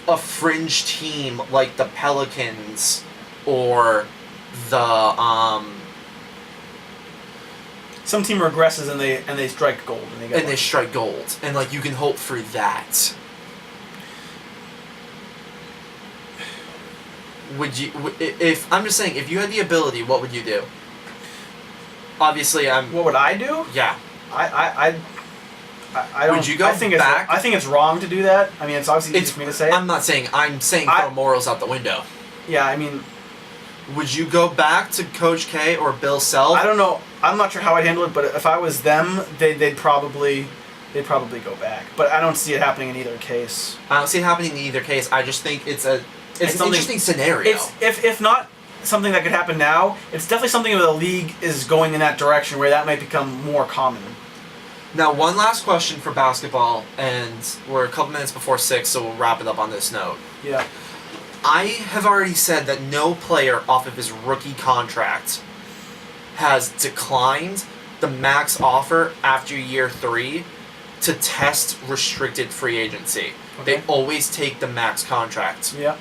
a fringe team like the Pelicans or the some team regresses and they strike gold and they strike gold, and like you can hope for that. Would you, if I'm just saying, if you had the ability, what would you do? Obviously, What would I do? Yeah. I don't. Would you go back? I think it's wrong to do that. I mean, it's obviously easy for me to say. I'm saying throw morals out the window. Yeah, I mean. Would you go back to Coach K or Bill Self? I don't know. I'm not sure how I'd handle it, but if I was them, they'd probably go back. But I don't see it happening in either case. I don't see it happening in either case. I just think it's an interesting scenario. It's if not something that could happen now, it's definitely something where the league is going in that direction where that might become more common. Now, one last question for basketball, and we're a couple minutes before 6, so we'll wrap it up on this note. Yeah. I have already said that no player off of his rookie contract has declined the max offer after year 3 to test restricted free agency. Okay. They always take the max contract. Yeah.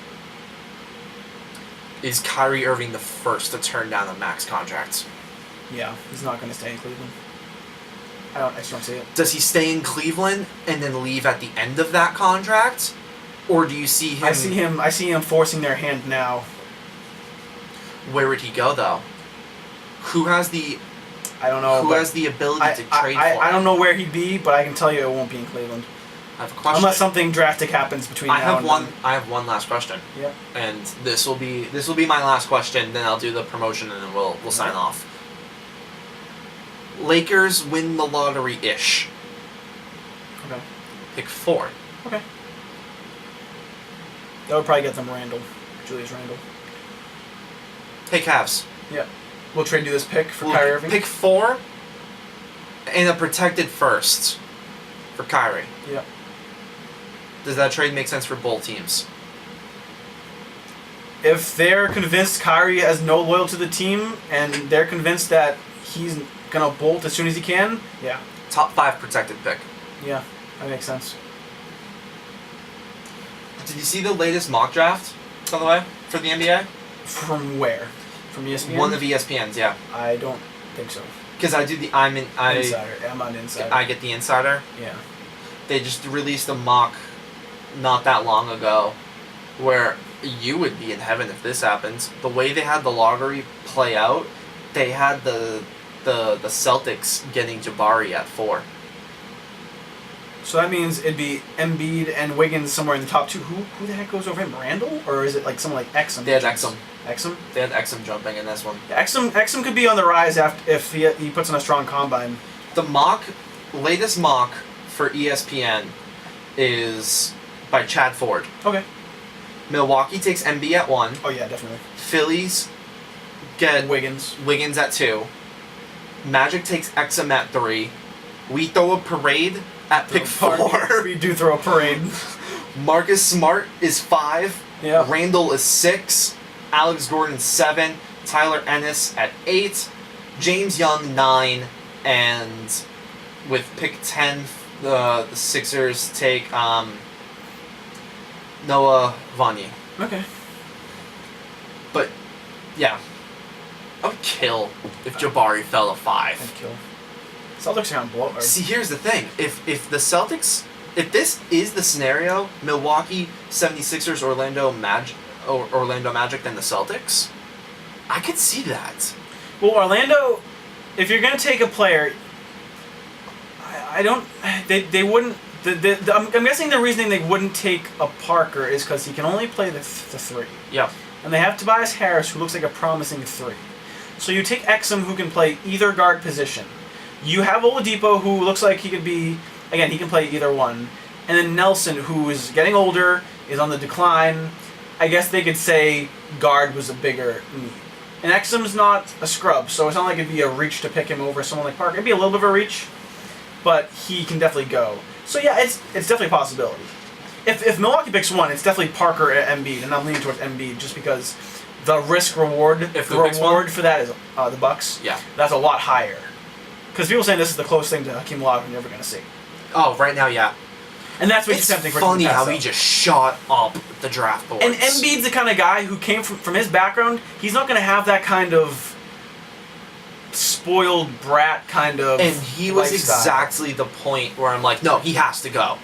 Is Kyrie Irving the first to turn down a max contract? Yeah, he's not going to stay in Cleveland. I just don't see it. Does he stay in Cleveland and then leave at the end of that contract? Or do you see him... I see him forcing their hand now. Where would he go, though? Who has the... I don't know. Who has the ability to trade for him? I don't know where he'd be, but I can tell you it won't be in Cleveland. I have a question. Unless something drastic happens between now and then. I have one last question. Yeah. And this will be my last question, then I'll do the promotion and then we'll sign off. Lakers win the lottery-ish. Okay. Pick 4. Okay. That would probably get them Julius Randle. Hey, Cavs. Yeah. We'll trade you this pick for Kyrie Irving. Pick 4 and a protected first for Kyrie. Yeah. Does that trade make sense for both teams? If they're convinced Kyrie has no loyalty to the team and they're convinced that he's going to bolt as soon as he can, yeah. Top 5 protected pick. Yeah, that makes sense. Did you see the latest mock draft, by the way, for the NBA? From where? From ESPN? One of ESPN's, yeah. I don't think so. Because I do the Insider. I'm on Insider. I get the Insider. Yeah. They just released a mock not that long ago where you would be in heaven if this happens. The way they had the lottery play out, they had the Celtics getting Jabari at 4. So that means it'd be Embiid and Wiggins somewhere in the top 2. Who the heck goes over him? Randall? Or is it like someone like Exum? They had Exum. Exum? They had Exum jumping in this one. Yeah, Exum could be on the rise if he puts on a strong combine. The latest mock for ESPN is by Chad Ford. Okay. Milwaukee takes Embiid at 1. Oh yeah, definitely. Phillies get Wiggins at 2. Magic takes Exum at 3. We throw a parade at pick 4. We do throw a parade. Marcus Smart is 5. Yeah. Randall is 6. Alex Gordon 7. Tyler Ennis at 8. James Young 9. And with pick 10, the Sixers take Noah Vonleh. Okay. But yeah, I would kill if Jabari fell to 5. I'd kill. Celtics are on blow. See, here's the thing. If the Celtics, if this is the scenario, Milwaukee 76ers, Orlando Magic, then the Celtics, I could see that. Well, Orlando, if you're going to take a player, I don't, they wouldn't, I'm guessing the reasoning they wouldn't take a Parker is because he can only play the 3. Yeah. And they have Tobias Harris, who looks like a promising 3. So you take Exum, who can play either guard position. You have Oladipo, who looks like he could be, again, he can play either one. And then Nelson, who is getting older, is on the decline. I guess they could say guard was a bigger need. And Exum's not a scrub, so it's not like it'd be a reach to pick him over someone like Parker. It'd be a little bit of a reach, but he can definitely go. So yeah, it's definitely a possibility. If Milwaukee picks 1, it's definitely Parker at Embiid, and I'm leaning towards Embiid just because the risk-reward, if the reward for that is the Bucks. Yeah. That's a lot higher. Because people saying this is the closest thing to Hakeem Olajuwon you're ever going to see. Oh, right now, yeah. And that's what it's tempting for funny how he just shot up the draft boards. And Embiid's the kind of guy who came from his background. He's not going to have that kind of spoiled brat kind of And he was lifestyle. exactly the point where I'm like, no, he has to go.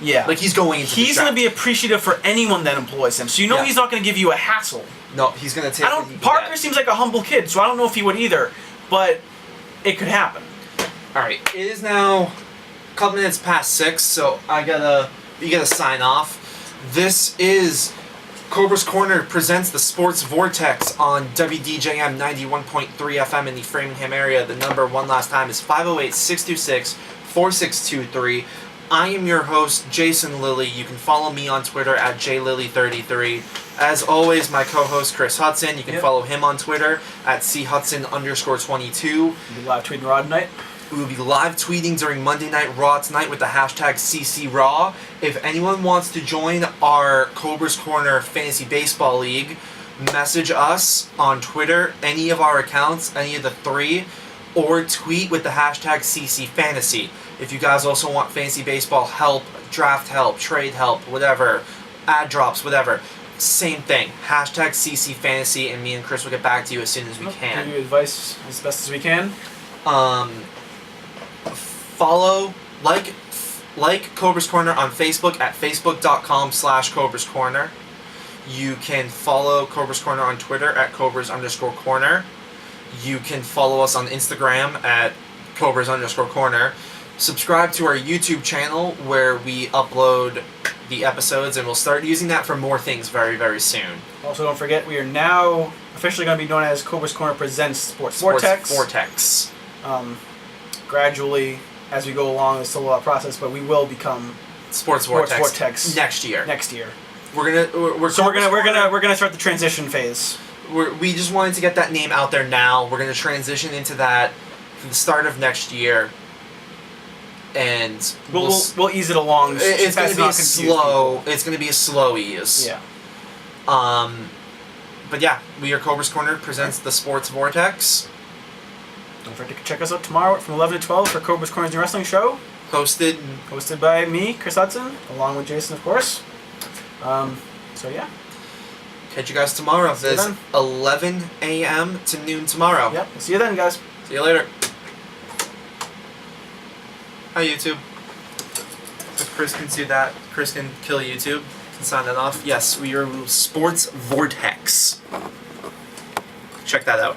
Yeah. Like, he's going into He's going to be appreciative for anyone that employs him. So you know he's not going to give you a hassle. No, he's going to take Parker seems like a humble kid, so I don't know if he would either. But it could happen. Alright, it is now a couple minutes past 6, so you gotta sign off. This is Cobra's Corner presents the Sports Vortex on WDJM 91.3 FM in the Framingham area. The number one last time is 508-626-4623. I am your host, Jason Lilly. You can follow me on Twitter at JLilly33. As always, my co-host, Chris Hudson. You can follow him on Twitter at CHudson_22. You'll be live tweeting Raw tonight. We will be live tweeting during Monday Night Raw tonight with the hashtag CCRaw. If anyone wants to join our Cobra's Corner Fantasy Baseball League, message us on Twitter, any of our accounts, any of the 3, or tweet with the hashtag CCFantasy. If you guys also want fantasy baseball help, draft help, trade help, whatever, ad drops, whatever, same thing. Hashtag CCFantasy, and me and Chris will get back to you as soon as we can. Give you advice as best as we can. Follow, like Cobra's Corner on Facebook at facebook.com/Cobra's Corner. You can follow Cobra's Corner on Twitter at Cobras_Corner. You can follow us on Instagram at Cobras_Corner. Subscribe to our YouTube channel where we upload the episodes, and we'll start using that for more things very, very soon. Also, don't forget, we are now officially going to be known as Cobra's Corner Presents Sports Vortex. Gradually, as we go along, it's still a process, but we will become Sports Vortex next year. We're gonna start the transition phase. We just wanted to get that name out there now. We're gonna transition into that for the start of next year, and we'll ease it along. It's gonna be slow. It's gonna be a slow ease. Yeah. But yeah, we are Cobra's Corner presents the Sports Vortex. Don't forget to check us out tomorrow from 11 to 12 for Cobra's Corner's New Wrestling Show. Hosted by me, Chris Hudson, along with Jason, of course. So yeah. Catch you guys tomorrow. There's 11 a.m. to noon tomorrow. Yep. See you then, guys. See you later. Hi, YouTube. If Chris can do that, Chris can kill YouTube. Can sign that off. Yes, we are Sports Vortex. Check that out.